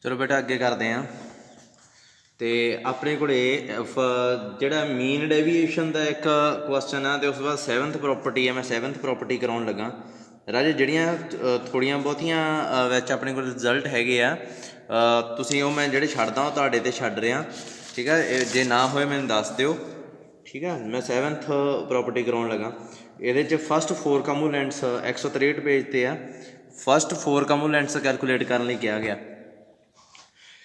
चलो बेटा अगे करते हैं। तो अपने को जोड़ा मीन डेविएशन का एक क्वेश्चन है, तो उस बाद 7th प्रॉपर्टी है। मैं 7th प्रॉपर्टी कराउन लगा राजे। जड़ियाँ थोड़िया बहुतियाँ अपने को रिजल्ट हैगे आ, तुसीं वो मैं जोड़े छड्डदा वो तुहाडे ते छड्ड रहा। ठीक है, जे ना होए मैनूं दस दिओ। ठीक है, मैं 7th प्रॉपर्टी कराउन लगा। ये फस्ट 4 कमूलेंट्स 163 पेज पर आ। फस्ट 4 कमूलेंट्स कैलकुलेट करने कहा गया।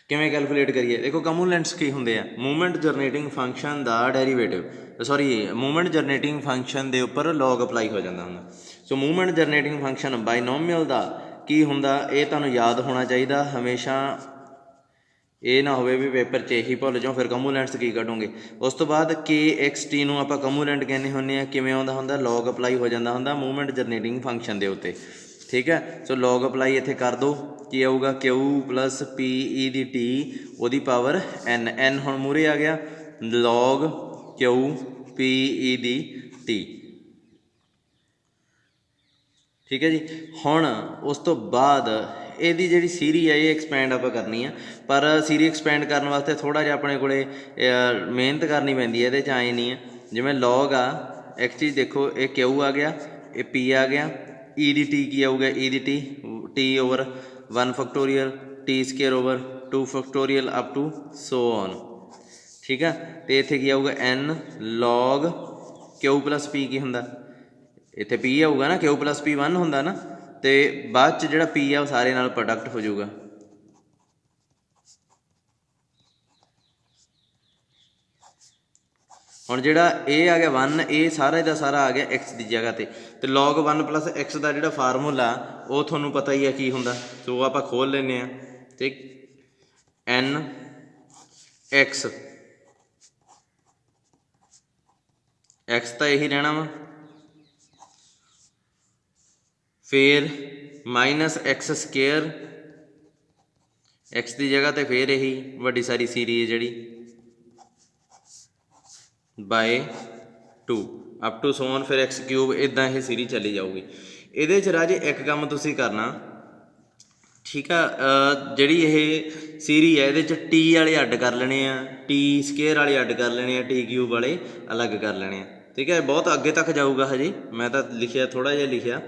किमें कैलकुलेट करिए, देखो कमूलेंट्स की होंगे आ, मूवमेंट जनरेटिंग फंक्शन का derivative, sorry movement generating function के उपर लॉग अपलाई हो जाता होंगे। So movement generating function binomial का की होंगे, ये तुहानूं याद होना चाहिए हमेशा। ये ना हो भी पेपर च यही भुल जाओ, फिर कमूलेंट्स की कढोगे। उस तो बाद के एक्स टी नूं आपां कमूलेंट कहने होंगे आ, किवें आउंदा हुंदा, लॉग अपलाई हो जाता होंगे मूवमेंट जनरेटिंग फंक्शन के उत्ते। ठीक है, सो लॉग अपलाई इत्थे कर दो, की आऊगा क्यू प्लस पी ई दी टी वो पावर एन। एन हुण मूहरे आ गया, लॉग क्यू पी ई दी टी। ठीक है जी। हुण उस तो बाद ਇਹਦੀ ਜਿਹੜੀ ਸੀਰੀ है ये एक्सपैंड ਆਪਾਂ करनी है, पर सीरी एक्सपैंड करने वास्ते थोड़ा जिहा अपने को मेहनत करनी पैंदी है। ये आए नहीं है, जिवें लॉग आ एक चीज़ देखो, ये क्यू आ गया, ये पी आ गया, ई दी टी की आऊगा, ई दी t over 1 factorial t square over 2 factorial up to so on. ठीक है, तो इत्थे की आऊगा n log q plus p की हुंदा, इत्थे पी आऊगा ना, क्यू प्लस पी 1 हुंदा ना, तो बाद च जिहड़ा पी आ वो सारे नाल प्रोडक्ट हो जाऊगा। हुण जिहड़ा ए आ गया 1, ये सारा दा सारा आ गया एक्स की जगह ते, तो लॉग 1 प्लस एक्स का जिहड़ा फार्मूला वो तुहानूं पता ही है की हुंदा। सो आपां खोल लैंदे आ। ठीक, एन एक्स, एक्स तो यही रहना वा, फिर माइनस एक्स स्केयर एक्स की जगह तो फिर यही वड्डी सारी सीरीज है जी बाय 2 अप टू सोन, फिर एक्स क्यूब, इदा ये सीरीज चली जाऊगी। ये राजे एक काम तुसीं करना। ठीक है, जी ये सीरी है ये टी वाले अड कर लेने आ, टी स्केयर वाले अड कर लेने आ, टी क्यूब वाले अलग कर लेने आ। ठीक है, बहुत अगे तक जाऊगा हजे, मैं तो लिखिया थोड़ा जिहा लिखिया,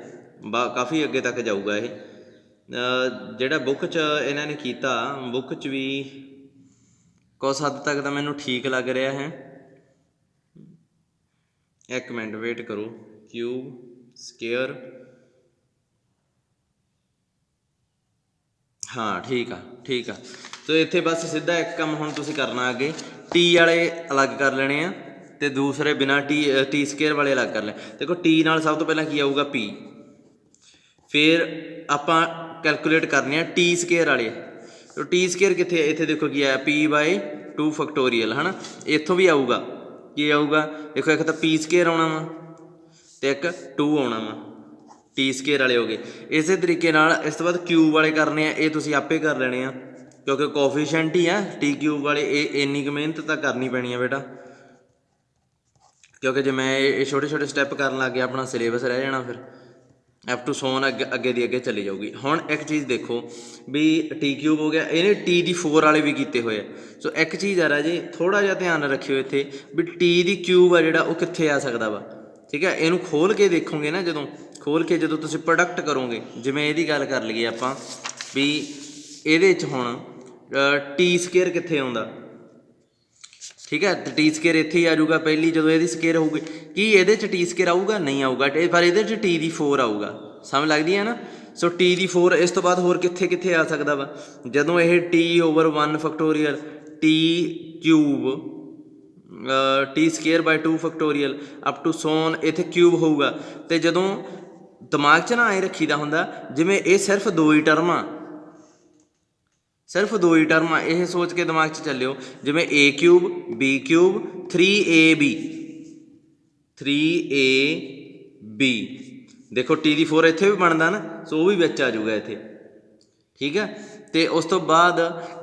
काफ़ी अगे तक जाऊगा ये। जिहड़ा बुक च इन्हां ने कीता, बुक च भी कुछ हद तक तो मैनूं ठीक लग रहा है। एक मिनट वेट करो, क्यूब स्केयर, हाँ ठीक आ ठीक आ। तो इत्थे बस सीधा एक काम हुण तुसीं करना, अगे टी वाले अलग कर लेने आ, ते दूसरे बिना टी स्केयर वाले अलग कर लें। देखो टी नाल सब तो पहलां की आऊगा पी, फिर आपां कैलकुलेट करने टी स्केयर वाले। तो टी स्केयर कित्थे, इत्थे देखो की आया पी बाय 2 फैक्टोरियल है ना, इत्थों भी आऊगा की आऊगा, देखो एक तो पी स्केयर आना वा तो एक 2 आना वा, टी स्केयर वाले हो गए। इस तरीके नाल इस तो बाद क्यूब वाले करने, ये तुसीं आपे कर लेने आ, क्योंकि कोफिशेंट ही है टी क्यूब वाले, ये इन्नी क मेहनत तो करनी पैनी है बेटा, क्योंकि जे मैं ये छोटे छोटे स्टैप कर लग गया अपना सिलेबस रह जाना, फिर एफ टू सोन अगे दी अगे चली जाऊगी। हुण एक चीज़ देखो भी टी क्यूब हो गया, इन्हें टी दी 4 वाले भी किए हुए। सो एक चीज़ है राजे, थोड़ा जिहा ध्यान रखियो इत्थे भी टी दी क्यूब आ जिहड़ा वो कित्थे आ सकदा वा। ठीक है, इनू खोल के देखोगे ना, जदों खोल के जदों तुसीं प्रोडक्ट करोगे, जिवें इहदी गल कर लईए आपां भी इहदे च हुण टी स्केयर कित्थे आउंदा। ठीक है, तो टी स्केयर इत्थे ही आ जाऊगा पहली, जो ये स्केयर होगी कि ये टी स्केयर आऊगा नहीं आऊगा, पर ये टी दी 4 आऊगा। समझ लगती है ना। सो टी दी 4 इस तो बाद होर कित्थे कित्थे आ सकता वा, जदों ये t over 1 factorial t cube t square by 2 factorial up to so on, इत्थे क्यूब होऊगा। तो जदों दिमाग च ना आए रखी दा हुंदा जिवें ये सिर्फ 2 ही टर्म आ, सिर्फ 2 ही टर्म आ, यह सोच के दिमाग च चलियो जिमें ए cube B cube 3ab 3ab, देखो टी दी 4 इत्थे भी बनता ना, सो वो भी बिच आ जाऊगा इत्थे। ठीक है, तो उस तो बाद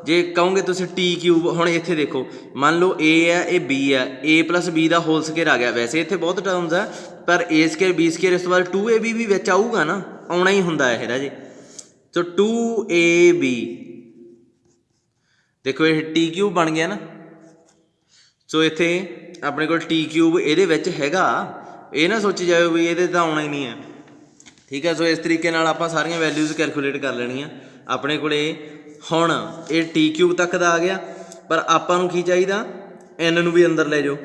जे कहोगे तुसीं टी क्यूब, हुण इत्थे देखो मान लो ए है ये बी है, ए प्लस बी का होल स्केयर आ गया। वैसे इत्थे बहुत टर्म्स है, पर ए स्केयर बी स्केयर इस तो बाद 2ab भी बिच आऊगा ना, आउणा ही हुंदा है राजे। तो 2ab देखो ये टी क्यूब बन गया ना। सो इत्थे अपने कोल टी क्यूब ਇਹਦੇ ਵਿੱਚ ਹੈਗਾ, ਇਹ ਨਾ ਸੋਚੀ ਜਾਓ ਵੀ ਇਹਦੇ ਤਾਂ ਆਉਣਾ ਹੀ ਨਹੀਂ ਹੈ। ਠੀਕ ਹੈ, ਸੋ ਇਸ ਤਰੀਕੇ ਨਾਲ ਆਪਾਂ ਸਾਰੀਆਂ ਵੈਲਿਊਜ਼ ਕੈਲਕੂਲੇਟ ਕਰ ਲੈਣੀਆਂ। ਆਪਣੇ ਕੋਲ ਹੁਣ ਇਹ ਟੀ ਕਿਊਬ ਤੱਕ ਦਾ ਆ ਗਿਆ, ਪਰ ਆਪਾਂ ਨੂੰ ਕੀ ਚਾਹੀਦਾ, ਐਨ ਨੂੰ ਵੀ ਅੰਦਰ ਲੈ ਜਾਓ।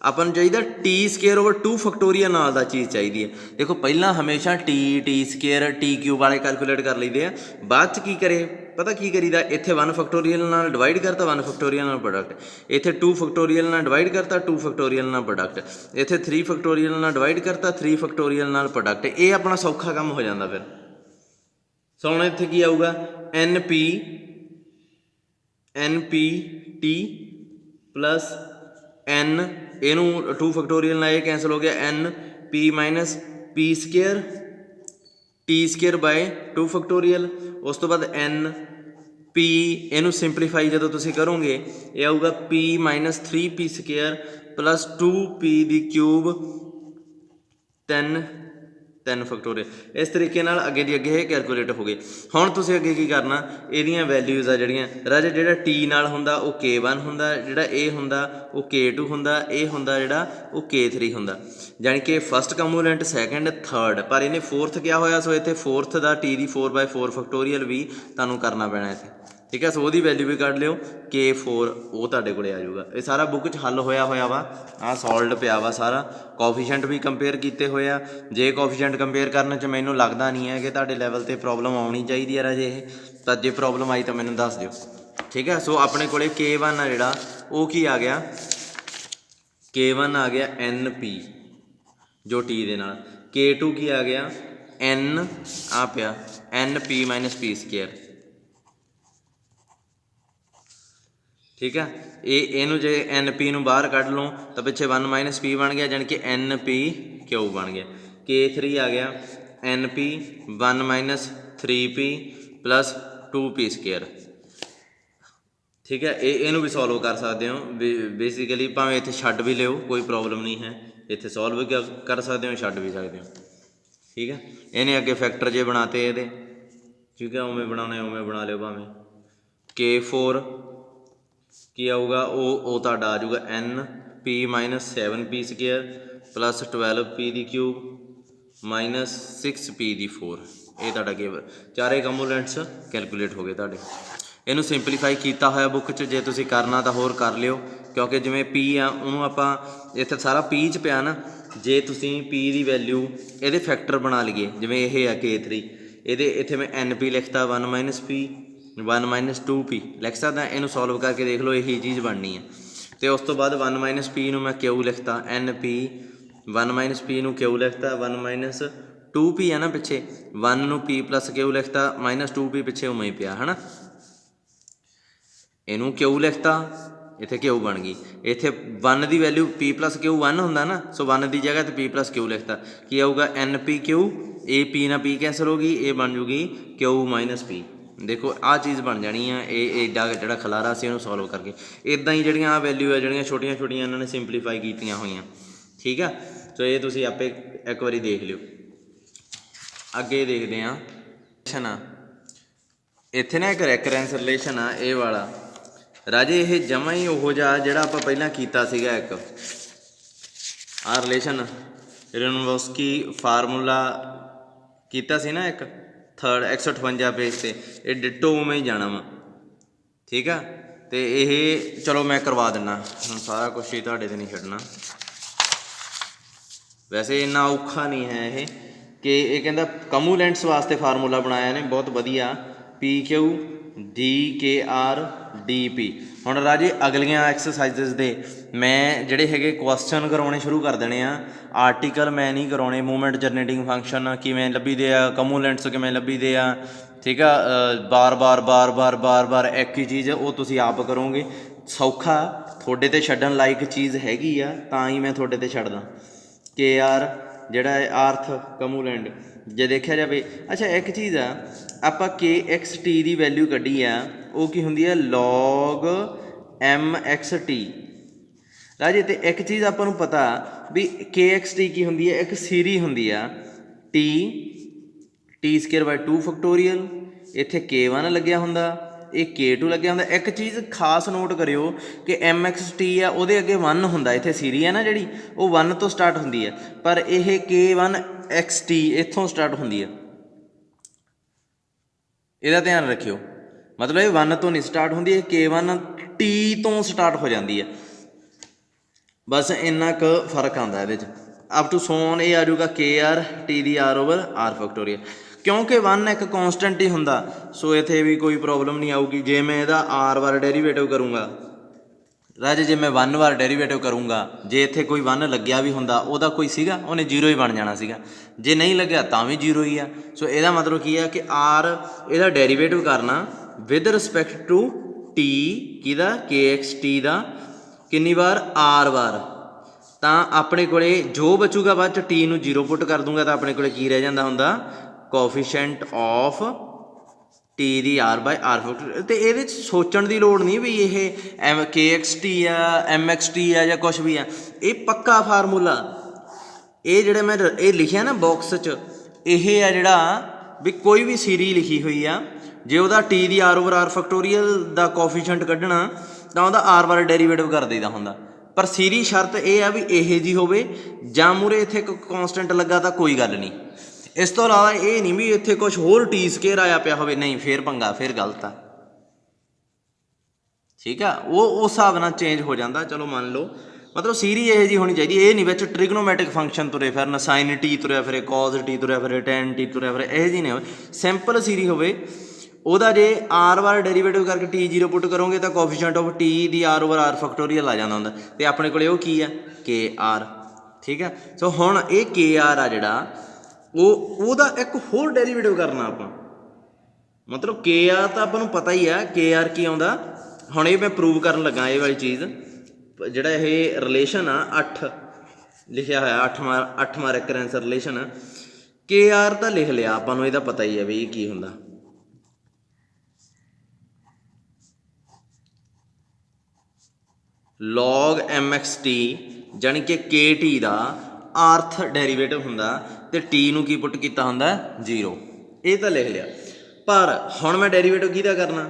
ਆਪਾਂ ਨੂੰ ਚਾਹੀਦਾ ਟੀ ਸਕੇਅਰ ਓਵਰ 2 ਫੈਕਟੋਰੀਅਲ ਨਾਲ ਦਾ ਚੀਜ਼ ਚਾਹੀਦੀ ਹੈ। ਦੇਖੋ ਪਹਿਲਾਂ ਹਮੇਸ਼ਾ ਟੀ ਸਕੇਅਰ ਟੀ ਕਿਊਬ ਵਾਲੇ ਕੈਲਕੂਲੇਟ ਕਰ ਲਈਦੇ ਆ, ਬਾਅਦ 'ਚ ਕੀ ਕਰੇ ਪਤਾ ਕੀ ਕਰੀਦਾ, ਇੱਥੇ 1 ਫੈਕਟੋਰੀਅਲ ਨਾਲ ਡਿਵਾਈਡ ਕਰਤਾ 1 ਫੈਕਟੋਰੀਅਲ ਨਾਲ ਪ੍ਰੋਡਕਟ, ਇੱਥੇ 2 ਫੈਕਟੋਰੀਅਲ ਨਾਲ ਡਿਵਾਈਡ ਕਰਤਾ 2 ਫੈਕਟੋਰੀਅਲ ਨਾਲ ਪ੍ਰੋਡਕਟ, ਇੱਥੇ 3 ਫੈਕਟੋਰੀਅਲ ਨਾਲ ਡਿਵਾਈਡ ਕਰਤਾ 3 ਫੈਕਟੋਰੀਅਲ ਨਾਲ ਪ੍ਰੋਡਕਟ। ਇਹ ਆਪਣਾ ਸੌਖਾ ਕੰਮ ਹੋ ਜਾਂਦਾ ਫਿਰ। ਸੋ ਹੁਣ ਇੱਥੇ ਕੀ ਆਊਗਾ, ਐਨ ਪੀ ਟੀ ਪਲੱਸ ਐਨ, ਇਹਨੂੰ 2 ਫੈਕਟੋਰੀਅਲ ਨਾਲ ਇਹ ਕੈਂਸਲ ਹੋ ਗਿਆ, ਐਨ ਪੀ ਮਾਈਨਸ ਪੀ square T square bye 2 factorial. ਉਸ ਤੋਂ ਬਾਅਦ ਐਨ ਪੀ, ਇਹਨੂੰ ਸਿੰਪਲੀਫਾਈ ਜਦੋਂ ਤੁਸੀਂ ਕਰੋਗੇ ਇਹ ਆਊਗਾ p minus 3p square plus 2p ਦੀ ਕਿਊਬ 3 ਫੈਕਟੋਰੀਅਲ। ਇਸ ਤਰੀਕੇ ਨਾਲ ਅੱਗੇ ਦੀ ਅੱਗੇ ਇਹ ਕੈਲਕੂਲੇਟ ਹੋ ਗਏ। ਹੁਣ ਤੁਸੀਂ ਅੱਗੇ ਕੀ ਕਰਨਾ, ਇਹਦੀਆਂ ਵੈਲਿਊਜ਼ ਆ ਜਿਹੜੀਆਂ ਰਾਜੇ, ਜਿਹੜਾ ਟੀ ਨਾਲ ਹੁੰਦਾ ਉਹ K1 ਹੁੰਦਾ, ਜਿਹੜਾ ਇਹ ਹੁੰਦਾ ਉਹ K2 ਹੁੰਦਾ, ਇਹ ਹੁੰਦਾ ਜਿਹੜਾ ਉਹ K3 ਹੁੰਦਾ। ਜਾਣੀ ਕਿ ਫਸਟ ਕੰਪੋਨੈਂਟ, ਸੈਕਿੰਡ, ਥਰਡ, ਪਰ ਇਹਨੇ ਫੋਰਥ ਕਿਹਾ ਹੋਇਆ। ਸੋ ਇੱਥੇ ਫੋਰਥ ਦਾ ਟੀ ਦੀ 4/4 ਫੈਕਟੋਰੀਅਲ ਵੀ ਤੁਹਾਨੂੰ ਕਰਨਾ ਪੈਣਾ ਇੱਥੇ। ਠੀਕ ਹੈ, ਸੋ ਉਹਦੀ ਵੈਲਿਊ ਵੀ ਕੱਢ ਲਿਓ, K4 ਉਹ ਤੁਹਾਡੇ ਕੋਲ ਆ ਜਾਊਗਾ। ਇਹ ਸਾਰਾ ਬੁੱਕ 'ਚ ਹੱਲ ਹੋਇਆ ਵਾ, ਆਹ ਸੋਲਵਡ ਪਿਆ ਵਾ ਸਾਰਾ। ਕੋਫੀਸ਼ੀਐਂਟ ਵੀ ਕੰਪੇਅਰ ਕੀਤੇ ਹੋਏ ਆ। ਜੇ ਕੋਫੀਸ਼ੀਐਂਟ ਕੰਪੇਅਰ ਕਰਨ 'ਚ ਮੈਨੂੰ ਲੱਗਦਾ ਨਹੀਂ ਹੈ ਕਿ ਤੁਹਾਡੇ ਲੈਵਲ 'ਤੇ ਪ੍ਰੋਬਲਮ ਆਉਣੀ ਚਾਹੀਦੀ ਹੈ ਰਾਜੇ ਇਹ, ਤਾਂ ਜੇ ਪ੍ਰੋਬਲਮ ਆਈ ਤਾਂ ਮੈਨੂੰ ਦੱਸ ਦਿਓ। ਠੀਕ ਹੈ, ਸੋ ਆਪਣੇ ਕੋਲ K1 ਆ ਜਿਹੜਾ ਉਹ ਕੀ ਆ ਗਿਆ, K1 ਆ ਗਿਆ NP ਜੋ ਟੀ ਦੇ ਨਾਲ, K2 ਕੀ ਆ ਗਿਆ N ਆ ਪਿਆ NP ਮਾਈਨਸ ਪੀ ਸਕੇਅਰ। ਠੀਕ ਹੈ, ਇਹਨੂੰ ਜੇ NP ਨੂੰ ਬਾਹਰ ਕੱਢ ਲਓ ਤਾਂ ਪਿੱਛੇ 1 ਮਾਈਨਸ ਪੀ ਬਣ ਗਿਆ, ਜਾਣੀ ਕਿ NP ਕਿਊ ਬਣ ਗਿਆ। K3 ਆ ਗਿਆ NP 1 minus 3p plus 2p square. ਠੀਕ ਹੈ, ਇਹਨੂੰ ਵੀ ਸੋਲਵ ਕਰ ਸਕਦੇ ਹੋ ਬੇਸਿਕਲੀ, ਭਾਵੇਂ ਇੱਥੇ ਛੱਡ ਵੀ ਲਿਓ ਕੋਈ ਪ੍ਰੋਬਲਮ ਨਹੀਂ ਹੈ, ਇੱਥੇ ਸੋਲਵ ਵੀ ਕਰ ਸਕਦੇ ਹੋ, ਛੱਡ ਵੀ ਸਕਦੇ ਹੋ। ਠੀਕ ਹੈ, ਇਹਨੇ ਅੱਗੇ ਫੈਕਟਰ ਜੇ ਬਣਾਤੇ ਇਹਦੇ। ਠੀਕ ਹੈ, ਉਵੇਂ ਬਣਾਉਣੇ ਉਵੇਂ ਬਣਾ ਲਿਓ ਭਾਵੇਂ। K4 ਕੀ ਆਊਗਾ, ਉਹ ਤੁਹਾਡਾ ਆ ਜਾਊਗਾ NP minus 7p square plus 12p ਦੀ ਕਿਊਬ ਮਾਈਨਸ 6p ਦੀ 4। ਇਹ ਤੁਹਾਡਾ ਕੇਵਲ ਚਾਰੇ ਕੰਪੋਨੈਂਟਸ ਕੈਲਕੂਲੇਟ ਹੋ ਗਏ ਤੁਹਾਡੇ। ਇਹਨੂੰ ਸਿੰਪਲੀਫਾਈ ਕੀਤਾ ਹੋਇਆ ਬੁੱਕ 'ਚ, ਜੇ ਤੁਸੀਂ ਕਰਨਾ ਤਾਂ ਹੋਰ ਕਰ ਲਿਓ, ਕਿਉਂਕਿ ਜਿਵੇਂ P ਆ ਉਹਨੂੰ ਆਪਾਂ ਇੱਥੇ ਸਾਰਾ P 'ਚ ਪਿਆ ਨਾ, ਜੇ ਤੁਸੀਂ P ਦੀ ਵੈਲਿਊ ਇਹਦੇ ਫੈਕਟਰ ਬਣਾ ਲਈਏ, ਜਿਵੇਂ ਇਹ ਆ K3, ਇਹਦੇ ਇੱਥੇ ਮੈਂ NP ਲਿਖਤਾ 1 minus P 1 minus 2p ਲਿਖ ਸਕਦਾ। ਇਹਨੂੰ ਸੋਲਵ ਕਰਕੇ ਦੇਖ ਲਓ, ਇਹੀ ਚੀਜ਼ ਬਣਨੀ ਹੈ। ਅਤੇ ਉਸ ਤੋਂ ਬਾਅਦ 1 ਮਾਈਨਸ P ਨੂੰ ਮੈਂ ਕਿਊ ਲਿਖਤਾ, NP 1 ਮਾਈਨਸ P ਨੂੰ ਕਿਊ ਲਿਖਤਾ, 1 ਮਾਈਨਸ 2p ਹੈ ਨਾ ਪਿੱਛੇ, 1 ਨੂੰ P ਪਲੱਸ ਕਿਊ ਲਿਖਤਾ, ਮਾਈਨਸ 2p ਪਿੱਛੇ ਉਵੇਂ ਹੀ ਪਿਆ ਹੈ ਨਾ। ਇਹਨੂੰ ਕਿਊ ਲਿਖਤਾ, ਇੱਥੇ ਕਿਊ ਬਣ ਗਈ। ਇੱਥੇ 1 ਦੀ ਵੈਲਿਊ P ਪਲੱਸ ਕਿਊ 1 ਹੁੰਦਾ ਨਾ, ਸੋ 1 ਦੀ ਜਗ੍ਹਾ 'ਤੇ P ਪਲੱਸ ਕਿਊ ਲਿਖਤਾ। ਕੀ ਆਊਗਾ NP ਕਿਊ, ਇਹ P ਨਾਲ P ਕੈਂਸਲ ਹੋ ਗਈ, ਇਹ ਬਣ ਜੂਗੀ ਕਿਊ ਮਾਈਨਸ P। ਦੇਖੋ ਆਹ ਚੀਜ਼ ਬਣ ਜਾਣੀ ਆ। ਇਹ ਐਡਾ ਜਿਹੜਾ ਖਲਾਰਾ ਸੀ ਉਹਨੂੰ ਸੋਲਵ ਕਰਕੇ। ਇੱਦਾਂ ਹੀ ਜਿਹੜੀਆਂ ਆਹ ਵੈਲਿਊ ਆ ਜਿਹੜੀਆਂ ਛੋਟੀਆਂ ਛੋਟੀਆਂ ਇਹਨਾਂ ਨੇ ਸਿੰਪਲੀਫਾਈ ਕੀਤੀਆਂ ਹੋਈਆਂ। ਠੀਕ ਆ, ਸੋ ਇਹ ਤੁਸੀਂ ਆਪੇ ਇੱਕ ਵਾਰੀ ਦੇਖ ਲਿਓ। ਅੱਗੇ ਦੇਖਦੇ ਹਾਂ ਰਿਲੇਸ਼ਨ ਆ, ਇੱਥੇ ਨਾ ਇੱਕ ਰੈਕਰੈਂਸ ਰਿਲੇਸ਼ਨ ਆ ਇਹ ਵਾਲਾ ਰਾਜੇ। ਇਹ ਜਮਾਂ ਹੀ ਉਹੋ ਜਿਹਾ ਜਿਹੜਾ ਆਪਾਂ ਪਹਿਲਾਂ ਕੀਤਾ ਸੀਗਾ, ਇੱਕ ਆਹ ਰਿਲੇਸ਼ਨ ਰੇਨੋਵਸਕੀ ਫਾਰਮੂਲਾ ਕੀਤਾ ਸੀ ਨਾ ਇੱਕ 158 ਪੇਜ 'ਤੇ, ਇਹ ਡਿਟੋ ਉਵੇਂ ਹੀ ਜਾਣਾ ਵਾ। ਠੀਕ ਆ, ਅਤੇ ਇਹ ਚਲੋ ਮੈਂ ਕਰਵਾ ਦਿੰਦਾ ਹੁਣ, ਸਾਰਾ ਕੁਛ ਹੀ ਤੁਹਾਡੇ 'ਤੇ ਨਹੀਂ ਛੱਡਣਾ। ਵੈਸੇ ਇੰਨਾ ਔਖਾ ਨਹੀਂ ਹੈ ਇਹ, ਕਿ ਇਹ ਕਹਿੰਦਾ ਕਮੂਲੈਂਟਸ ਵਾਸਤੇ ਫਾਰਮੂਲਾ ਬਣਾਇਆ ਨੇ ਬਹੁਤ ਵਧੀਆ, PQ DKR DP। ਹੁਣ ਰਾਜੇ ਅਗਲੀਆਂ ਐਕਸਰਸਾਈਜ਼ਸ ਦੇ ਮੈਂ ਜਿਹੜੇ ਹੈਗੇ ਕੁਐਸਚਨ ਕਰਾਉਣੇ ਸ਼ੁਰੂ ਕਰ ਦੇਣੇ ਆ। ਆਰਟੀਕਲ ਮੈਂ ਨਹੀਂ ਕਰਾਉਣੇ, ਮੂਵਮੈਂਟ ਜਨਰੇਟਿੰਗ ਫੰਕਸ਼ਨ ਕਿਵੇਂ ਲੱਭੀਦੇ ਆ, ਕਮੂਲੈਂਟਸ ਕਿਵੇਂ ਲੱਭੀਦੇ ਆ। ਠੀਕ ਆ, ਬਾਰ-ਬਾਰ ਇੱਕ ਹੀ ਚੀਜ਼ ਉਹ ਤੁਸੀਂ ਆਪ ਕਰੋਗੇ, ਸੌਖਾ ਤੁਹਾਡੇ 'ਤੇ ਛੱਡਣ ਲਾਇਕ ਚੀਜ਼ ਹੈਗੀ ਆ, ਤਾਂ ਹੀ ਮੈਂ ਤੁਹਾਡੇ 'ਤੇ ਛੱਡਦਾ। KR ਜਿਹੜਾ ਹੈ ਆਰਥ ਕਮੂਲੈਂਟ, ਜੇ ਦੇਖਿਆ ਜਾਵੇ। ਅੱਛਾ ਇੱਕ ਚੀਜ਼ ਆ, ਆਪਾਂ KXT ਦੀ ਵੈਲਿਊ ਕੱਢੀ ਆ, ਉਹ ਕੀ ਹੁੰਦੀ ਆ log MXT ਰਾਜੇ। ਅਤੇ ਇੱਕ ਚੀਜ਼ ਆਪਾਂ ਨੂੰ ਪਤਾ ਵੀ KXT ਕੀ ਹੁੰਦੀ ਹੈ, ਇੱਕ ਸੀਰੀ ਹੁੰਦੀ ਆ T² ਬਾਈ 2 ਫੈਕਟੋਰੀਅਲ, ਇੱਥੇ K1 ਲੱਗਿਆ ਹੁੰਦਾ, ये K2 लग्या हुंदा। एक चीज़ खास नोट करियो कि MXT आ उहदे अगे 1 हुंदा, इत्थे सीरी है ना जिहड़ी वो 1 तो स्टार्ट हुंदी है, पर यह K1XT इत्थों स्टार्ट हुंदी है। ਇਹਦਾ ध्यान रखियो, मतलब ये 1 तो नहीं स्टार्ट होंगी, K1T तो स्टार्ट हो जाती है। बस इन्ना क फर्क आता है अप टू सोन ये आ जाऊगा KR T दी R ओवर R फैक्टोरियल, क्योंकि 1 एक कॉन्सटेंट ही होंदा, सो इत्थे भी कोई प्रॉब्लम नहीं आऊगी। जे मैं इहदा R बार डेरीवेटिव करूँगा राजे, जे मैं 1 बार डेरीवेटिव करूँगा, जे इत्थे कोई 1 लग्या भी होंदा ਉਹਦਾ कोई सीगा ਉਹਨੇ 0 ही बन जाना सीगा, जे नहीं लग्या तां भी 0 ही आ। सो ਇਹਦਾ मतलब की है कि R ਇਹਦਾ डेरीवेटिव करना विद रिस्पैक्ट टू T किहदा KXT ਦਾ किन्नी बार R बार, ਤਾਂ ਆਪਣੇ ਕੋਲੇ ਜੋ ਬਚੂਗਾ ਬਾਅਦ ਚ T ਨੂੰ 0 ਪੁੱਟ ਕਰ ਦੂੰਗਾ ਤਾਂ ਆਪਣੇ ਕੋਲੇ ਕੀ ਰਹਿ ਜਾਂਦਾ ਹੁੰਦਾ, coefficient of T the R bye R factorial. तो ये सोचण की लोड़ नहीं भी ये KXT आ MXT आ या कुछ भी आ, ये पक्का फार्मूला ये जोड़े मैं ये लिखिया ना बॉक्स च, यह आ जोड़ा भी कोई भी सीरी लिखी हुई आ, जे वह T दी R ओवर R फैक्टोरियल का कोफीशेंट कढ़ना तो वह R बार डेरीवेटिव कर देता होंदा, पर सीरी शर्त यह आ भी यह जी होवे जां मूरे इत्थे कॉन्सटेंट लगा तो कोई गल नहीं। इस तो इलावा ये नहीं भी इत्थे कुछ होर T स्केयर आया पिया होवे, नहीं फिर पंगा, फिर गलत आ। ठीक है, वो उस हिसाब नाल चेंज हो जाता। चलो मान लो मतलब सीरी यह जी होनी चाहिए, ये नहीं विच ट्रिग्नोमैटिक फंक्शन तुरे फिरन, साइन T तुरया फिरे, कॉज T तुरया फिरे, टैन T तुरया फिरे, यह जी नहीं हो। सिंपल सीरी होवे ਉਹਦਾ जे R बार डेरीवेटिव करके T 0 पुट करोगे तो कोफीशेंट ऑफ T दी R ओवर R फैक्टोरियल आ जाता होंदा, ते अपने कोले वो की है KR। ठीक है, सो हुण ये KR आ जिहड़ा ਉਹਦਾ एक होर डेरीवेटिव करना आपां, मतलब KR तो आपां नूं पता ही है KR की आउंदा। हुण ये मैं प्रूव करन लगा ये वाली चीज़, जिहड़ा ये रिलेशन आ 8 लिखिया होया 8वां रेकरेंस रिलेशन, KR तो लिख लिया आपां नूं, इहदा पता ही है भी ये की हुंदा। लॉग MXT जानी कि KT का आर्थ डेरीवेटिव हुंदा ते T नूं की पुट कीता हुंदा 0, ये तो लिख लिया। पर हुण मैं डेरीवेटिव किहदा करना,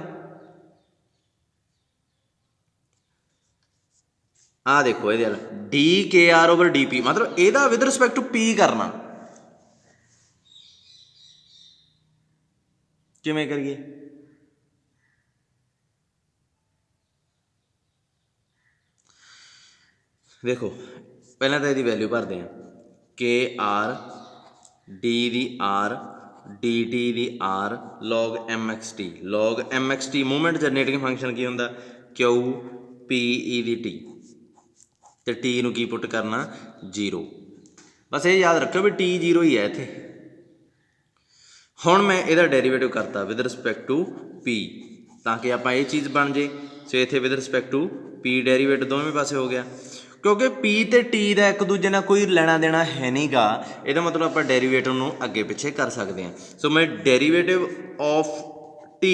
आ देखो ये DKR ओवर DP, मतलब ਇਹਦਾ विद रिस्पैक्ट टू P करना, किवें करिए, देखो पहले तो यदी वैल्यू भरते हैं, KR D दी R DT दी R log MXT, log MXT movement generating function की होंदा QPE दी T, तो T नूं की पुट करना 0। बस ये याद रखो भी T 0 ही है इत्थे। हुण मैं इहदा डेरीवेटिव करता विद रिस्पैक्ट टू P, ताकि आपां ये चीज़ बन जे। सो इत्थे with respect to P derivative दोवें पासे हो गया, क्योंकि P ते T का एक दूजे नाल कोई लेना देना है नहीं गा, इहदा मतलब आपां डेरीवेटिव नूं अगे पिछे कर सकते हैं। सो मैं डेरीवेटिव ऑफ T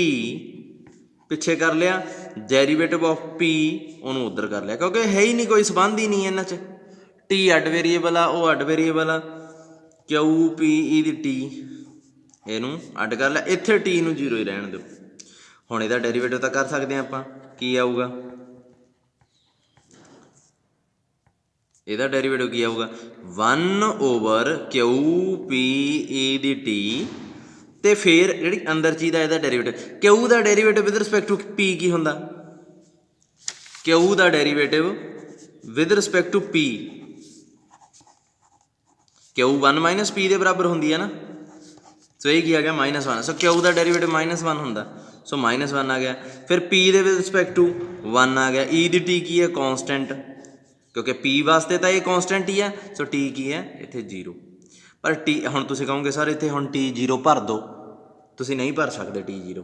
पिछे कर लिया, डेरीवेटिव ऑफ P उन्होंने उधर कर लिया, क्योंकि है ही नहीं कोई संबंध ही नहीं इन्हां च। T अड वेरीएबल आ, वो अड variable uh, QPE the T इनू अड कर लिया, इत्थे T नूं 0 ही रहन दो। हुण इहदा डेरीवेटिव तो कर सकते हैं आपां, की आऊगा, ਇਹਦਾ डेरीवेटिव की आऊगा 1 ओवर QPE दी T, तो फिर जी अंदर चीज़ का यदा डेरीवेटिव Q का derivative with respect to P की होंदा, Q का derivative with respect to P, Q 1 minus P के बराबर होंदी है ना, सो ये आ गया -1। सो Q का डेरीवेटिव -1 होंदा, सो -1 आ गया। फिर P के विद रिस्पैक्ट टू 1 आ गया। E दी T की है कॉन्सटेंट, क्योंकि P वास्ते तो ये कॉन्सटेंट ही है, सो T की है इत्थे 0। पर T हुण तुसीं कहोगे सर इत्थे हुण T 0 भर दो, तुसीं नहीं भर सकते T 0।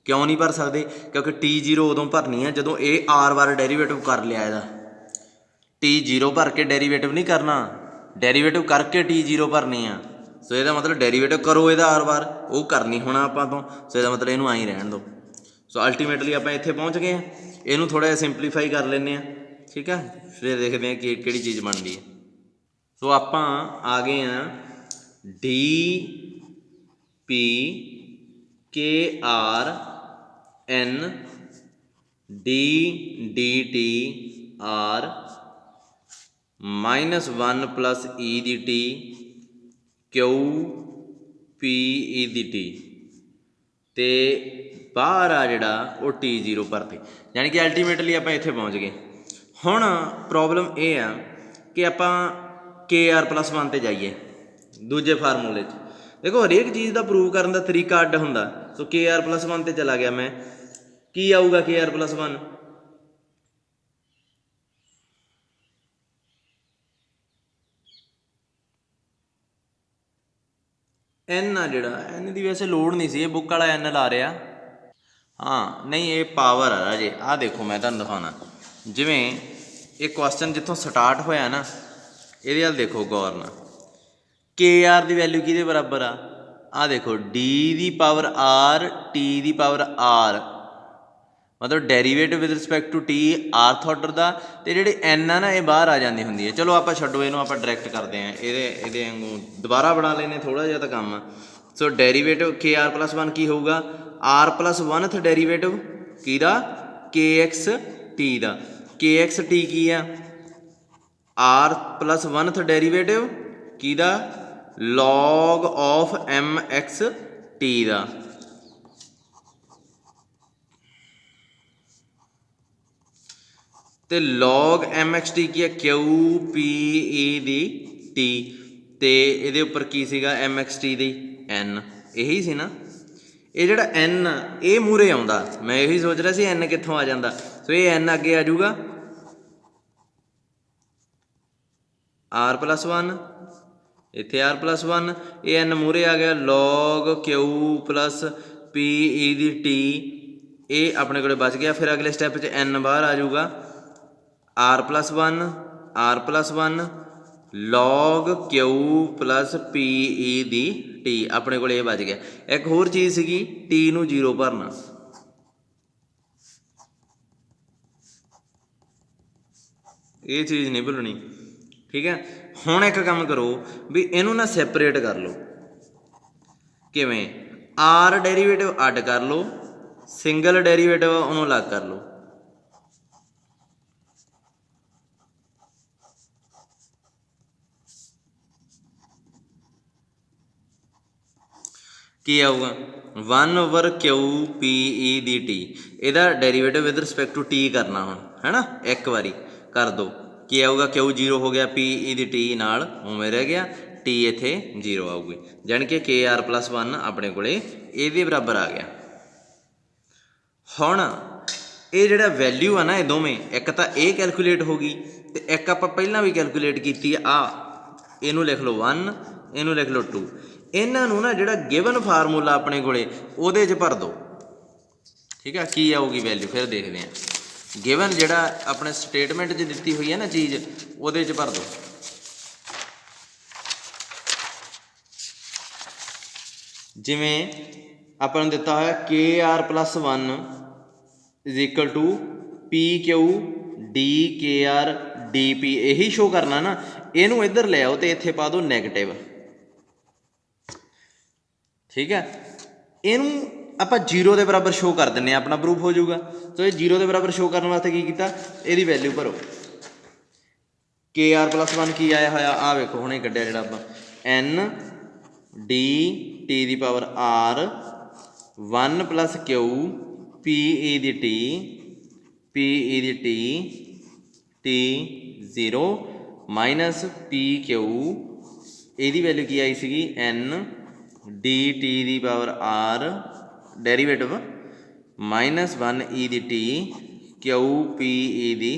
क्यों नहीं भर सकते, क्योंकि T 0 उदों भरनी है जदों ये R बार डेरीवेटिव कर लिया इहदा। T 0 भर के डेरीवेटिव नहीं करना, डेरीवेटिव करके T 0 भरनी है। सो इसदा मतलब डेरीवेटिव करो इहदा R बार, वो करनी होना आपां तो, सो इसदा मतलब इहनूं आई रहन दो। सो अल्टीमेटली आपां इत्थे पहुँच गए हैं, इहनूं थोड़ा जिहा सिंपलीफाई कर लैंदे हैं। ठीक है, फिर देखते हैं कि किहड़ी चीज़ बनती है। सो आपां आ गए हैं DPKR n d dt r -1 plus e ਦੀ t q p e ਦੀ t ਤੇ ਬਾਹਰ ਆ ਜਿਹੜਾ ਉਹ T0 ਭਰਤੇ, ਯਾਨੀ ਕਿ ਅਲਟੀਮੇਟਲੀ ਆਪਾਂ ਇੱਥੇ ਪਹੁੰਚ ਗਏ। ਹੁਣ ਪ੍ਰੋਬਲਮ ਇਹ ਆ ਕਿ ਆਪਾਂ KR+1 ਤੇ ਜਾਈਏ ਦੂਜੇ ਫਾਰਮੂਲੇ 'ਚ। ਦੇਖੋ ਹਰੇਕ ਚੀਜ਼ ਦਾ ਪ੍ਰੂਵ ਕਰਨ ਦਾ ਤਰੀਕਾ ਅੱਡ ਹੁੰਦਾ। ਸੋ KR+1 ਤੇ ਚਲਾ ਗਿਆ ਮੈਂ, ਕੀ ਆਊਗਾ KR+1? n ਆ ਜਿਹੜਾ, n ਦੀ ਵੈਸੇ ਲੋੜ ਨਹੀਂ ਸੀ, ਇਹ ਬੁੱਕ ਵਾਲਾ n ਲਾ ਰਿਹਾ। ਹਾਂ ਨਹੀਂ, ਇਹ ਪਾਵਰ ਆ ਰਾਜੇ। ਆਹ ਦੇਖੋ ਮੈਂ ਤੁਹਾਨੂੰ ਦਿਖਾਉਣਾ, ਜਿਵੇਂ ਇਹ ਕੁਐਸਚਨ ਜਿੱਥੋਂ ਸਟਾਰਟ ਹੋਇਆ ਨਾ, ਇਹਦੇ ਵੱਲ ਦੇਖੋ ਗੌਰ ਨਾਲ। KR ਦੀ ਵੈਲਿਊ ਕਿਹਦੇ ਬਰਾਬਰ ਆ? ਆਹ ਦੇਖੋ d ਦੀ ਪਾਵਰ r t ਦੀ ਪਾਵਰ r, ਮਤਲਬ derivative with respect to t rth order ਦਾ। ਅਤੇ ਜਿਹੜੇ n ਆ ਨਾ, ਇਹ ਬਾਹਰ ਆ ਜਾਂਦੀ ਹੁੰਦੀ ਹੈ। ਚਲੋ ਆਪਾਂ ਛੱਡੋ ਇਹਨੂੰ, ਆਪਾਂ ਡਾਇਰੈਕਟ ਕਰਦੇ ਹਾਂ। ਇਹਦੇ ਵਾਂਗੂ ਦੁਬਾਰਾ ਬਣਾ ਲੈਂਦੇ ਥੋੜ੍ਹਾ ਜਿਹਾ ਤਾਂ ਕੰਮ ਆ। ਸੋ ਡੈਰੀਵੇਟਿਵ KR+1 ਕੀ ਹੋਊਗਾ? r+1th ਡੈਰੀਵੇਟਿਵ ਕਿਹਦਾ? KXT ਦਾ। KXT ਕੀ ਆ? r+1th ਡੈਰੀਵੇਟਿਵ ਕਿਹਦਾ? log of mxt ਦਾ। ਤੇ log mxt ਕੀ ਹੈ? QPE ਦੀ t, ਤੇ ਇਹਦੇ ਉੱਪਰ ਕੀ ਸੀਗਾ mxt ਦੀ? n। ਇਹੀ ਸੀ ਨਾ। ਇਹ ਜਿਹੜਾ n ਇਹ ਮੂਹਰੇ ਆਉਂਦਾ, ਮੈਂ ਇਹੀ ਸੋਚ ਰਿਹਾ ਸੀ n ਕਿੱਥੋਂ ਆ ਜਾਂਦਾ। ਸੋ ਇਹ n ਅੱਗੇ ਆ ਜਾਊਗਾ r+1, ਇੱਥੇ r+1, ਇਹ n ਮੂਹਰੇ ਆ ਗਿਆ log Q plus PE ਦੀ t, ਇਹ ਆਪਣੇ ਕੋਲ ਬਚ ਗਿਆ। ਫਿਰ ਅਗਲੇ ਸਟੈਪ 'ਚ n ਬਾਹਰ ਆ ਜਾਊਗਾ r+1 log Q plus PE ਦੀ t, ਆਪਣੇ ਕੋਲ ਇਹ ਬਚ ਗਿਆ। ਇੱਕ ਹੋਰ ਚੀਜ਼ ਸੀਗੀ, t ਨੂੰ 0 ਭਰਨਾ। ਇਹ ਚੀਜ਼ ਨਹੀਂ ਭੁੱਲਣੀ, ਠੀਕ ਹੈ। ਹੁਣ ਇੱਕ ਕੰਮ ਕਰੋ ਵੀ ਇਹਨੂੰ ਨਾ ਸੈਪਰੇਟ ਕਰ ਲਓ। ਕਿਵੇਂ? r ਡੈਰੀਵੇਟਿਵ ਅੱਡ ਕਰ ਲਓ, ਸਿੰਗਲ ਡੈਰੀਵੇਟਿਵ ਉਹਨੂੰ ਅਲੱਗ ਕਰ ਲਓ। ਕੀ ਆਊਗਾ? 1/QPE ਦੀ t, ਇਹਦਾ derivative with respect to t ਕਰਨਾ ਹੁਣ, ਹੈ ਨਾ। ਇੱਕ ਵਾਰੀ ਕਰ ਦਿਓ, ਕੀ ਆਊਗਾ? Q 0 ਹੋ ਗਿਆ, PE ਦੀ t ਨਾਲ ਉਵੇਂ ਰਹਿ ਗਿਆ, t ਇੱਥੇ 0 ਆਊਗੀ। ਜਾਣੀ ਕਿ KR+1 ਆਪਣੇ ਕੋਲ ਇਹਦੇ ਬਰਾਬਰ ਆ ਗਿਆ। ਹੁਣ ਇਹ ਜਿਹੜਾ ਵੈਲਿਊ ਆ ਨਾ, ਇਹ ਦੋਵੇਂ, ਇੱਕ ਤਾਂ ਇਹ ਕੈਲਕੂਲੇਟ ਹੋ ਗਈ, ਅਤੇ ਇੱਕ ਆਪਾਂ ਪਹਿਲਾਂ ਵੀ ਕੈਲਕੂਲੇਟ ਕੀਤੀ ਆ। ਇਹਨੂੰ ਲਿਖ ਲਓ 1, ਇਹਨੂੰ ਲਿਖ ਲਓ 2। ਇਹਨਾਂ ਨੂੰ ਨਾ ਜਿਹੜਾ ਗਿਵਨ ਫਾਰਮੂਲਾ ਆਪਣੇ ਕੋਲੇ ਉਹਦੇ 'ਚ ਭਰ ਦਿਓ, ਠੀਕ ਆ। ਕੀ ਆਊਗੀ ਵੈਲਿਊ ਫਿਰ ਦੇਖਦੇ ਹਾਂ। ਗਿਵਨ ਜਿਹੜਾ ਆਪਣੇ ਸਟੇਟਮੈਂਟ 'ਚ ਦਿੱਤੀ ਹੋਈ ਹੈ ਨਾ ਚੀਜ਼, ਉਹਦੇ 'ਚ ਭਰ ਦਿਓ। ਜਿਵੇਂ ਆਪਾਂ ਨੂੰ ਦਿੱਤਾ ਹੋਇਆ KR+1 = PQ DKR DP, ਇਹੀ ਸ਼ੋ ਕਰਨਾ ਨਾ। ਇਹਨੂੰ ਇੱਧਰ ਲੈ ਆਓ ਅਤੇ ਇੱਥੇ ਪਾ ਦਿਓ ਨੈਗੇਟਿਵ, ਠੀਕ ਹੈ। ਇਹਨੂੰ ਆਪਾਂ 0 ਦੇ ਬਰਾਬਰ ਸ਼ੋ ਕਰ ਦਿੰਦੇ ਹਾਂ, ਆਪਣਾ ਪ੍ਰੂਫ ਹੋ ਜਾਊਗਾ। ਸੋ ਇਹ 0 ਦੇ ਬਰਾਬਰ ਸ਼ੋ ਕਰਨ ਵਾਸਤੇ ਕੀ ਕੀਤਾ? ਇਹਦੀ ਵੈਲਿਊ ਭਰੋ। KR+1 ਕੀ ਆਇਆ ਹੋਇਆ? ਆਹ ਵੇਖੋ ਹੁਣੇ ਕੱਢਿਆ ਜਿਹੜਾ ਆਪਾਂ, n d t ਦੀ power r 1 plus Q PE ਦੀ t PE ਦੀ t 0 minus PQ, ਇਹਦੀ ਵੈਲਿਊ ਕੀ ਆਈ ਸੀਗੀ? n d t ਦੀ ਪਾਵਰ r ਡੈਰੀਵੇਟਿਵ -1 e ਦੀ t Q PE ਦੀ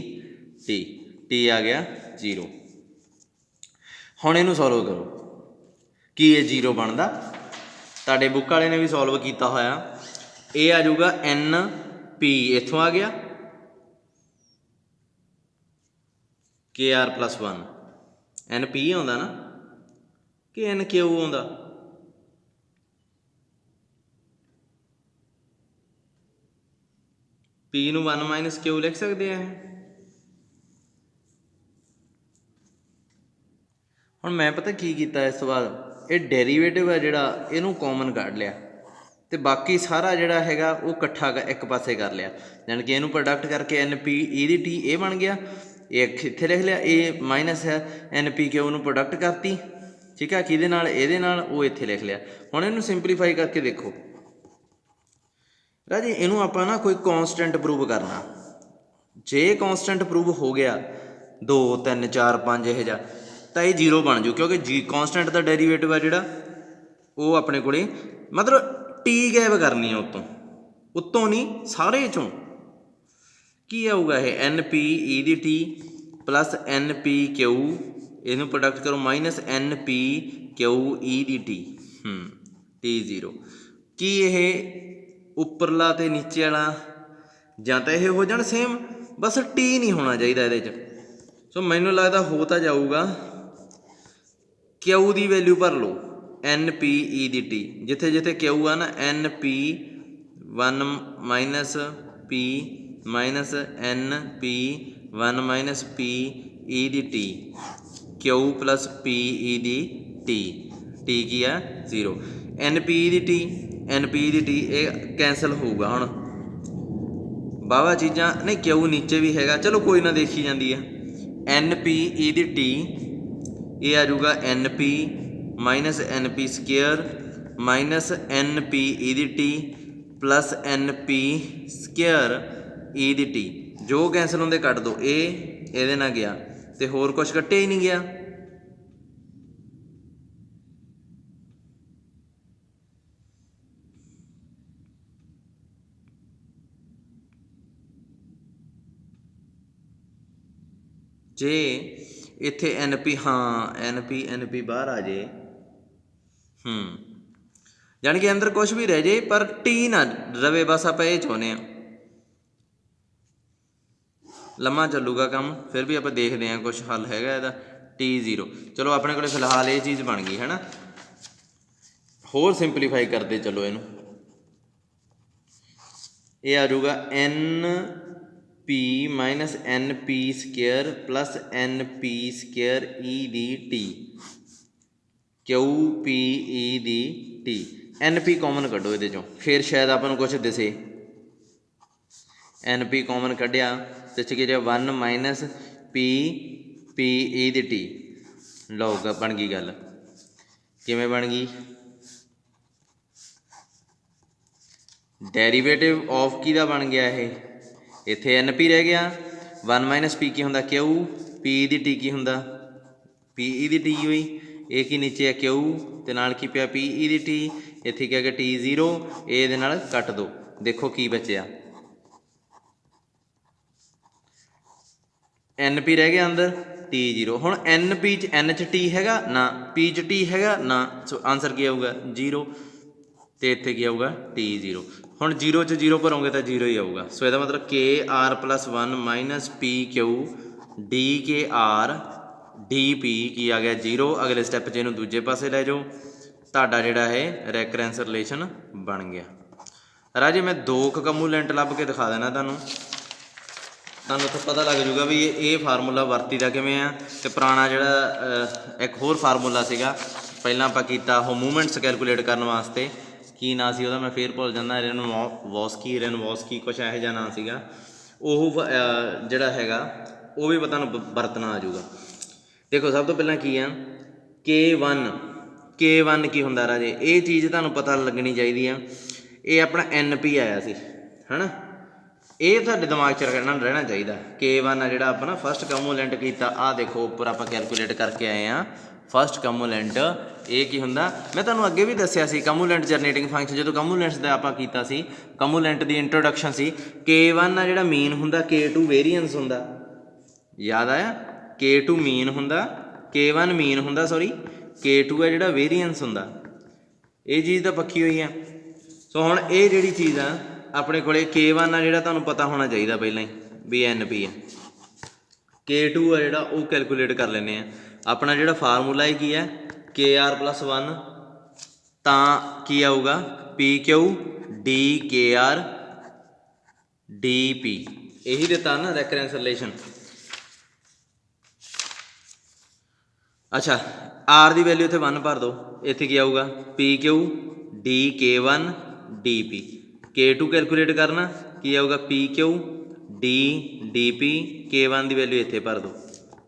t ਆ ਗਿਆ 0। ਹੁਣ ਇਹਨੂੰ ਸੋਲਵ ਕਰੋ, ਕੀ ਇਹ 0 ਬਣਦਾ? ਤੁਹਾਡੇ ਬੁੱਕ ਵਾਲੇ ਨੇ ਵੀ ਸੋਲਵ ਕੀਤਾ ਹੋਇਆ। ਇਹ ਆ ਜਾਊਗਾ NP, ਇੱਥੋਂ ਆ ਗਿਆ KR+1, NP ਆਉਂਦਾ ਨਾ ਕਿ NQ ਆਉਂਦਾ? P ਨੂੰ 1 - Q ਲਿਖ ਸਕਦੇ ਆ। ਹੁਣ ਮੈਂ ਪਤਾ ਕੀ ਕੀਤਾ ਇਸ ਤੋਂ ਬਾਅਦ, ਇਹ ਡੈਰੀਵੇਟਿਵ ਹੈ ਜਿਹੜਾ, ਇਹਨੂੰ ਕਾਮਨ ਕੱਢ ਲਿਆ। ਤੇ ਬਾਕੀ ਸਾਰਾ ਜਿਹੜਾ ਹੈਗਾ ਉਹ ਇਕੱਠਾ ਇੱਕ ਪਾਸੇ ਕਰ ਲਿਆ, ਜਾਣੀ ਕਿ ਇਹਨੂੰ ਪ੍ਰੋਡਕਟ ਕਰਕੇ NP E ਦੀ T ਇਹ ਬਣ ਗਿਆ, ਇਹ ਇੱਥੇ ਲਿਖ ਲਿਆ, ਇਹ ਮਾਈਨਸ ਹੈ NPQ ਨੂੰ ਪ੍ਰੋਡਕਟ ਕਰਤੀ, ਠੀਕ ਆ, ਕਿਹਦੇ ਨਾਲ, ਇਹਦੇ ਨਾਲ, ਉਹ ਇੱਥੇ ਲਿਖ ਲਿਆ। ਹੁਣ ਇਹਨੂੰ ਸਿੰਪਲੀਫਾਈ ਕਰਕੇ ਦੇਖੋ ਰਾਜੇ, ਇਹਨੂੰ ਆਪਾਂ ਨਾ ਕੋਈ ਕੌਂਸਟੈਂਟ ਪ੍ਰੂਵ ਕਰਨਾ। ਜੇ ਕੌਂਸਟੈਂਟ ਪ੍ਰੂਵ ਹੋ ਗਿਆ 2 3 4 5 ਇਹ ਜਿਹਾ, ਤਾਂ ਇਹ 0 ਬਣ ਜੂ, ਕਿਉਂਕਿ ਜੀ ਕੌਂਸਟੈਂਟ ਦਾ ਡੈਰੀਵੇਟਿਵ ਆ ਜਿਹੜਾ ਉਹ ਆਪਣੇ ਕੋਲੇ ਮਤਲਬ T ਗੈਪ ਕਰਨੀ ਆ ਉੱਤੋਂ ਨਹੀਂ, ਸਾਰੇ ਚੋਂ ਕੀ ਆਊਗਾ ਇਹ NP E ਦੀ T ਪਲੱਸ NPQ, ਇਹਨੂੰ ਪ੍ਰੋਡਕਟ ਕਰੋ ਮਾਈਨਸ NPQ E ਦੀ T, T0। ਕੀ ਇਹ ਉੱਪਰਲਾ ਤੇ ਨੀਚੇ ਵਾਲਾ ਜਾਂ ਤਾਂ ਇਹ ਹੋ ਜਾਣ ਸੇਮ, ਬਸ T ਨਹੀਂ ਹੋਣਾ ਚਾਹੀਦਾ ਇਹਦੇ 'ਚ। ਸੋ ਮੈਨੂੰ ਲੱਗਦਾ ਹੋ ਤਾਂ ਜਾਊਗਾ, Q ਦੀ ਵੈਲਿਊ ਭਰ ਲਓ NP E ਦੀ T, ਜਿੱਥੇ ਜਿੱਥੇ Q ਆ ਨਾ NP1 minus P minus NP1 minus P E ਦੀ T, Q plus P E ਦੀ T, T ਕੀ ਆ 0, NP E ਦੀ T NP E ਦੀ T ਇਹ ਕੈਂਸਲ ਹੋਊਗਾ। ਹੁਣ ਵਾਹਵਾ ਚੀਜ਼ਾਂ ਨਹੀਂ, Q ਨੀਚੇ ਵੀ ਹੈਗਾ, ਚਲੋ ਕੋਈ ਨਾ ਦੇਖੀ ਜਾਂਦੀ ਆ। NP E ਦੀ T ਇਹ ਆ ਜਾਊਗਾ NP minus NP square minus NP E ਦੀ T plus NP square E ਦੀ T, ਜੋ ਕੈਂਸਲ ਹੁੰਦੇ ਕੱਟ ਦਿਓ, ਇਹ ਇਹਦੇ ਨਾਲ ਗਿਆ ਤੇ ਹੋਰ ਕੁਛ ਕੱਟਿਆ ਹੀ ਨਹੀਂ ਗਿਆ। ਜੇ ਇੱਥੇ NP, ਹਾਂ NP ਬਾਹਰ ਆ ਜੇ, ਜਾਣੀ ਕਿ ਅੰਦਰ ਕੁਛ ਵੀ ਰਹਿ ਜੇ ਪਰ T ਨਾ ਰਵੇ, ਬਸ ਆਪਾਂ ਇਹ ਚਾਹੁੰਦੇ ਹਾਂ। ਲੰਮਾ ਚੱਲੂਗਾ ਕੰਮ, ਫਿਰ ਵੀ ਆਪਾਂ ਦੇਖਦੇ ਹਾਂ ਕੁਛ ਹੱਲ ਹੈਗਾ ਇਹਦਾ। T0 ਚਲੋ ਆਪਣੇ ਕੋਲ ਫਿਲਹਾਲ ਇਹ ਚੀਜ਼ ਬਣ ਗਈ ਹੈ ਨਾ। ਹੋਰ ਸਿੰਪਲੀਫਾਈ ਕਰਦੇ ਚਲੋ ਇਹਨੂੰ, ਇਹ ਆ ਜਾਊਗਾ NP minus NP square plus NP square E ਦੀ T, QP E ਦੀ T, NP ਕਾਮਨ ਕੱਢੋ ਇਹਦੇ ਚੋਂ, ਫਿਰ ਸ਼ਾਇਦ ਆਪਾਂ ਨੂੰ ਕੁਛ ਦਿਸੇ। NP ਕਾਮਨ ਕੱਢਿਆ ਤੇ ਚ ਕੀ ਰਿਹਾ 1 ਮਾਈਨਸ P E ਦੀ T, ਲਓ ਬਣ ਗਈ ਗੱਲ। ਕਿਵੇਂ ਬਣ ਗਈ? ਡੈਰੀਵੇਟਿਵ ਆਫ ਕਿਹਦਾ ਬਣ ਗਿਆ ਇਹ, ਇੱਥੇ NP ਰਹਿ ਗਿਆ, 1 ਮਾਈਨਸ P ਕੀ ਹੁੰਦਾ Q, P ਦੀ T ਕੀ ਹੁੰਦਾ P E ਦੀ T ਹੋਈ, ਇਹ ਕੀ ਨੀਚੇ ਆ Q ਤੇ ਨਾਲ ਕੀ ਪਿਆ P E ਦੀ T, ਇੱਥੇ ਕੀ ਆ ਗਿਆ T0, ਇਹ ਇਹਦੇ ਨਾਲ ਕੱਟ ਦਿਓ, ਦੇਖੋ ਕੀ ਬਚਿਆ NP ਰਹਿ ਗਿਆ ਅੰਦਰ, T0। ਹੁਣ NP 'ਚ N 'ਚ T ਹੈਗਾ ਨਾ, P 'ਚ T ਹੈਗਾ ਨਾ, ਸੋ ਆਨਸਰ ਕੀ ਆਊਗਾ 0, ਤੇ ਇੱਥੇ ਕੀ ਆਊਗਾ T0। ਹੁਣ 0 'ਚ 0 ਭਰੋਂਗੇ ਤਾਂ 0 ਹੀ ਆਊਗਾ। ਸੋ ਇਹਦਾ ਮਤਲਬ KR plus 1 minus PQ DKR DP ਕੀ ਆ ਗਿਆ 0। ਅਗਲੇ ਸਟੈਪ 'ਚ ਇਹਨੂੰ ਦੂਜੇ ਪਾਸੇ ਲੈ ਜਾਓ, ਤੁਹਾਡਾ ਜਿਹੜਾ ਇਹ ਰੈਕਰੈਂਸ ਰਿਲੇਸ਼ਨ ਬਣ ਗਿਆ। ਰਾਜੇ ਮੈਂ 2 ਕਮੂਲੈਂਟ ਲੱਭ ਕੇ ਦਿਖਾ ਦੇਣਾ ਤੁਹਾਨੂੰ ਉੱਥੇ ਪਤਾ ਲੱਗ ਜੂਗਾ ਵੀ ਇਹ ਫਾਰਮੂਲਾ ਵਰਤੀਦਾ ਕਿਵੇਂ ਆ। ਤੇ ਪੁਰਾਣਾ ਜਿਹੜਾ ਇੱਕ ਹੋਰ ਫਾਰਮੂਲਾ ਸੀਗਾ ਪਹਿਲਾਂ ਆਪਾਂ ਕੀਤਾ ਉਹ ਮੂਵਮੈਂਟਸ ਕੈਲਕੂਲੇਟ ਕਰਨ ਵਾਸਤੇ, ਕੀ ਨਾਂ ਸੀ ਉਹਦਾ ਮੈਂ ਫੇਰ ਭੁੱਲ ਜਾਂਦਾ, ਰੇਨਵੋਸਕੀ ਕੁਛ ਇਹੋ ਜਿਹਾ ਨਾਂ ਸੀਗਾ। ਉਹ ਜਿਹੜਾ ਹੈਗਾ ਉਹ ਵੀ ਤੁਹਾਨੂੰ ਵਰਤਣਾ ਆ ਜੂਗਾ। ਦੇਖੋ ਸਭ ਤੋਂ ਪਹਿਲਾਂ ਕੀ ਆ K1 ਕੀ ਹੁੰਦਾ ਰਾਜੇ, ਇਹ ਚੀਜ਼ ਤੁਹਾਨੂੰ ਪਤਾ ਲੱਗਣੀ ਚਾਹੀਦੀ ਆ। ਇਹ ਆਪਣਾ NP ਆਇਆ ਸੀ ਹੈ ਨਾ, ਇਹ ਤੁਹਾਡੇ ਦਿਮਾਗ 'ਚ ਰਹਿਣਾ ਚਾਹੀਦਾ। K1 ਆ ਜਿਹੜਾ ਆਪਾਂ ਨਾ ਫਸਟ ਕਮੂਲੈਂਟ ਕੀਤਾ, ਆਹ ਦੇਖੋ ਉੱਪਰ ਆਪਾਂ ਕੈਲਕੂਲੇਟ ਕਰਕੇ ਆਏ ਹਾਂ ਫਸਟ ਕਮੂਲੈਂਟ। ਇਹ ਕੀ ਹੁੰਦਾ ਮੈਂ ਤੁਹਾਨੂੰ ਅੱਗੇ ਵੀ ਦੱਸਿਆ ਸੀ, ਕਮੂਲੈਂਟ ਜਨਰੇਟਿੰਗ ਫੰਕਸ਼ਨ ਜਦੋਂ ਕਮੂਲੈਂਟਸ ਦਾ ਆਪਾਂ ਕੀਤਾ ਸੀ, ਕਮੂਲੈਂਟ ਦੀ ਇੰਟਰੋਡਕਸ਼ਨ ਸੀ। K1 ਆ ਜਿਹੜਾ ਮੀਨ ਹੁੰਦਾ, K2 ਵੇਰੀਐਂਸ ਹੁੰਦਾ, ਯਾਦ ਆਇਆ K2 ਮੀਨ ਹੁੰਦਾ, K1 ਮੀਨ ਹੁੰਦਾ, ਸੌਰੀ K2 ਆ ਜਿਹੜਾ ਵੇਰੀਐਂਸ ਹੁੰਦਾ। ਇਹ ਚੀਜ਼ ਤਾਂ ਪੱਕੀ ਹੋਈ ਆ। ਸੋ ਹੁਣ ਇਹ ਜਿਹੜੀ ਚੀਜ਼ ਆ ਆਪਣੇ ਕੋਲੇ K1 ਆ ਜਿਹੜਾ ਤੁਹਾਨੂੰ ਪਤਾ ਹੋਣਾ ਚਾਹੀਦਾ ਪਹਿਲਾਂ ਹੀ ਵੀ NP ਆ। K2 ਆ ਜਿਹੜਾ ਉਹ ਕੈਲਕੂਲੇਟ ਕਰ ਲੈਂਦੇ ਆ। ਆਪਣਾ ਜਿਹੜਾ ਫਾਰਮੂਲਾ ਹੈ ਕੀ ਹੈ KR ਪਲੱਸ 1, ਤਾਂ ਕੀ ਆਊਗਾ PQ DKR DP, ਇਹੀ ਦਿੱਤਾ ਨਾ ਰੈਕਰੈਂਸ ਰਿਲੇਸ਼ਨ। ਅੱਛਾ R ਦੀ ਵੈਲਿਊ ਇੱਥੇ 1 ਭਰ ਦਿਓ, ਇੱਥੇ ਕੀ ਆਊਗਾ PQ DK1 D K2 calculate करना की आऊगा PQ D DP K1 की वैल्यू इत्थे भर दो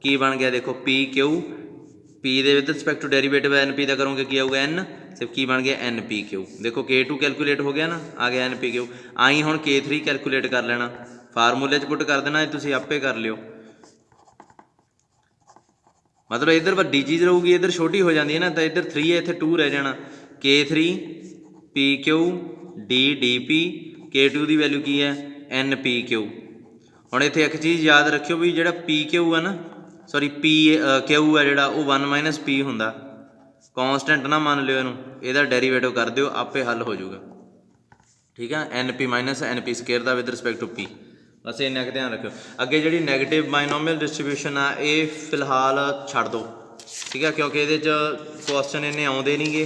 की बन गया देखो PQ P ਦੇ with respect to derivative NP ਦਾ ਕਰੋਗੇ ਕੀ ਆਊਗਾ N ਸਿਰਫ ਕੀ ਬਣ ਗਿਆ NPQ ਦੇਖੋ K2 ਕੈਲਕੂਲੇਟ ਹੋ ਗਿਆ ਨਾ ਆ ਗਿਆ NPQ ਆਈ ਹੁਣ K3 ਕੈਲਕੂਲੇਟ ਕਰ ਲੈਣਾ ਫਾਰਮੂਲੇ 'ਚ ਪੁੱਟ ਕਰ ਦੇਣਾ ਤੁਸੀਂ ਆਪੇ ਕਰ ਲਿਓ मतलब इधर वड्डी चीज़ रहूगी इधर छोटी हो जाती है ना तो इधर 3 है इतने 2 रह जाना K3 PQ D DP K2 की वैल्यू की है NPQ हुण इत्थे एक चीज़ याद रखियो भी जिहड़ा PQ है ना सॉरी Q है जिहड़ा वो 1 - P हुंदा कॉन्सटेंट ना मान लियो इहनूं इहदा डेरीवेटिव कर दिओ आपे हल हो जाऊगा ठीक है NP - NP स्केयर दा विद रिस्पैक्ट टू P बस इन्ना क ध्यान रखियो अगे जी नैगेटिव बाइनोमियल डिस्ट्रीब्यूशन आ ये फिलहाल छड़ दो ठीक है क्योंकि ये क्वेश्चन इन्ने आउंदे नहीं गे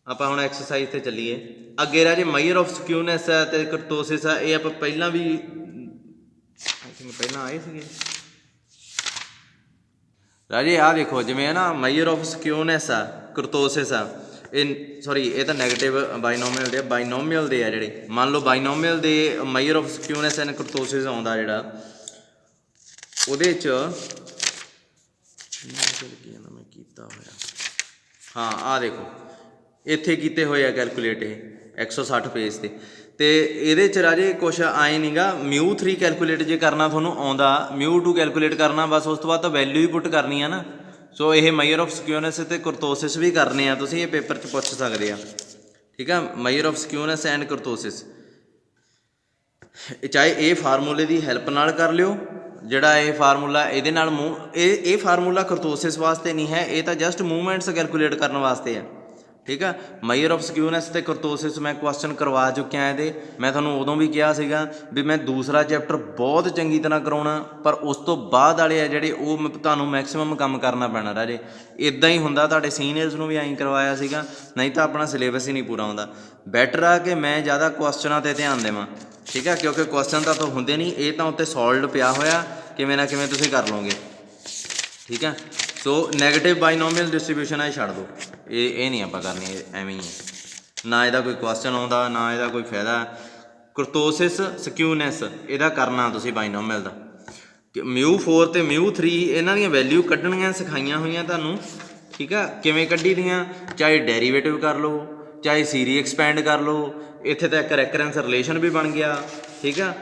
आपां हुण एक्सरसाइज ते चलीए अगे राजे मेजर ऑफ स्क्यूनेस है तो कर्टोसिस है ये आपां पहलां भी आई थिंक पहलां आए सीगे राजे आ देखो जिवें है ना मेजर ऑफ स्क्यूनेस आ कर्टोसिस आ सॉरी ये तो नैगेटिव बाइनोमियल दे जिहड़े मान लो बाइनोमियल दे major of skewness and kurtosis आउंदा जिहड़ा उहदे च मैं कीता होया हाँ आ देखो इत्थे कीते होए आ कैलकुलेट ये 160 पेज ते ਇਹਦੇ 'ਚ ਰਾਜੇ ਕੁਛ ਆਏ ਨਹੀਂਗਾ μ3 ਕੈਲਕੂਲੇਟ ਜੇ ਕਰਨਾ ਤੁਹਾਨੂੰ ਆਉਂਦਾ μ2 ਕੈਲਕੂਲੇਟ ਕਰਨਾ ਬਸ ਉਸ ਤੋਂ ਬਾਅਦ ਤਾਂ ਵੈਲਿਊ ਹੀ ਪੁੱਟ ਕਰਨੀ ਆ ਨਾ ਸੋ ਇਹ ਮੇਜਰ ਆਫ ਸਕਿਊਨੈਸ ਤੇ ਕਰਤੋਸਿਸ ਵੀ ਕਰਨੇ ਆ ਤੁਸੀਂ ਇਹ ਪੇਪਰ 'ਚ ਪੁੱਛ ਸਕਦੇ ਆ ਠੀਕ ਆ ਮੇਜਰ ਆਫ ਸਕਿਊਨੈਸ ਐਂਡ ਕਰਤੋਸਿਸ ਚਾਹੇ ਇਹ ਫਾਰਮੂਲੇ ਦੀ ਹੈਲਪ ਨਾਲ ਕਰ ਲਿਓ ਜਿਹੜਾ ਇਹ ਫਾਰਮੂਲਾ ਇਹਦੇ ਨਾਲ ਇਹ ਫਾਰਮੂਲਾ ਕਰਤੋਸਿਸ ਵਾਸਤੇ ਨਹੀਂ ਹੈ ਇਹ ਤਾਂ ਜਸਟ ਮੂਵਮੈਂਟਸ ਕੈਲਕੂਲੇਟ ਕਰਨ ਵਾਸਤੇ ਆ ठीक है मेजर ऑफ स्क्यूनेस ते कर्टोसिस मैं क्वेश्चन करवा चुकिया ये मैं थोड़ा उदों भी कहा सीगा भी मैं दूसरा चैप्टर बहुत चंगी तरह कराउणा पर उस तो बाद वाले आ जिहड़े वो तुहानूं मैक्सीमम काम करना पैना राजे इदां ही हुंदा तुहाडे सीनियर्स नूं भी ऐं करवाया सीगा नहीं तो अपना सिलेबस ही नहीं पूरा हुंदा बैटर आ कि मैं ज़्यादा क्वेश्चनों ते ध्यान देवां ठीक है क्योंकि क्वेश्चन तो हुंदे नहीं ये तो उत्ते सॉल्व पिया होया किवें ना किवें तुसीं कर लोगे ठीक है सो नैगेटिव बाइनोमियल डिस्ट्रीब्यूशन है छड़ दो ये नहीं आप करनी एवें ही है ना इसका कोई क्वेश्चन आता ना इसका कोई फायदा कर्टोसिस स्क्यूनेस यदा करना तुसीं बाइनोमियल का μ4 तो μ3 इन्हां दी वैल्यू कढ़नियां सिखाइयां हुई तुहानूं ठीक है किवें कढ़ी दियां चाहे डेरीवेटिव कर लो चाहे सीरी एक्सपैंड कर लो इत्थे तक रैकरेंस रिलेशन भी बन गया ठीक है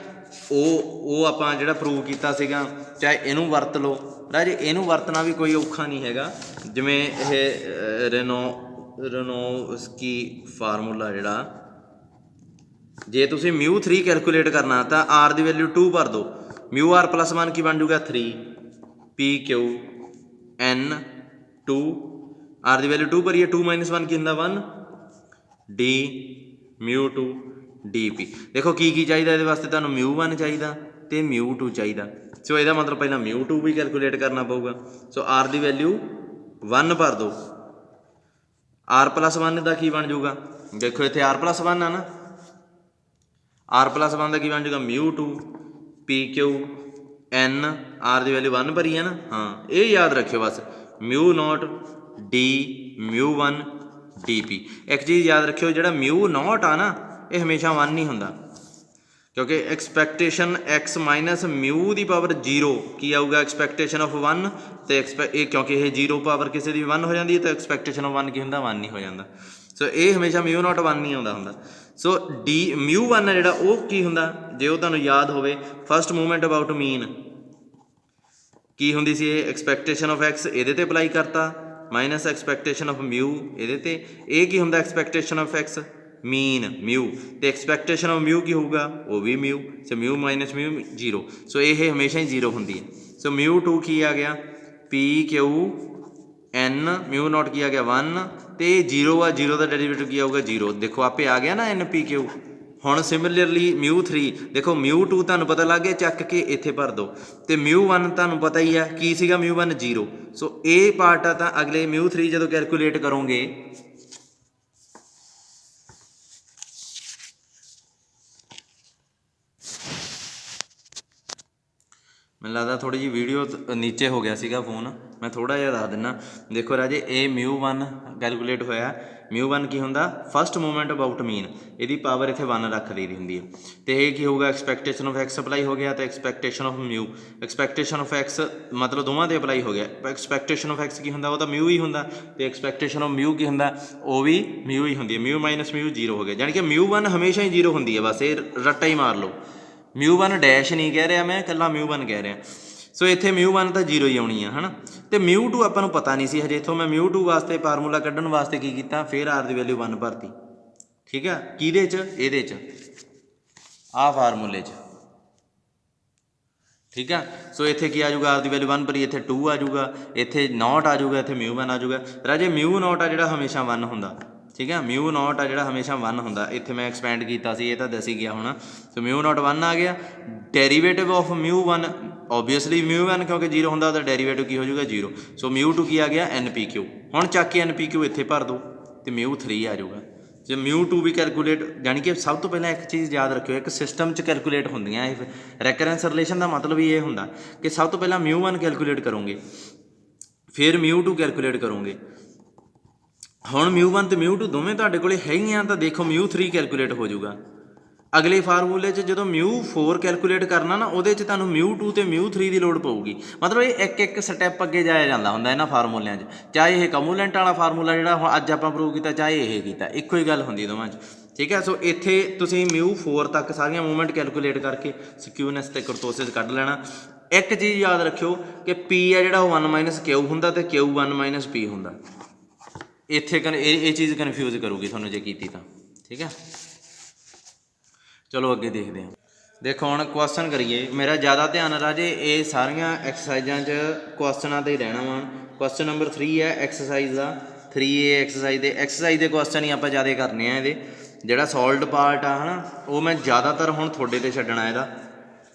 ਉਹ ਆਪਾਂ ਜਿਹੜਾ ਪ੍ਰੂਵ ਕੀਤਾ ਸੀਗਾ ਚਾਹੇ ਇਹਨੂੰ ਵਰਤ ਲਓ ਰਾਜੇ ਇਹਨੂੰ ਵਰਤਣਾ ਵੀ ਕੋਈ ਔਖਾ ਨਹੀਂ ਹੈਗਾ ਜਿਵੇਂ ਇਹ ਰੇਨੋਵਸਕੀ ਫਾਰਮੂਲਾ ਜਿਹੜਾ ਜੇ ਤੁਸੀਂ μ3 ਕੈਲਕੂਲੇਟ ਕਰਨਾ ਤਾਂ r ਦੀ ਵੈਲਿਊ 2 ਭਰ ਦਿਓ μr + 1 ਕੀ ਬਣ ਜਾਊਗਾ 3 pq n 2 r ਦੀ ਵੈਲਿਊ 2 ਭਰੀਏ 2 - 1 ਕੀ ਹੁੰਦਾ 1 d μ2 DP देखो की चाहिए ये वास्ते तुहानूं μ1 चाहिए तो μ2 चाहिए सो यदा मतलब पहला μ2 भी कैलकुलेट करना पऊगा सो r की वैल्यू 1 भर दो r + 1 का की बन जाऊगा देखो इत्थे r + 1 है ना r + 1 का की बन जाऊगा μ2 pq n r की वैल्यू 1 भरी है ना हाँ ये याद रखियो बस μ0 d μ1 dp एक चीज़ याद रखियो जिहड़ा μ0 आ ना ये हमेशा 1 नहीं होंदा क्योंकि एक्सपैक्टेशन x - μ की पावर 0 की आऊगा एक्सपैक्टेशन ऑफ 1 तो क्योंकि ये 0 पावर किसी की 1 हो जाती है तो एक्सपैक्टेशन ऑफ 1 की होंदा 1 नहीं हो जाता सो ये हमेशा μ0 1 नहीं आता होंदा सो d μ1 है जिहड़ा वो की होंदा जे वो तुहानूं याद होवे फस्ट मूवमेंट अबाउट मीन की हुंदी सी एक्सपैक्टेशन ऑफ x इहदे ते अप्लाई करता माइनस एक्सपैक्टेशन ऑफ μ इहदे ते ये की हुंदा एक्सपैक्टेशन ऑफ x मीन म्यू तो एक्सपैक्टेशन ऑफ म्यू की होगा वो भी म्यू सो म्यू - म्यू 0 सो ये हमेशा ही 0 होंगी है सो μ2 की आ गया PQ n μ0 की आ गया 1 तो 0 आ 0 का डेरीवेटिव की आऊगा 0 देखो आपे आ गया ना NPQ हुण सिमिलरली μ3 देखो μ2 तुहानूं पता लग गया चक के इत्थे भर दो तो μ1 तुहानूं पता ही है की सीगा μ1 0 सो ये पार्ट आ अगले μ3 जो कैलकुलेट करोगे मैं लगता थोड़ी जी वीडियो नीचे हो गया सीगा फोन मैं थोड़ा जिहा दस दिना देखो राजे ए μ1 कैलकुलेट होया μ1 ਕੀ ਹੁੰਦਾ ਫਸਟ ਮੂਵਮੈਂਟ ਅਬਾਊਟ ਮੀਨ, ਇਹਦੀ ਪਾਵਰ ਇੱਥੇ 1 ਰੱਖ ਦੀ ਹੁੰਦੀ ਹੈ। ਅਤੇ ਇਹ ਕੀ ਹੋਊਗਾ ਐਕਸਪੈਕਟੇਸ਼ਨ ਆਫ ਐਕਸ ਅਪਲਾਈ ਹੋ ਗਿਆ, ਅਤੇ expectation of mu, expectation of x ਮਤਲਬ ਦੋਵਾਂ ਦੇ ਅਪਲਾਈ ਹੋ ਗਿਆ। ਐਕਸਪੈਕਟੇਸ਼ਨ ਆਫ ਐਕਸ ਕੀ ਹੁੰਦਾ ਉਹ ਤਾਂ ਮਿਊ ਹੀ ਹੁੰਦਾ, ਅਤੇ ਐਕਸਪੈਕਟੇਸ਼ਨ ਆਫ ਮਿਊ ਕੀ ਹੁੰਦਾ ਉਹ ਵੀ ਮਿਊ ਹੀ ਹੁੰਦੀ ਹੈ। ਮਿਊ ਮਾਈਨਸ ਮਿਊ 0 ਹੋ ਗਿਆ, ਜਾਣੀ ਕਿ μ1 ਹਮੇਸ਼ਾ ਹੀ 0 ਹੁੰਦੀ ਹੈ, ਬਸ ਇਹ ਰੱਟਾ ਹੀ ਮਾਰ ਲਓ। μ1 ਡੈਸ਼ ਨਹੀਂ ਕਹਿ ਰਿਹਾ ਮੈਂ, ਇਕੱਲਾ μ1 ਕਹਿ ਰਿਹਾ। ਸੋ ਇੱਥੇ μ1 ਤਾਂ 0 ਹੀ ਆਉਣੀ ਆ ਹੈ ਨਾ। ਅਤੇ μ2 ਆਪਾਂ ਨੂੰ ਪਤਾ ਨਹੀਂ ਸੀ ਹਜੇ, ਇੱਥੋਂ ਮੈਂ μ2 ਵਾਸਤੇ ਫਾਰਮੂਲਾ ਕੱਢਣ ਵਾਸਤੇ ਕੀ ਕੀਤਾ, ਫਿਰ ਆਰ ਦੀ ਵੈਲਿਊ 1 ਭਰਤੀ। ਠੀਕ ਆ, ਕਿਹਦੇ 'ਚ, ਇਹਦੇ 'ਚ, ਆਹ ਫਾਰਮੂਲੇ 'ਚ। ਠੀਕ ਆ, ਸੋ ਇੱਥੇ ਕੀ ਆ ਜਾਊਗਾ, ਆਰ ਦੀ ਵੈਲਿਊ 1 ਭਰੀ, ਇੱਥੇ 2 ਆ ਜਾਊਗਾ, ਇੱਥੇ ਨੋਟ ਆ ਜਾਊਗਾ, ਇੱਥੇ μ1 ਆ ਜਾਊਗਾ। ਰਾਜੇ μ0 ਆ ਜਿਹੜਾ ਹਮੇਸ਼ਾ 1 ਹੁੰਦਾ। ਠੀਕ ਆ, μ0 ਆ ਜਿਹੜਾ ਹਮੇਸ਼ਾ 1 ਹੁੰਦਾ। ਇੱਥੇ ਮੈਂ ਐਕਸਪੈਂਡ ਕੀਤਾ ਸੀ, ਇਹ ਤਾਂ ਦੱਸ ਹੀ ਗਿਆ ਹੋਣਾ। ਸੋ μ0 1 ਆ ਗਿਆ। ਡੈਰੀਵੇਟਿਵ ਆਫ μ1 ਓਬਵੀਅਸਲੀ μ1 ਕਿਉਂਕਿ 0 ਹੁੰਦਾ ਉਹਦਾ ਡੈਰੀਵੇਟਿਵ ਕੀ ਹੋ ਜਾਊਗਾ 0। ਸੋ μ2 ਕੀ ਆ ਗਿਆ NPQ। ਹੁਣ ਚੱਕ ਕੇ NPQ ਇੱਥੇ ਭਰ ਦਿਓ ਅਤੇ μ3 ਆ ਜਾਊਗਾ। ਜੇ μ2 ਵੀ ਕੈਲਕੂਲੇਟ, ਜਾਣੀ ਕਿ ਸਭ ਤੋਂ ਪਹਿਲਾਂ ਇੱਕ ਚੀਜ਼ ਯਾਦ ਰੱਖਿਓ, ਇੱਕ ਸਿਸਟਮ 'ਚ ਕੈਲਕੂਲੇਟ ਹੁੰਦੀਆਂ ਇਹ ਰੈਕਰੈਂਸ ਰਿਲੇਸ਼ਨ ਦਾ ਮਤਲਬ ਹੀ ਇਹ ਹੁੰਦਾ ਕਿ ਸਭ ਤੋਂ ਪਹਿਲਾਂ μ1 ਕੈਲਕੂਲੇਟ ਕਰੋਗੇ, ਫਿਰ μ2 ਕੈਲਕੂਲੇਟ ਕਰੋਗੇ। ਹੁਣ μ1 ਅਤੇ μ2 ਦੋਵੇਂ ਤੁਹਾਡੇ ਕੋਲ ਹੈਗੀਆਂ ਤਾਂ ਦੇਖੋ μ3 ਕੈਲਕੂਲੇਟ ਹੋ ਜਾਊਗਾ। ਅਗਲੇ ਫਾਰਮੂਲੇ 'ਚ ਜਦੋਂ μ4 ਕੈਲਕੂਲੇਟ ਕਰਨਾ ਨਾ, ਉਹਦੇ 'ਚ ਤੁਹਾਨੂੰ μ2 ਅਤੇ μ3 ਦੀ ਲੋੜ ਪਊਗੀ। ਮਤਲਬ ਇਹ ਇੱਕ ਸਟੈਪ ਅੱਗੇ ਜਾਇਆ ਜਾਂਦਾ ਹੁੰਦਾ ਇਹਨਾਂ ਫਾਰਮੂਲਿਆਂ 'ਚ, ਚਾਹੇ ਇਹ ਕਮੂਲੈਂਟ ਵਾਲਾ ਫਾਰਮੂਲਾ ਜਿਹੜਾ ਹੁਣ ਅੱਜ ਆਪਾਂ ਪ੍ਰੂਵ ਕੀਤਾ, ਚਾਹੇ ਇਹ ਕੀਤਾ, ਇੱਕੋ ਹੀ ਗੱਲ ਹੁੰਦੀ ਦੋਵਾਂ 'ਚ। ਠੀਕ ਹੈ, ਸੋ ਇੱਥੇ ਤੁਸੀਂ μ4 ਤੱਕ ਸਾਰੀਆਂ ਮੂਵਮੈਂਟ ਕੈਲਕੂਲੇਟ ਕਰਕੇ ਸਕਿਊਨੈਸ ਅਤੇ ਕਰਟੋਸਿਸ ਕੱਢ ਲੈਣਾ। ਇੱਕ ਚੀਜ਼ ਯਾਦ ਰੱਖਿਓ ਕਿ P ਆ ਜਿਹੜਾ ਉਹ 1 - Q ਹੁੰਦਾ ਅਤੇ Q 1 - P ਹੁੰਦਾ। ਇੱਥੇ ਇਹ ਚੀਜ਼ ਕਨਫਿਊਜ਼ ਕਰੂਗੀ ਤੁਹਾਨੂੰ ਜੇ ਕੀਤੀ ਤਾਂ। ਠੀਕ ਹੈ, ਚਲੋ ਅੱਗੇ ਦੇਖਦੇ ਹਾਂ। ਦੇਖੋ ਹੁਣ ਕੁਐਸਚਨ ਕਰੀਏ। ਮੇਰਾ ਜ਼ਿਆਦਾ ਧਿਆਨ ਰਾਜੇ ਇਹ ਸਾਰੀਆਂ ਐਕਸਰਸਾਈਜ਼ਾਂ 'ਚ ਕੁਐਸਚਨਾਂ 'ਤੇ ਹੀ ਰਹਿਣਾ ਵਾ। ਕੁਐਸਚਨ ਨੰਬਰ 3 ਹੈ ਐਕਸਰਸਾਈਜ਼ ਦਾ 3A ਐਕਸਰਸਾਈਜ਼ ਦੇ ਕੁਐਸਚਨ ਹੀ ਆਪਾਂ ਜ਼ਿਆਦਾ ਕਰਨੇ ਆ। ਇਹਦੇ ਜਿਹੜਾ ਸੋਲਵਡ ਪਾਰਟ ਆ ਹੈ ਨਾ, ਉਹ ਮੈਂ ਜ਼ਿਆਦਾਤਰ ਹੁਣ ਤੁਹਾਡੇ 'ਤੇ ਛੱਡਣਾ ਇਹਦਾ,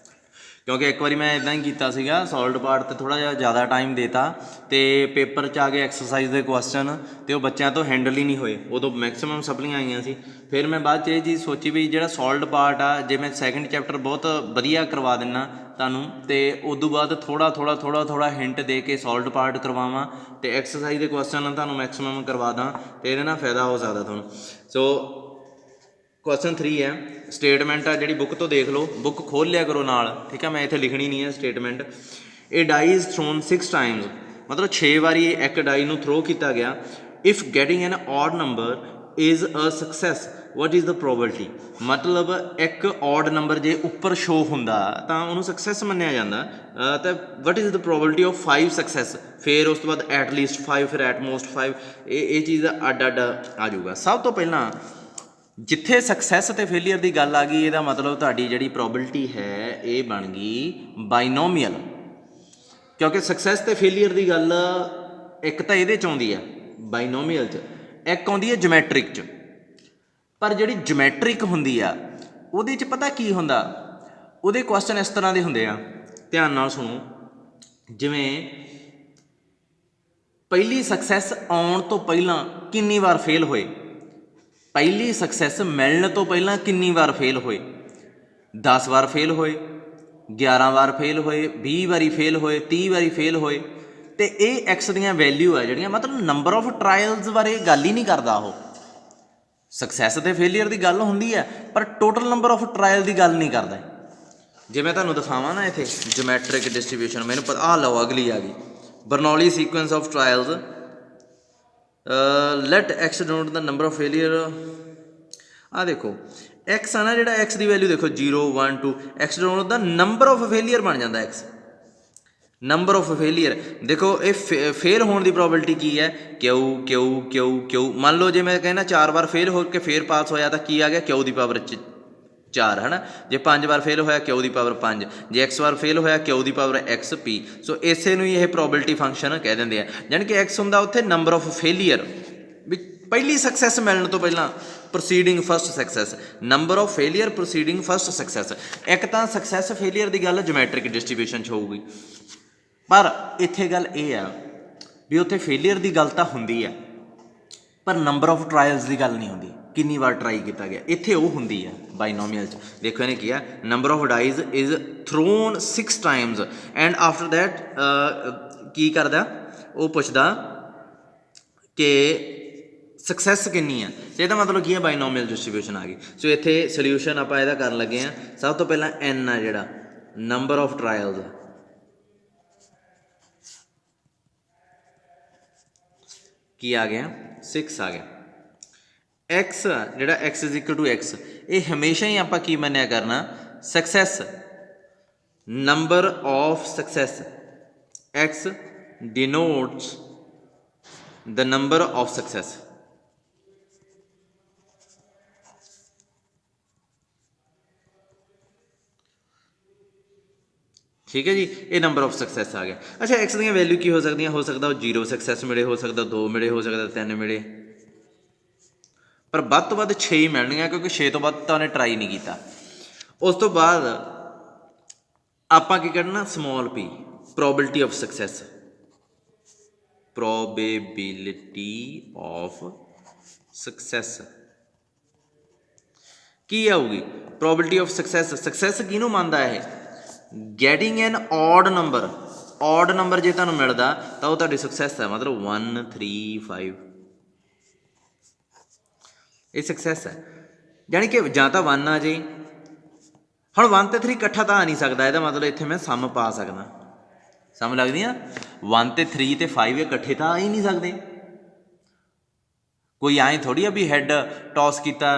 ਕਿਉਂਕਿ ਇੱਕ ਵਾਰੀ ਮੈਂ ਇੱਦਾਂ ਹੀ ਕੀਤਾ ਸੀਗਾ, ਸੋਲਵਡ ਪਾਰਟ 'ਤੇ ਥੋੜ੍ਹਾ ਜਿਹਾ ਜ਼ਿਆਦਾ ਟਾਈਮ ਦੇਤਾ ਅਤੇ ਪੇਪਰ 'ਚ ਆ ਕੇ ਐਕਸਰਸਾਈਜ਼ ਦੇ ਕੁਐਸਚਨ ਅਤੇ ਉਹ ਬੱਚਿਆਂ ਤੋਂ ਹੈਂਡਲ ਹੀ ਨਹੀਂ ਹੋਏ। ਉਦੋਂ ਮੈਕਸੀਮਮ ਸਪਲੀਆਂ ਆਈਆਂ ਸੀ। ਫਿਰ ਮੈਂ ਬਾਅਦ 'ਚ ਇਹ ਚੀਜ਼ ਸੋਚੀ ਵੀ ਜਿਹੜਾ ਸੋਲਵਡ ਪਾਰਟ ਆ, ਜੇ ਮੈਂ ਸੈਕਿੰਡ ਚੈਪਟਰ ਬਹੁਤ ਵਧੀਆ ਕਰਵਾ ਦਿੰਦਾ ਤੁਹਾਨੂੰ, ਅਤੇ ਉਦੋਂ ਬਾਅਦ ਥੋੜ੍ਹਾ ਹਿੰਟ ਦੇ ਕੇ ਸੋਲਵਡ ਪਾਰਟ ਕਰਵਾਵਾਂ ਅਤੇ ਐਕਸਰਸਾਈਜ਼ ਦੇ ਕੁਐਸਚਨ ਤੁਹਾਨੂੰ ਮੈਕਸੀਮਮ ਕਰਵਾ ਦਾਂ, ਅਤੇ ਇਹਦੇ ਨਾਲ ਫਾਇਦਾ ਹੋ ਸਕਦਾ ਤੁਹਾਨੂੰ। ਸੋ ਕੁਐਸਚਨ 3 ਹੈ, ਸਟੇਟਮੈਂਟ ਆ ਜਿਹੜੀ ਬੁੱਕ ਤੋਂ ਦੇਖ ਲਓ, ਬੁੱਕ ਖੋਲ੍ਹ ਲਿਆ ਕਰੋ ਨਾਲ। ਠੀਕ ਹੈ, ਮੈਂ ਇੱਥੇ ਲਿਖਣੀ ਨਹੀਂ ਹੈ ਸਟੇਟਮੈਂਟ। ਇਹ ਡਾਈ ਇਜ਼ ਥਰੋਨ 6 ਟਾਈਮਸ, ਮਤਲਬ 6 ਵਾਰੀ ਇੱਕ ਡਾਈ ਨੂੰ ਥਰੋ ਕੀਤਾ ਗਿਆ। If getting an odd number is a success, what is the probability. ਮਤਲਬ ਇੱਕ ਔਡ ਨੰਬਰ ਜੇ ਉੱਪਰ ਸ਼ੋ ਹੁੰਦਾ ਤਾਂ ਉਹਨੂੰ ਸਕਸੈਸ ਮੰਨਿਆ ਜਾਂਦਾ। ਤਾਂ ਵਟ is the probability of 5 success, ਫਿਰ ਉਸ ਤੋਂ ਬਾਅਦ ਐਟ ਲੀਸਟ 5, ਫਿਰ ਐਟ ਮੋਸਟ 5। ਇਹ ਚੀਜ਼ ਅੱਡ ਅੱਡ ਆ ਜਾਊਗਾ। ਸਭ ਤੋਂ ਪਹਿਲਾਂ ਜਿੱਥੇ ਸਕਸੈਸ ਅਤੇ ਫੇਲੀਅਰ ਦੀ ਗੱਲ ਆ ਗਈ, ਇਹਦਾ ਮਤਲਬ ਤੁਹਾਡੀ ਜਿਹੜੀ ਪ੍ਰੋਬੇਬਿਲਿਟੀ ਹੈ ਇਹ ਬਣ ਗਈ ਬਾਈਨੋਮੀਅਲ, ਕਿਉਂਕਿ ਸਕਸੈਸ ਅਤੇ ਫੇਲੀਅਰ ਦੀ ਗੱਲ ਇੱਕ ਤਾਂ ਇਹਦੇ 'ਚ ਆਉਂਦੀ ਆ ਬਾਈਨੋਮੀਅਲ 'ਚ, ਇੱਕ ਆਉਂਦੀ ਹੈ ਜਿਓਮੈਟ੍ਰਿਕ 'ਚ। ਪਰ ਜਿਹੜੀ ਜਿਓਮੈਟ੍ਰਿਕ ਹੁੰਦੀ ਆ ਉਹਦੇ 'ਚ ਪਤਾ ਕੀ ਹੁੰਦਾ, ਉਹਦੇ ਕੁਐਸਚਨ ਇਸ ਤਰ੍ਹਾਂ ਦੇ ਹੁੰਦੇ ਆ, ਧਿਆਨ ਨਾਲ ਸੁਣੋ। ਜਿਵੇਂ ਪਹਿਲੀ ਸਕਸੈਸ ਆਉਣ ਤੋਂ ਪਹਿਲਾਂ ਕਿੰਨੀ ਵਾਰ ਫੇਲ ਹੋਏ, ਪਹਿਲੀ ਸਕਸੈਸ ਮਿਲਣ ਤੋਂ ਪਹਿਲਾਂ ਕਿੰਨੀ ਵਾਰ ਫੇਲ ਹੋਏ। 10 ਵਾਰ ਫੇਲ ਹੋਏ, 11 ਵਾਰ ਫੇਲ ਹੋਏ, 20 ਵਾਰੀ ਫੇਲ ਹੋਏ, 30 ਵਾਰੀ ਫੇਲ ਹੋਏ। ਅਤੇ ਇਹ ਐਕਸ ਦੀਆਂ ਵੈਲਿਊ ਆ ਜਿਹੜੀਆਂ, ਮਤਲਬ ਨੰਬਰ ਆਫ ਟਰਾਇਲਸ ਬਾਰੇ ਗੱਲ ਹੀ ਨਹੀਂ ਕਰਦਾ ਉਹ। ਸਕਸੈਸ ਅਤੇ ਫੇਲੀਅਰ ਦੀ ਗੱਲ ਹੁੰਦੀ ਹੈ, ਪਰ ਟੋਟਲ ਨੰਬਰ ਆਫ ਟਰਾਇਲ ਦੀ ਗੱਲ ਨਹੀਂ ਕਰਦਾ। ਜੇ ਮੈਂ ਤੁਹਾਨੂੰ ਦਿਖਾਵਾਂ ਨਾ ਇੱਥੇ ਜਿਓਮੈਟ੍ਰਿਕ ਡਿਸਟਰੀਬਿਊਸ਼ਨ, ਮੈਨੂੰ ਪਤਾ, ਆਹ ਲਓ ਅਗਲੀ ਆ ਗਈ, Bernoulli sequence of trials. Let x denote the number of failure. ਆਹ ਦੇਖੋ ਐਕਸ ਆ ਨਾ, ਜਿਹੜਾ ਐਕਸ ਦੀ ਵੈਲਿਊ ਦੇਖੋ 0 1 2, x denote the number of failure ਬਣ ਜਾਂਦਾ ਐਕਸ, ਨੰਬਰ ਆਫ ਫੇਲੀਅਰ। ਦੇਖੋ ਇਹ ਫੇਲ ਹੋਣ ਦੀ ਪ੍ਰੋਬੇਬਿਲਿਟੀ ਕੀ ਹੈ, ਕਿਊ। ਮੰਨ ਲਓ ਜੇ ਮੈਂ ਕਹਿੰਦਾ 4 ਵਾਰ ਫੇਲ ਹੋ ਕੇ ਫੇਰ ਪਾਸ ਹੋਇਆ ਤਾਂ ਕੀ ਆ ਗਿਆ, ਕਿਊ ਦੀ ਪਾਵਰ 4 ਹੈ ਨਾ। ਜੇ 5 ਵਾਰ ਫੇਲ ਹੋਇਆ, ਕਿਊ ਦੀ ਪਾਵਰ 5। ਜੇ ਐਕਸ ਵਾਰ ਫੇਲ ਹੋਇਆ, ਕਿਊ ਦੀ ਪਾਵਰ XP। ਸੋ ਇਸੇ ਨੂੰ ਹੀ ਇਹ ਪ੍ਰੋਬੇਬਿਲਿਟੀ ਫੰਕਸ਼ਨ ਕਹਿ ਦਿੰਦੇ ਆ। ਜਾਣੀ ਕਿ ਐਕਸ ਹੁੰਦਾ ਉੱਥੇ ਨੰਬਰ ਆਫ ਫੇਲੀਅਰ, ਵੀ ਪਹਿਲੀ ਸਕਸੈਸ ਮਿਲਣ ਤੋਂ ਪਹਿਲਾਂ, proceeding first success, number of failure proceeding first success. ਇੱਕ ਤਾਂ ਸਕਸੈਸ ਫੇਲੀਅਰ ਦੀ ਗੱਲ ਜਿਓਮੈਟ੍ਰਿਕ ਡਿਸਟਰੀਬਿਊਸ਼ਨ 'ਚ ਹੋਊਗੀ, ਪਰ ਇੱਥੇ ਗੱਲ ਇਹ ਆ ਵੀ ਉੱਥੇ ਫੇਲੀਅਰ ਦੀ ਗੱਲ ਤਾਂ ਹੁੰਦੀ ਆ, ਪਰ ਨੰਬਰ ਆਫ ਟਰਾਇਲਸ ਦੀ ਗੱਲ ਨਹੀਂ ਹੁੰਦੀ, ਕਿੰਨੀ ਵਾਰ ਟਰਾਈ ਕੀਤਾ ਗਿਆ। ਇੱਥੇ ਉਹ ਹੁੰਦੀ ਆ ਬਾਈਨੋਮੀਅਲ 'ਚ। ਦੇਖੋ ਇਹਨੇ ਕੀ ਆ, number of dice is thrown 6 times and after that ਕੀ ਕਰਦਾ, ਉਹ ਪੁੱਛਦਾ ਕਿ ਸਕਸੈਸ ਕਿੰਨੀ ਆ, ਤੇ ਇਹਦਾ ਮਤਲਬ ਕੀ ਹੈ, ਬਾਈਨੋਮੀਅਲ ਡਿਸਟ੍ਰੀਬਿਊਸ਼ਨ ਆ ਗਈ। ਸੋ ਇੱਥੇ ਸੋਲਿਊਸ਼ਨ ਆਪਾਂ ਇਹਦਾ ਕਰਨ ਲੱਗੇ ਹਾਂ। ਸਭ ਤੋਂ ਪਹਿਲਾਂ n ਆ ਜਿਹੜਾ ਨੰਬਰ ਆਫ ਟਰਾਇਲਸ, ਕੀ ਆ ਗਿਆ 6 ਆ ਗਿਆ। x ਜਿਹੜਾ x is equal to x, ਇਹ ਹਮੇਸ਼ਾ ਹੀ ਆਪਾਂ ਕੀ ਮੰਨਿਆ ਕਰਨਾ, success, number of success. x denotes the number of success। ठीक है जी, ये नंबर ऑफ सक्सैस आ गया। अच्छा एक्स दी वैल्यू की हो सकती है, हो सकता वो 0 सक्सैस मिले, हो सकता 2 मिले, हो सकता 3 मिले, पर ਵੱਧ ਤੋਂ ਵੱਧ 6 ही मिलनियाँ, क्योंकि 6 तो ਵੱਧ ਤਾਂ ਉਹਨੇ ट्राई नहीं किया। उस तो बाद ਆਪਾਂ ਕੀ ਕਰਨਾ, small p, probability of success, probability of success ਕੀ ਆਊਗੀ, ਪ੍ਰੋਬੇਬਿਲਿਟੀ ਆਫ ਸਕਸੈਸ। ਸਕਸੈਸ ਕਿਹਨੂੰ ਮੰਨਦਾ ਇਹ, getting an odd number. Odd number ਜੇ ਤੁਹਾਨੂੰ ਮਿਲਦਾ ਤਾਂ ਉਹ ਤੁਹਾਡੀ ਸਕਸੈਸ ਹੈ, ਮਤਲਬ 1 3 5, ਇਹ ਸਕਸੈਸ ਹੈ। ਜਾਣੀ ਕਿ ਜਾਂ ਤਾਂ 1 ਆ ਜੇ, ਹੁਣ 1 ਤੇ 3 ਇਕੱਠਾ ਤਾਂ ਆ ਨਹੀਂ ਸਕਦਾ, ਇਹਦਾ ਮਤਲਬ ਇੱਥੇ ਮੈਂ ਸਮ ਪਾ ਸਕਦਾ। ਸਮ ਲੱਗਦੀ ਆ, 1 ਤੇ 3 ਤੇ 5 ਇਕੱਠੇ ਤਾਂ ਆ ਹੀ ਨਹੀਂ ਸਕਦੇ। ਕੋਈ ਐਂ ਥੋੜ੍ਹੀ ਆ ਵੀ ਹੈਡ ਟੌਸ ਕੀਤਾ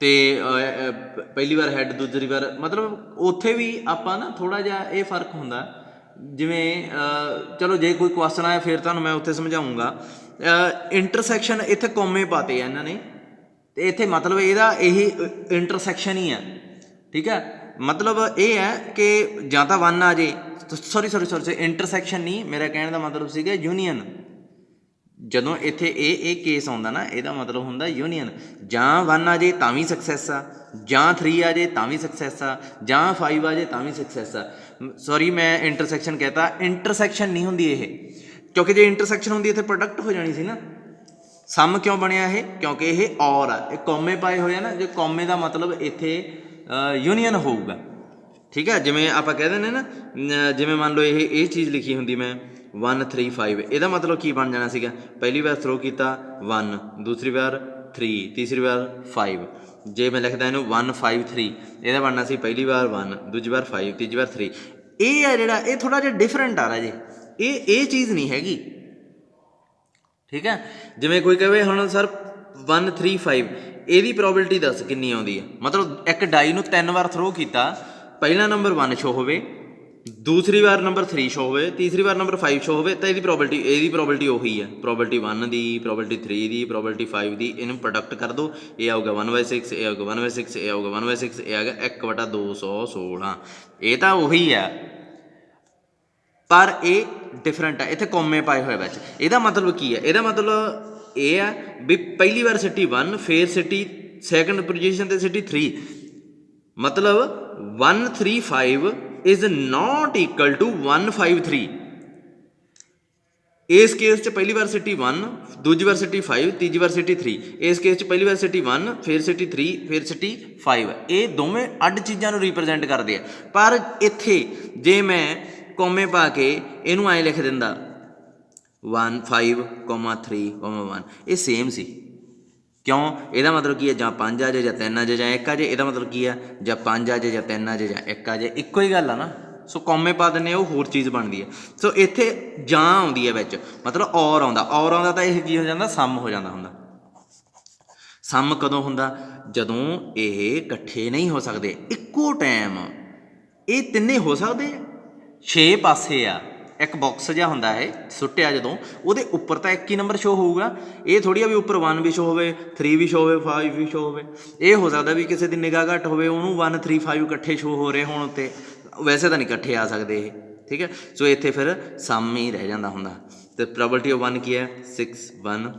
ਤੇ ਪਹਿਲੀ ਵਾਰ ਹੈਡ, ਦੂਸਰੀ ਵਾਰ, ਮਤਲਬ ਉੱਥੇ ਵੀ ਆਪਾਂ ਨਾ ਥੋੜ੍ਹਾ ਜਿਹਾ ਇਹ ਫਰਕ ਹੁੰਦਾ। ਜਿਵੇਂ ਚਲੋ ਜੇ ਕੋਈ ਕੁਐਸਚਨ ਆਇਆ ਫਿਰ ਤੁਹਾਨੂੰ ਮੈਂ ਉੱਥੇ ਸਮਝਾਊਂਗਾ। ਇੰਟਰਸੈਕਸ਼ਨ ਇੱਥੇ ਕੌਮੇ ਪਾਤੇ ਆ ਇਹਨਾਂ ਨੇ, ਤੇ ਇੱਥੇ ਮਤਲਬ ਇਹਦਾ ਇਹੀ ਇੰਟਰਸੈਕਸ਼ਨ ਹੀ ਆ, ਠੀਕ ਹੈ। ਮਤਲਬ ਇਹ ਹੈ ਕਿ ਜਾਂ ਤਾਂ 1 ਆ ਜੇ, ਸੌਰੀ ਇੰਟਰਸੈਕਸ਼ਨ ਨਹੀਂ, ਮੇਰਾ ਕਹਿਣ ਦਾ ਮਤਲਬ ਸੀਗਾ ਯੂਨੀਅਨ। ਜਦੋਂ ਇੱਥੇ ਇਹ ਕੇਸ ਆਉਂਦਾ ਨਾ, ਇਹਦਾ ਮਤਲਬ ਹੁੰਦਾ ਯੂਨੀਅਨ। ਜਾਂ 1 ਆ ਜੇ ਤਾਂ ਵੀ ਸਕਸੈਸ ਆ, ਜਾਂ 3 ਆ ਜੇ ਤਾਂ ਵੀ ਸਕਸੈਸ ਆ, ਜਾਂ 5 ਆ ਜੇ ਤਾਂ ਵੀ ਸਕਸੈਸ ਆ। ਸੌਰੀ ਮੈਂ ਇੰਟਰਸੈਕਸ਼ਨ ਕਹਿਤਾ, ਇੰਟਰਸੈਕਸ਼ਨ ਨਹੀਂ ਹੁੰਦੀ ਇਹ, ਕਿਉਂਕਿ ਜੇ ਇੰਟਰਸੈਕਸ਼ਨ ਹੁੰਦੀ ਇੱਥੇ ਪ੍ਰੋਡਕਟ ਹੋ ਜਾਣੀ ਸੀ ਨਾ। ਸਮ ਕਿਉਂ ਬਣਿਆ ਇਹ, ਕਿਉਂਕਿ ਇਹ ਔਰ ਆ, ਇਹ ਕੌਮੇ ਪਾਏ ਹੋਏ ਆ ਨਾ, ਜੇ ਕੌਮੇ ਦਾ ਮਤਲਬ ਇੱਥੇ ਯੂਨੀਅਨ ਹੋਊਗਾ, ਠੀਕ ਹੈ। ਜਿਵੇਂ ਆਪਾਂ ਕਹਿ ਦਿੰਦੇ ਨਾ, ਜਿਵੇਂ ਮੰਨ ਲਓ ਇਹ ਚੀਜ਼ ਲਿਖੀ ਹੁੰਦੀ ਮੈਂ 1 3 5, ਇਹਦਾ ਮਤਲਬ ਕੀ ਬਣ ਜਾਣਾ ਸੀਗਾ, ਪਹਿਲੀ ਵਾਰ ਥਰੋ ਕੀਤਾ 1, ਦੂਸਰੀ ਵਾਰ 3, ਤੀਸਰੀ ਵਾਰ 5। ਜੇ ਮੈਂ ਲਿਖਦਾ ਇਹਨੂੰ 1 5 3, ਇਹਦਾ ਬਣਨਾ ਸੀ ਪਹਿਲੀ ਵਾਰ 1, ਦੂਜੀ ਵਾਰ 5, ਤੀਜੀ ਵਾਰ 3। ਇਹ ਆ ਜਿਹੜਾ ਇਹ ਥੋੜ੍ਹਾ ਜਿਹਾ ਡਿਫਰੈਂਟ ਆ ਰਿਹਾ ਜੀ, ਇਹ ਚੀਜ਼ ਨਹੀਂ ਹੈਗੀ, ਠੀਕ ਹੈ। ਜਿਵੇਂ ਕੋਈ ਕਹੇ ਹੁਣ ਸਰ 1 3 5, ਇਹਦੀ ਪ੍ਰੋਬੇਬਿਲਿਟੀ ਦੱਸ ਕਿੰਨੀ ਆਉਂਦੀ ਹੈ। ਮਤਲਬ ਇੱਕ ਡਾਈ ਨੂੰ 3 ਵਾਰ ਥਰੋ ਕੀਤਾ, ਪਹਿਲਾ ਨੰਬਰ 1 ਸ਼ੋ ਹੋਵੇ, ਦੂਸਰੀ ਵਾਰ ਨੰਬਰ 3 ਸ਼ੋ ਹੋਵੇ, ਤੀਸਰੀ ਵਾਰ ਨੰਬਰ 5 ਸ਼ੋ ਹੋਵੇ, ਤਾਂ ਇਹਦੀ ਪ੍ਰੋਬੇਬਿਲਿਟੀ ਉਹੀ ਹੈ, ਪ੍ਰੋਬੇਬਿਲਿਟੀ 1 ਦੀ, ਪ੍ਰੋਬੇਬਿਲਿਟੀ 3 ਦੀ, ਪ੍ਰੋਬੇਬਿਲਿਟੀ 5 ਦੀ। ਇਹਨੂੰ ਪ੍ਰੋਡਕਟ ਕਰ ਦਿਓ, ਇਹ ਆਊਗਾ 1/6, ਇਹ ਆਊਗਾ 1/6, ਇਹ ਆਊਗਾ 1/6, ਇਹ ਆਗਾ 1/216। ਇਹ ਤਾਂ ਉਹੀ ਆ, ਪਰ ਇਹ ਡਿਫਰੈਂਟ ਆ, ਇੱਥੇ ਕੌਮੇ ਪਾਏ ਹੋਏ ਵਿੱਚ। ਇਹਦਾ ਮਤਲਬ ਕੀ ਹੈ, ਇਹਦਾ ਮਤਲਬ ਇਹ ਆ ਵੀ ਪਹਿਲੀ ਵਾਰ ਸਿੱਟੀ 1, ਫਿਰ ਸਿੱਟੀ ਸੈਕਿੰਡ ਪੋਜੀਸ਼ਨ ਤੇ ਸਿੱਟੀ 3, ਮਤਲਬ 1 3 5 ਇਜ਼ ਨਾਟ ਇਕੁਅਲ ਟੂ 1 5 3। ਇਸ ਕੇਸ 'ਚ ਪਹਿਲੀ ਵਾਰ ਸਿੱਟੀ 1, ਦੂਜੀ ਵਾਰ ਸਿੱਟੀ 5, ਤੀਜੀ ਵਾਰ ਸਿੱਟੀ 3। ਇਸ ਕੇਸ 'ਚ ਪਹਿਲੀ ਵਾਰ ਸਿੱਟੀ 1, ਫਿਰ ਸਿੱਟੀ 3, ਫਿਰ ਸਿੱਟੀ 5। ਇਹ ਦੋਵੇਂ ਅੱਡ ਚੀਜ਼ਾਂ ਨੂੰ ਰਿਪਰੈਜ਼ੈਂਟ ਕਰਦੇ ਆ। ਪਰ ਇੱਥੇ ਜੇ ਮੈਂ ਕੌਮੇ ਪਾ ਕੇ ਇਹਨੂੰ ਐਂ ਲਿਖ ਦਿੰਦਾ 1 5 3 1, ਇਹ ਸੇਮ ਸੀ। ਕਿਉਂ, ਇਹਦਾ ਮਤਲਬ ਕੀ ਹੈ, ਜਾਂ 5 ਆ ਜਾਏ, ਜਾਂ 3 ਆ ਜਾਏ, ਜਾਂ 1 ਆ ਜਾਏ। ਇਹਦਾ ਮਤਲਬ ਕੀ ਆ, ਜਾਂ 5 ਆ ਜਾਏ, ਜਾਂ 3 ਆ ਜਾਏ, ਜਾਂ 1 ਆ ਜਾਏ, ਇੱਕੋ ਹੀ ਗੱਲ ਆ ਨਾ। ਸੋ ਕੌਮੇ ਪਾ ਦਿੰਦੇ ਆ, ਉਹ ਹੋਰ ਚੀਜ਼ ਬਣਦੀ ਹੈ। ਸੋ ਇੱਥੇ ਜਾਂ ਆਉਂਦੀ ਹੈ ਵਿੱਚ, ਮਤਲਬ ਔਰ ਆਉਂਦਾ ਤਾਂ ਇਹ ਕੀ ਹੋ ਜਾਂਦਾ, ਸਮ ਹੋ ਜਾਂਦਾ ਹੁੰਦਾ। ਸਮ ਕਦੋਂ ਹੁੰਦਾ, ਜਦੋਂ ਇਹ ਇਕੱਠੇ ਨਹੀਂ ਹੋ ਸਕਦੇ ਇੱਕੋ ਟਾਈਮ। ਇਹ ਤਿੰਨੇ ਹੋ ਸਕਦੇ 6 ਪਾਸੇ ਆ, ਇੱਕ ਬਾਕਸ ਜਿਹਾ ਹੁੰਦਾ ਹੈ ਸੁੱਟਿਆ ਜਦੋਂ, ਉਹਦੇ ਉੱਪਰ ਤਾਂ ਇੱਕ ਹੀ ਨੰਬਰ ਸ਼ੋ ਹੋਊਗਾ। ਇਹ ਥੋੜ੍ਹੀ ਆ ਵੀ ਉੱਪਰ 1 ਵੀ ਸ਼ੋ ਹੋਵੇ, 3 ਵੀ ਸ਼ੋ ਹੋਵੇ, 5 ਵੀ ਸ਼ੋ ਹੋਵੇ। ਇਹ ਹੋ ਸਕਦਾ ਵੀ ਕਿਸੇ ਦੀ ਨਿਗਾਹ ਘੱਟ ਹੋਵੇ, ਉਹਨੂੰ 1 3 5 ਇਕੱਠੇ ਸ਼ੋ ਹੋ ਰਹੇ ਹੋਣ, ਤੇ ਵੈਸੇ ਤਾਂ ਨਹੀਂ ਇਕੱਠੇ ਆ ਸਕਦੇ ਇਹ, ਠੀਕ ਹੈ। ਸੋ ਇੱਥੇ ਫਿਰ ਸਮ ਹੀ ਰਹਿ ਜਾਂਦਾ ਹੁੰਦਾ। ਅਤੇ ਪ੍ਰੋਬੇਬਿਲਿਟੀ ਆਫ 1 ਕੀ ਹੈ, 6 1,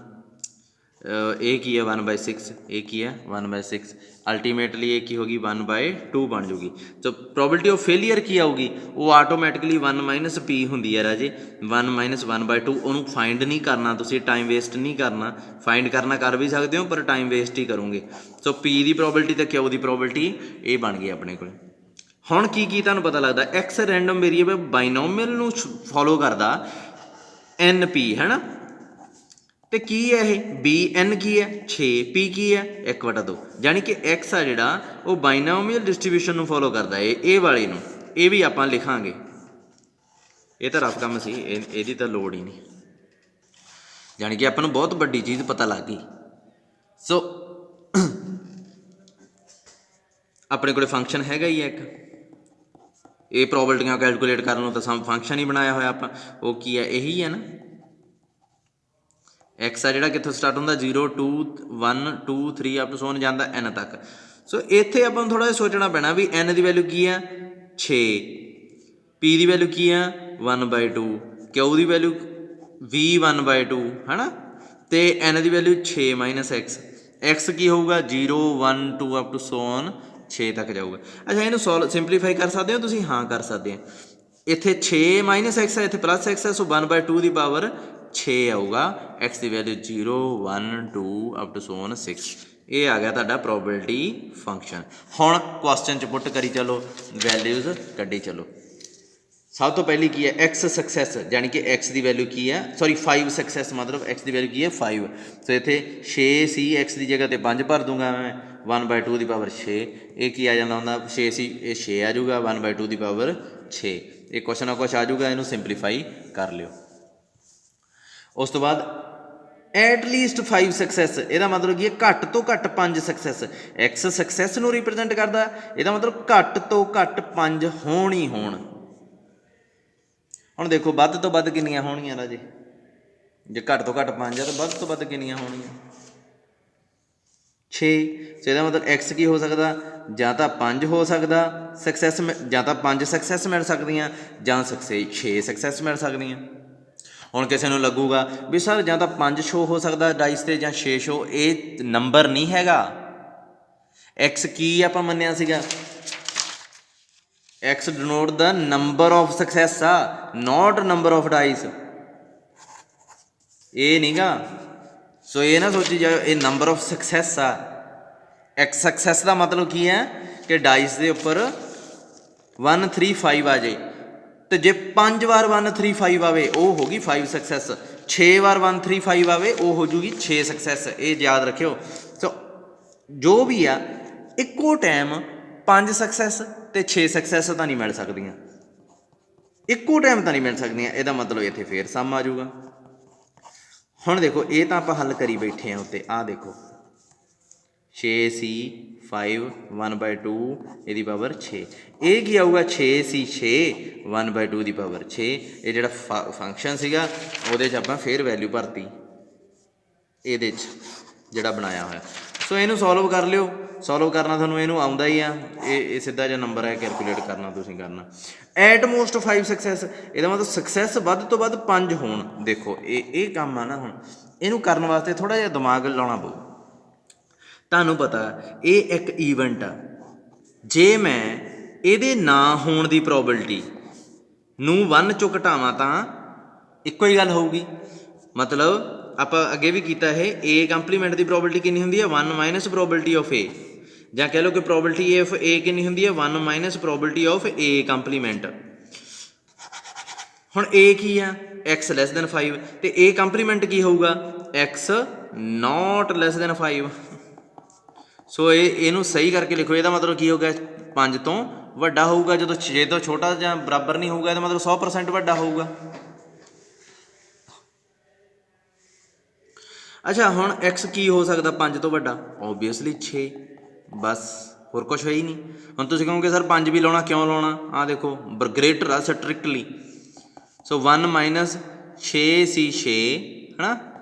ਇਹ ਕੀ ਹੈ 1/6, ਇਹ ਕੀ ਹੈ 1/6। ਅਲਟੀਮੇਟਲੀ ਇਹ ਕੀ ਹੋਗੀ 1/2 ਬਣ ਜੂਗੀ। ਸੋ ਪ੍ਰੋਬੇਬਿਲਿਟੀ ਆਫ ਫੇਲੀਅਰ ਕੀ ਆਊਗੀ, ਉਹ ਆਟੋਮੈਟਿਕਲੀ 1 - p ਹੁੰਦੀ ਹੈ ਰਾਜੇ, 1 - 1/2। ਉਹਨੂੰ ਫਾਈਂਡ ਨਹੀਂ ਕਰਨਾ ਤੁਸੀਂ, ਟਾਈਮ ਵੇਸਟ ਨਹੀਂ ਕਰਨਾ। ਫਾਈਂਡ ਕਰਨਾ ਕਰ ਵੀ ਸਕਦੇ ਹੋ, ਪਰ ਟਾਈਮ ਵੇਸਟ ਹੀ ਕਰੋਗੇ। ਸੋ p ਦੀ ਪ੍ਰੋਬੇਬਿਲਿਟੀ ਅਤੇ q ਦੀ ਪ੍ਰੋਬੇਬਿਲਿਟੀ ਇਹ ਬਣ ਗਈ ਆਪਣੇ ਕੋਲ। ਹੁਣ ਕੀ ਤੁਹਾਨੂੰ ਪਤਾ ਲੱਗਦਾ, ਐਕਸ ਰੈਂਡਮ ਵੇਰੀਏਬਲ ਬਾਈਨੋਮੀਅਲ ਨੂੰ ਫੋਲੋ ਕਰਦਾ NP, ਹੈ ਨਾ। ਤੇ ਕੀ ਹੈ ਇਹ bn ਕੀ ਹੈ 6 p ਕੀ ਹੈ 1/2 ਯਾਨੀ ਕਿ x ਆ ਜਿਹੜਾ ਉਹ ਬਾਈਨੋਮੀਅਲ ਡਿਸਟ੍ਰੀਬਿਊਸ਼ਨ ਨੂੰ ਫੋਲੋ ਕਰਦਾ ਹੈ ਇਹ ਵਾਲੇ ਨੂੰ। ਇਹ ਵੀ ਆਪਾਂ ਲਿਖਾਂਗੇ, ਇਹ ਤਾਂ ਰਫ ਕੰਮ ਸੀ, ਇਹਦੀ ਤਾਂ ਲੋੜ ਹੀ ਨਹੀਂ, ਯਾਨੀ ਕਿ ਆਪਾਂ ਨੂੰ ਬਹੁਤ ਵੱਡੀ ਚੀਜ਼ ਪਤਾ ਲੱਗ ਗਈ। ਸੋ ਆਪਣੇ ਕੋਲ ਫੰਕਸ਼ਨ ਹੈਗਾ ਹੀ ਹੈ ਇੱਕ, ਇਹ ਪ੍ਰੋਬੇਬਿਲਟੀਆਂ ਕੈਲਕੂਲੇਟ ਕਰਨ ਨੂੰ ਤਾਂ ਫੰਕਸ਼ਨ ਹੀ ਬਣਾਇਆ ਹੋਇਆ ਆਪਾਂ। ਉਹ ਕੀ ਹੈ ਇਹੀ ਹੈ ਨਾ, ਐਕਸ ਆ ਜਿਹੜਾ ਕਿੱਥੋਂ ਸਟਾਰਟ ਹੁੰਦਾ 0 2 1 2 3 ਅਪ ਟੂ ਸੋਨ ਜਾਂਦਾ n ਤੱਕ। ਸੋ ਇੱਥੇ ਆਪਾਂ ਨੂੰ ਥੋੜ੍ਹਾ ਜਿਹਾ ਸੋਚਣਾ ਪੈਣਾ ਵੀ n ਦੀ ਵੈਲਿਊ ਕੀ ਆ 6, p ਦੀ ਵੈਲਿਊ ਕੀ ਆ 1/2, q ਦੀ ਵੈਲਿਊ v 1/2 ਹੈ ਨਾ, ਅਤੇ n ਦੀ ਵੈਲਿਊ 6 - x ਕੀ ਹੋਊਗਾ 0 1 2 ਅਪ ਟੂ ਸੋਨ 6 ਤੱਕ ਜਾਊਗਾ। ਅੱਛਾ ਇਹਨੂੰ ਸਿੰਪਲੀਫਾਈ ਕਰ ਸਕਦੇ ਹੋ ਤੁਸੀਂ? ਹਾਂ ਕਰ ਸਕਦੇ ਆ। ਇੱਥੇ 6 - x ਹੈ, ਇੱਥੇ ਪਲੱਸ x ਹੈ, ਸੋ 1/2 ਦੀ ਪਾਵਰ 6 ਆਊਗਾ। x the value 0 1 2 up to ਸੋਨ 6। ਇਹ ਆ ਗਿਆ ਤੁਹਾਡਾ ਪ੍ਰੋਬੇਬਿਲਟੀ ਫੰਕਸ਼ਨ। ਹੁਣ ਕੁਐਸਚਨ 'ਚ ਪੁੱਟ ਕਰੀ ਚਲੋ, ਵੈਲਿਊਜ਼ ਕੱਢੀ ਚਲੋ। ਸਭ ਤੋਂ ਪਹਿਲੀ ਕੀ ਹੈ x ਸਕਸੈਸ, ਯਾਨੀ ਕਿ x ਦੀ ਵੈਲਿਊ ਕੀ ਹੈ, ਸੌਰੀ 5 ਸਕਸੈਸ ਮਤਲਬ x ਦੀ ਵੈਲਿਊ ਕੀ ਹੈ 5। ਸੋ ਇੱਥੇ 6 ਸੀ, x ਦੀ ਜਗ੍ਹਾ 'ਤੇ 5 ਭਰ ਦੂੰਗਾ ਮੈਂ, 1/2 ਦੀ ਪਾਵਰ 6। ਇਹ ਕੀ ਆ ਜਾਂਦਾ ਹੁੰਦਾ 6 ਸੀ, ਇਹ 6 ਆ ਜਾਊਗਾ 1/2 ਦੀ ਪਾਵਰ 6। ਇਹ ਕੁਛ ਨਾ ਕੁਛ ਆ ਜਾਊਗਾ, ਇਹਨੂੰ ਸਿੰਪਲੀਫਾਈ ਕਰ ਲਿਓ। ਉਸ ਤੋਂ ਬਾਅਦ ਐਟਲੀਸਟ 5 ਸਕਸੈਸ, ਇਹਦਾ ਮਤਲਬ ਕੀ ਹੈ ਘੱਟ ਤੋਂ ਘੱਟ 5 ਸਕਸੈਸ। x ਸਕਸੈਸ ਨੂੰ ਰਿਪਰਜੈਂਟ ਕਰਦਾ, ਇਹਦਾ ਮਤਲਬ ਘੱਟ ਤੋਂ ਘੱਟ 5 ਹੋਣ ਹੀ ਹੋਣ। ਹੁਣ ਦੇਖੋ ਵੱਧ ਤੋਂ ਵੱਧ ਕਿੰਨੀਆਂ ਹੋਣਗੀਆਂ ਰਾਜੇ, ਜੇ ਘੱਟ ਤੋਂ ਘੱਟ 5 ਆ ਤਾਂ ਵੱਧ ਤੋਂ ਵੱਧ ਕਿੰਨੀਆਂ ਹੋਣਗੀਆਂ 6। ਸੋ ਇਹਦਾ ਮਤਲਬ x ਕੀ ਹੋ ਸਕਦਾ, ਜਾਂ ਤਾਂ 5 ਹੋ ਸਕਦਾ ਸਕਸੈਸ, ਜਾਂ ਤਾਂ 5 ਸਕਸੈਸ ਮਿਲ ਸਕਦੀਆਂ, ਜਾਂ 6 ਸਕਸੈਸ ਮਿਲ ਸਕਦੀਆਂ। ਹੁਣ ਕਿਸੇ ਨੂੰ ਲੱਗੂਗਾ ਵੀ ਸਰ ਜਾਂ ਤਾਂ 5 ਸ਼ੋ ਹੋ ਸਕਦਾ ਡਾਈਸ 'ਤੇ ਜਾਂ 6 ਸ਼ੋ, ਇਹ ਨੰਬਰ ਨਹੀਂ ਹੈਗਾ। x ਕੀ ਆਪਾਂ ਮੰਨਿਆ ਸੀਗਾ, x denote the number of success ਆ, ਨੋਟ ਨੰਬਰ ਆਫ ਡਾਈਸ, ਇਹ ਨਹੀਂਗਾ। ਸੋ ਇਹ ਨਾ ਸੋਚੀ ਜਾਓ ਇਹ ਨੰਬਰ ਆਫ ਸਕਸੈਸ ਆ। x ਸਕਸੈਸ ਦਾ ਮਤਲਬ ਕੀ ਹੈ ਕਿ ਡਾਈਸ ਦੇ ਉੱਪਰ 1 3 5 ਆ ਜਾਏ, ਤੇ ਜੇ 5 ਵਾਰ 1 3 5 ਆਵੇ ਉਹ ਹੋ ਗਈ 5 ਸਕਸੈਸ, 6 ਵਾਰ 1 3 5 ਆਵੇ ਉਹ ਹੋ ਜੂਗੀ 6 ਸਕਸੈਸ। ਇਹ ਯਾਦ ਰੱਖਿਓ। ਸੋ ਜੋ ਵੀ ਆ ਇੱਕੋ ਟਾਈਮ 5 ਸਕਸੈਸ ਅਤੇ 6 ਸਕਸੈਸ ਤਾਂ ਨਹੀਂ ਮਿਲ ਸਕਦੀਆਂ, ਇੱਕੋ ਟਾਈਮ ਤਾਂ ਨਹੀਂ ਮਿਲ ਸਕਦੀਆਂ। ਇਹਦਾ ਮਤਲਬ ਇੱਥੇ ਫੇਰ ਸਮ ਆ ਜਾਊਗਾ। ਹੁਣ ਦੇਖੋ ਇਹ ਤਾਂ ਆਪਾਂ ਹੱਲ ਕਰੀ ਬੈਠੇ ਹਾਂ ਉੱਤੇ, ਆਹ ਦੇਖੋ 6 ਸੀ 5 1/2 ਇਹਦੀ ਪਾਵਰ 6। ਇਹ ਕੀ ਆਊਗਾ 6 ਸੀ 6 1/2 ਦੀ ਪਾਵਰ 6। ਇਹ ਜਿਹੜਾ ਫੰਕਸ਼ਨ ਸੀਗਾ ਉਹਦੇ 'ਚ ਆਪਾਂ ਫੇਰ ਵੈਲਿਊ ਭਰਤੀ ਇਹਦੇ 'ਚ ਜਿਹੜਾ ਬਣਾਇਆ ਹੋਇਆ। ਸੋ ਇਹਨੂੰ ਸੋਲਵ ਕਰ ਲਿਓ, ਸੋਲਵ ਕਰਨਾ ਤੁਹਾਨੂੰ ਇਹਨੂੰ ਆਉਂਦਾ ਹੀ ਆ, ਇਹ ਸਿੱਧਾ ਜਿਹਾ ਨੰਬਰ ਹੈ, ਕੈਲਕੂਲੇਟ ਕਰਨਾ ਤੁਸੀਂ ਕਰਨਾ। ਐਟ ਮੋਸਟ 5 ਸਕਸੈਸ, ਇਹਦਾ ਮਤਲਬ ਸਕਸੈਸ ਵੱਧ ਤੋਂ ਵੱਧ 5 ਹੋਣ। ਦੇਖੋ ਇਹ ਕੰਮ ਆ ਨਾ, ਹੁਣ ਇਹਨੂੰ ਕਰਨ ਵਾਸਤੇ ਥੋੜ੍ਹਾ ਜਿਹਾ ਦਿਮਾਗ ਲਾਉਣਾ ਪਊ। ਤੁਹਾਨੂੰ ਪਤਾ ਇਹ ਇੱਕ ਈਵੈਂਟ ਆ, ਜੇ ਮੈਂ ਇਹਦੇ ਨਾ ਹੋਣ ਦੀ ਪ੍ਰੋਬੇਬਿਲਟੀ ਨੂੰ 1 ਚੋਂ ਘਟਾਵਾਂ ਤਾਂ ਇੱਕੋ ਹੀ ਗੱਲ ਹੋਊਗੀ। ਮਤਲਬ ਆਪਾਂ ਅੱਗੇ ਵੀ ਕੀਤਾ ਇਹ, ਏ ਕੰਪਲੀਮੈਂਟ ਦੀ ਪ੍ਰੋਬੇਬਿਲਟੀ ਕਿੰਨੀ ਹੁੰਦੀ ਹੈ 1 - ਪ੍ਰੋਬੇਬਿਲਟੀ ਆਫ ਏ, ਜਾਂ ਕਹਿ ਲਓ ਕਿ ਪ੍ਰੋਬੇਬਿਲਟੀ ਆਫ ਏ ਕਿੰਨੀ ਹੁੰਦੀ ਹੈ 1 - ਪ੍ਰੋਬੇਬਿਲਟੀ ਆਫ ਏ ਕੰਪਲੀਮੈਂਟ। ਹੁਣ ਏ ਕੀ ਆ x <5, ਅਤੇ ਏ ਕੰਪਲੀਮੈਂਟ ਕੀ ਹੋਊਗਾ x not < 5। ਸੋ ਇਹਨੂੰ ਸਹੀ ਕਰਕੇ ਲਿਖੋ। ਇਹਦਾ ਮਤਲਬ ਕੀ ਹੋ ਗਿਆ 5 ਤੋਂ ਵੱਡਾ ਹੋਊਗਾ, ਜਦੋਂ 6 ਤੋਂ ਛੋਟਾ ਜਾਂ ਬਰਾਬਰ ਨਹੀਂ ਹੋਊਗਾ ਇਹਦਾ ਮਤਲਬ 100% ਵੱਡਾ ਹੋਊਗਾ। ਅੱਛਾ ਹੁਣ x ਕੀ ਹੋ ਸਕਦਾ 5 ਤੋਂ ਵੱਡਾ, ਓਬਵੀਅਸਲੀ 6, ਬਸ ਹੋਰ ਕੁਛ ਹੈ ਹੀ ਨਹੀਂ। ਹੁਣ ਤੁਸੀਂ ਕਹੋਗੇ ਸਰ 5 ਵੀ ਲਾਉਣਾ, ਕਿਉਂ ਲਾਉਣਾ? ਆਹ ਦੇਖੋ ਗ੍ਰੇਟਰ ਆ ਸਟ੍ਰਿਕਟਲੀ। ਸੋ 1 - 6 ਸੀ 6 ਹੈ ਨਾ,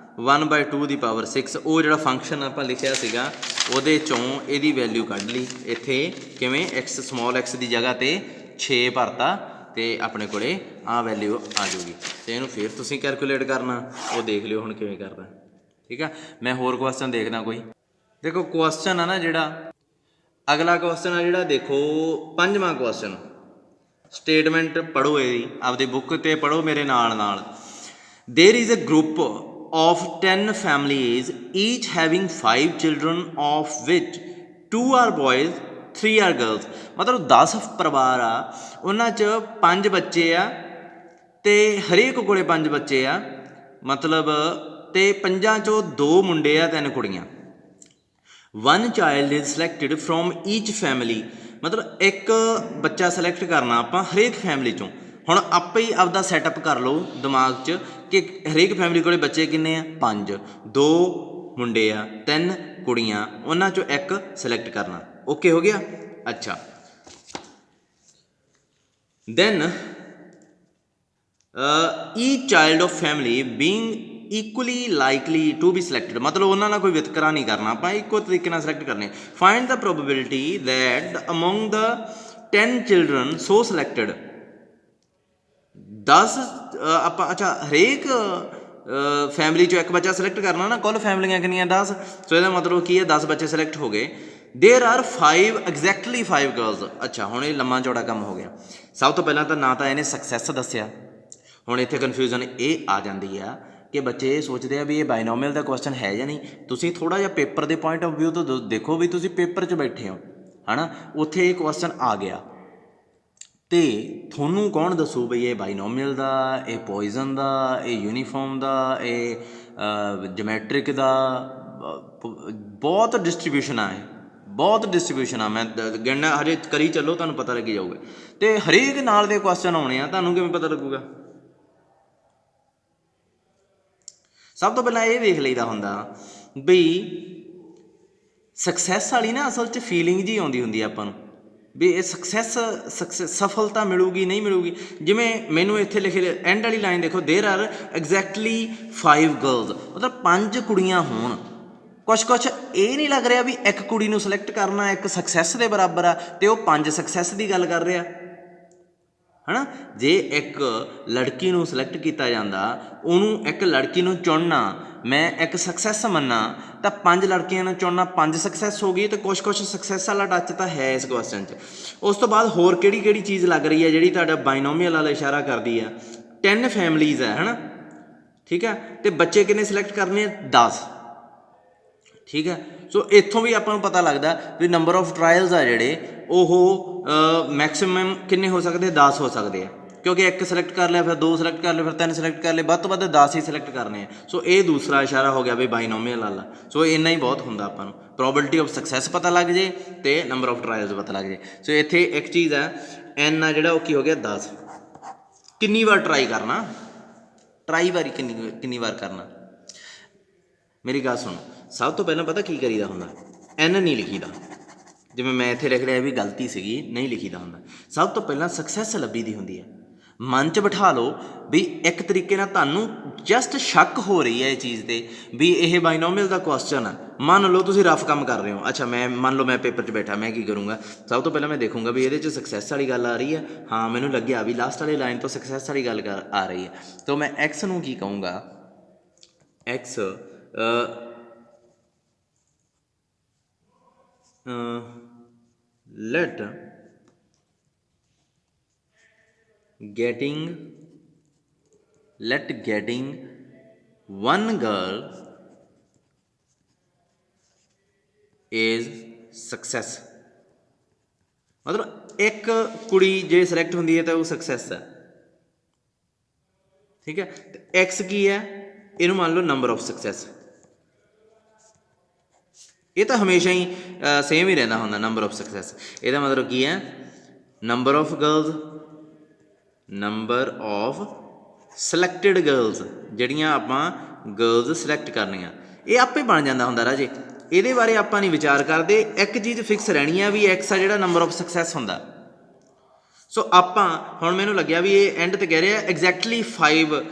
1/2 ਦੀ ਪਾਵਰ 6। ਉਹ ਜਿਹੜਾ ਫੰਕਸ਼ਨ ਆਪਾਂ ਲਿਖਿਆ ਸੀਗਾ ਉਹਦੇ 'ਚੋਂ ਇਹਦੀ ਵੈਲਿਊ ਕੱਢ ਲਈ। ਇੱਥੇ ਕਿਵੇਂ x ਸਮਾਲ x ਦੀ ਜਗ੍ਹਾ 'ਤੇ 6 ਭਰਤਾ ਅਤੇ ਆਪਣੇ ਕੋਲ ਆਹ ਵੈਲਿਊ ਆ ਜਾਊਗੀ। ਅਤੇ ਇਹਨੂੰ ਫਿਰ ਤੁਸੀਂ ਕੈਲਕੂਲੇਟ ਕਰਨਾ, ਉਹ ਦੇਖ ਲਿਓ ਹੁਣ ਕਿਵੇਂ ਕਰਦਾ। ਠੀਕ ਆ, ਮੈਂ ਹੋਰ ਕੁਐਸਚਨ ਦੇਖਦਾ ਕੋਈ। ਦੇਖੋ ਕੁਐਸਚਨ ਆ ਨਾ ਜਿਹੜਾ ਅਗਲਾ ਕੁਐਸਚਨ ਆ ਜਿਹੜਾ, ਦੇਖੋ 5ਵਾਂ ਕੁਐਸਚਨ। ਸਟੇਟਮੈਂਟ ਪੜ੍ਹੋ ਇਹਦੀ, ਆਪਦੀ ਬੁੱਕ 'ਤੇ ਪੜ੍ਹੋ ਮੇਰੇ ਨਾਲ ਨਾਲ। There is a group of 10 families, each having 5 children, of which 2 are boys 3 are girls। ਮਤਲਬ 10 ਪਰਿਵਾਰ ਆ, ਉਹਨਾਂ 'ਚ 5 ਬੱਚੇ ਆ ਅਤੇ ਹਰੇਕ ਕੋਲੇ 5 ਬੱਚੇ ਆ। ਮਤਲਬ ਤੇ ਪੰਜਾਂ ਚੋਂ 2 ਮੁੰਡੇ ਆ 3 ਕੁੜੀਆਂ। 1 child is selected from each family, ਮਤਲਬ ਇੱਕ ਬੱਚਾ ਸਿਲੈਕਟ ਕਰਨਾ ਆਪਾਂ ਹਰੇਕ ਫੈਮਿਲੀ ਚੋਂ। ਹੁਣ ਆਪੇ ਹੀ ਆਪਦਾ ਸੈਟਅਪ ਕਰ ਲਓ ਦਿਮਾਗ 'ਚ ਕਿ ਹਰੇਕ ਫੈਮਿਲੀ ਕੋਲ ਬੱਚੇ ਕਿੰਨੇ ਆ 5, 2 ਮੁੰਡੇ ਆ 3 ਕੁੜੀਆਂ, ਉਹਨਾਂ ਚੋਂ ਇੱਕ ਸਿਲੈਕਟ ਕਰਨਾ। ਓਕੇ ਹੋ ਗਿਆ। ਅੱਛਾ then each child of family being equally likely to be selected, ਮਤਲਬ ਉਹਨਾਂ ਨਾਲ ਕੋਈ ਵਿਤਕਰਾ ਨਹੀਂ ਕਰਨਾ, ਆਪਾਂ ਇੱਕੋ ਤਰੀਕੇ ਨਾਲ ਸਿਲੈਕਟ ਕਰਨੇ। Find the probability that among the 10 children so selected. 10 ਆਪਾਂ ਅੱਛਾ ਹਰੇਕ ਫੈਮਿਲੀ 'ਚੋਂ ਇੱਕ ਬੱਚਾ ਸਿਲੈਕਟ ਕਰਨਾ ਨਾ, ਕੁੱਲ ਫੈਮਲੀਆਂ ਕਿੰਨੀਆਂ 10, ਸੋ ਇਹਦਾ ਮਤਲਬ ਕੀ ਹੈ 10 ਬੱਚੇ ਸਿਲੈਕਟ ਹੋ ਗਏ। ਦੇਰ ਆਰ 5 ਐਗਜ਼ੈਕਟਲੀ 5 ਗਰਲਸ। ਅੱਛਾ ਹੁਣ ਇਹ ਲੰਮਾ ਚੌੜਾ ਕੰਮ ਹੋ ਗਿਆ। ਸਭ ਤੋਂ ਪਹਿਲਾਂ ਤਾਂ ਨਾ ਤਾਂ ਇਹਨੇ ਸਕਸੈਸ ਦੱਸਿਆ, ਹੁਣ ਇੱਥੇ ਕਨਫਿਊਜ਼ਨ ਇਹ ਆ ਜਾਂਦੀ ਆ ਕਿ ਬੱਚੇ ਇਹ ਸੋਚਦੇ ਆ ਵੀ ਇਹ ਬਾਇਨੋਮੀਅਲ ਦਾ ਕੁਐਸਚਨ ਹੈ ਜਾਂ ਨਹੀਂ। ਤੁਸੀਂ ਥੋੜ੍ਹਾ ਜਿਹਾ ਪੇਪਰ ਦੇ ਪੁਆਇੰਟ ਆਫ ਵਿਊ ਤੋਂ ਦੇਖੋ ਵੀ ਤੁਸੀਂ ਪੇਪਰ 'ਚ ਬੈਠੇ ਹੋ ਹੈ ਨਾ, ਉੱਥੇ ਇਹ ਕੁਐਸਚਨ ਆ ਗਿਆ ਤੇ ਤੁਹਾਨੂੰ ਕੌਣ ਦੱਸੂ ਬਈ ਇਹ ਬਾਇਨੋਮੀਅਲ ਦਾ, ਇਹ ਪੋਇਜ਼ਨ ਦਾ, ਇਹ ਯੂਨੀਫਾਰਮ ਦਾ, ਇਹ ਜਮੈਟ੍ਰਿਕ ਦਾ, ਬਹੁਤ ਡਿਸਟਰੀਬਿਊਸ਼ਨ ਆ, ਇਹ ਬਹੁਤ ਡਿਸਟਰੀਬਿਊਸ਼ਨ ਆ। ਮੈਂ ਗਿਣਨਾ ਹਜੇ ਕਰੀ ਚੱਲੋ, ਤੁਹਾਨੂੰ ਪਤਾ ਲੱਗੀ ਜਾਊਗਾ। ਅਤੇ ਹਰੇਕ ਨਾਲ ਦੇ ਕੁਐਸਚਨ ਆਉਣੇ ਆ, ਤੁਹਾਨੂੰ ਕਿਵੇਂ ਪਤਾ ਲੱਗੂਗਾ? ਸਭ ਤੋਂ ਪਹਿਲਾਂ ਇਹ ਵੇਖ ਲਈਦਾ ਹੁੰਦਾ ਬਈ ਸਕਸੈਸ ਵਾਲੀ ਨਾ ਅਸਲ 'ਚ ਫੀਲਿੰਗ ਜਿਹੀ ਆਉਂਦੀ ਹੁੰਦੀ ਆ ਆਪਾਂ ਨੂੰ ਵੀ ਇਹ ਸਫਲਤਾ ਮਿਲੂਗੀ ਨਹੀਂ ਮਿਲੂਗੀ। ਜਿਵੇਂ ਮੈਨੂੰ ਇੱਥੇ ਲਿਖੇ ਐਂਡ ਵਾਲੀ ਲਾਈਨ ਦੇਖੋ, ਦੇਰ ਆਰ ਐਗਜ਼ੈਕਟਲੀ 5 ਗਰਲਸ, ਮਤਲਬ 5 ਕੁੜੀਆਂ ਹੋਣ। ਕੁਛ ਇਹ ਨਹੀਂ ਲੱਗ ਰਿਹਾ ਵੀ ਇੱਕ ਕੁੜੀ ਨੂੰ ਸਿਲੈਕਟ ਕਰਨਾ ਇੱਕ ਸਕਸੈਸ ਦੇ ਬਰਾਬਰ ਆ ਅਤੇ ਉਹ 5 ਸਕਸੈਸ ਦੀ ਗੱਲ ਕਰ ਰਿਹਾ ਹੈ ਨਾ। ਜੇ ਇੱਕ ਲੜਕੀ ਨੂੰ ਸਿਲੈਕਟ ਕੀਤਾ ਜਾਂਦਾ, ਉਹਨੂੰ ਇੱਕ ਲੜਕੀ ਨੂੰ ਚੁਣਨਾ ਮੈਂ ਇੱਕ ਸਕਸੈਸ ਮੰਨਾਂ, ਤਾਂ 5 ਲੜਕੀਆਂ ਨੂੰ ਚੁਣਨਾ 5 ਸਕਸੈਸ ਹੋ ਗਈ। ਅਤੇ ਕੁਛ ਸਕਸੈਸ ਵਾਲਾ ਟੱਚ ਤਾਂ ਹੈ ਇਸ ਕੁਐਸਚਨ 'ਚ। ਉਸ ਤੋਂ ਬਾਅਦ ਹੋਰ ਕਿਹੜੀ ਚੀਜ਼ ਲੱਗ ਰਹੀ ਹੈ ਜਿਹੜੀ ਤੁਹਾਡਾ ਬਾਇਨੋਮੀਅਲ ਵਾਲਾ ਇਸ਼ਾਰਾ ਕਰਦੀ ਆ? 10 ਫੈਮਲੀਜ਼ ਹੈ ਹੈ ਨਾ, ਠੀਕ ਹੈ। ਅਤੇ ਬੱਚੇ ਕਿੰਨੇ ਸਿਲੈਕਟ ਕਰਨੇ? 10, ਠੀਕ ਹੈ। ਸੋ ਇੱਥੋਂ ਵੀ ਆਪਾਂ ਨੂੰ ਪਤਾ ਲੱਗਦਾ ਵੀ ਨੰਬਰ ਆਫ ਟਰਾਇਲਸ ਆ ਜਿਹੜੇ ਉਹ ਮੈਕਸੀਮਮ ਕਿੰਨੇ ਹੋ ਸਕਦੇ? 10 ਹੋ ਸਕਦੇ ਆ, ਕਿਉਂਕਿ ਇੱਕ ਸਿਲੈਕਟ ਕਰ ਲਿਆ, ਫਿਰ 2 ਸਿਲੈਕਟ ਕਰ ਲਿਆ, ਫਿਰ 3 ਸਿਲੈਕਟ ਕਰ ਲਿਆ, ਵੱਧ ਤੋਂ ਵੱਧ 10 ਹੀ ਸਿਲੈਕਟ ਕਰਨੇ ਆ। ਸੋ ਇਹ ਦੂਸਰਾ ਇਸ਼ਾਰਾ ਹੋ ਗਿਆ ਵੀ ਬਾਇਨੋਮੀਅਲ ਵਾਲਾ। ਸੋ ਇੰਨਾ ਹੀ ਬਹੁਤ ਹੁੰਦਾ ਆਪਾਂ ਨੂੰ, ਪ੍ਰੋਬੇਬਿਲਿਟੀ ਆਫ ਸਕਸੈਸ ਪਤਾ ਲੱਗ ਜੇ ਅਤੇ ਨੰਬਰ ਆਫ ਟਰਾਇਲਸ ਪਤਾ ਲੱਗ ਜੇ। ਸੋ ਇੱਥੇ ਇੱਕ ਚੀਜ਼ ਹੈ ਐਨ ਆ ਜਿਹੜਾ ਉਹ ਕੀ ਹੋ ਗਿਆ 10। ਕਿੰਨੀ ਵਾਰ ਟਰਾਈ ਕਰਨਾ? ਟਰਾਈ ਵਾਰੀ ਕਿੰਨੀ ਵਾਰ ਕਰਨਾ? ਮੇਰੀ ਗੱਲ ਸੁਣੋ, ਸਭ ਤੋਂ ਪਹਿਲਾਂ ਪਤਾ ਕੀ ਕਰੀਦਾ ਹੁੰਦਾ? ਐਨ ਨਹੀਂ ਲਿਖੀਦਾ, ਜਿਵੇਂ ਮੈਂ ਇੱਥੇ ਲਿਖ ਰਿਹਾ ਇਹ ਵੀ ਗਲਤੀ ਸੀਗੀ, ਨਹੀਂ ਲਿਖੀਦਾ ਹੁੰਦਾ। ਸਭ ਤੋਂ ਪਹਿਲਾਂ ਸਕਸੈਸ ਲੱਭੀ ਦੀ ਹੁੰਦੀ ਹੈ। ਮਨ 'ਚ ਬਿਠਾ ਲਓ ਵੀ ਇੱਕ ਤਰੀਕੇ ਨਾਲ ਤੁਹਾਨੂੰ ਜਸਟ ਸ਼ੱਕ ਹੋ ਰਹੀ ਹੈ ਇਹ ਚੀਜ਼ 'ਤੇ ਵੀ ਇਹ ਬਾਇਨੋਮੀਅਲ ਦਾ ਕੁਐਸਚਨ ਆ। ਮੰਨ ਲਓ ਤੁਸੀਂ ਰਫ ਕੰਮ ਕਰ ਰਹੇ ਹੋ। ਅੱਛਾ ਮੈਂ ਮੰਨ ਲਓ ਮੈਂ ਪੇਪਰ 'ਚ ਬੈਠਾ, ਮੈਂ ਕੀ ਕਰੂੰਗਾ? ਸਭ ਤੋਂ ਪਹਿਲਾਂ ਮੈਂ ਦੇਖੂੰਗਾ ਵੀ ਇਹਦੇ 'ਚ ਸਕਸੈਸ ਵਾਲੀ ਗੱਲ ਆ ਰਹੀ ਹੈ। ਹਾਂ ਮੈਨੂੰ ਲੱਗਿਆ ਵੀ ਲਾਸਟ ਵਾਲੀ ਲਾਈਨ ਤੋਂ ਸਕਸੈਸ ਵਾਲੀ ਗੱਲ ਆ ਰਹੀ ਹੈ, ਤਾਂ ਮੈਂ ਐਕਸ ਨੂੰ ਕੀ ਕਹੂੰਗਾ? X let getting one girl is success, ਮਤਲਬ ਇੱਕ ਕੁੜੀ ਜੇ ਸਿਲੈਕਟ ਹੁੰਦੀ ਹੈ ਤਾਂ ਉਹ ਸਕਸੈਸ ਹੈ, ਠੀਕ ਹੈ। ਅਤੇ ਐਕਸ ਕੀ ਹੈ? ਇਹਨੂੰ ਮੰਨ ਲਓ ਨੰਬਰ ਆਫ ਸਕਸੈਸ। ਇਹ ਤਾਂ ਹਮੇਸ਼ਾ ਹੀ ਸੇਮ ਹੀ ਰਹਿੰਦਾ ਹੁੰਦਾ ਨੰਬਰ ਆਫ ਸਕਸੈਸ। ਇਹਦਾ ਮਤਲਬ ਕੀ ਹੈ? Number of girls, number of selected girls, ਜਿਹੜੀਆਂ ਆਪਾਂ ਗਰਲਸ ਸਿਲੈਕਟ ਕਰਨੀਆਂ। ਇਹ ਆਪੇ ਬਣ ਜਾਂਦਾ ਹੁੰਦਾ ਰਾਜੇ, ਇਹਦੇ ਬਾਰੇ ਆਪਾਂ ਨਹੀਂ ਵਿਚਾਰ ਕਰਦੇ। ਇੱਕ ਚੀਜ਼ ਫਿਕਸ ਰਹਿਣੀ ਆ ਵੀ ਐਕਸ ਆ ਜਿਹੜਾ ਨੰਬਰ ਆਫ ਸਕਸੈਸ ਹੁੰਦਾ। ਸੋ ਆਪਾਂ ਹੁਣ ਮੈਨੂੰ ਲੱਗਿਆ ਵੀ ਇਹ ਐਂਡ 'ਤੇ ਕਹਿ ਰਿਹਾ ਐਗਜ਼ੈਕਟਲੀ 5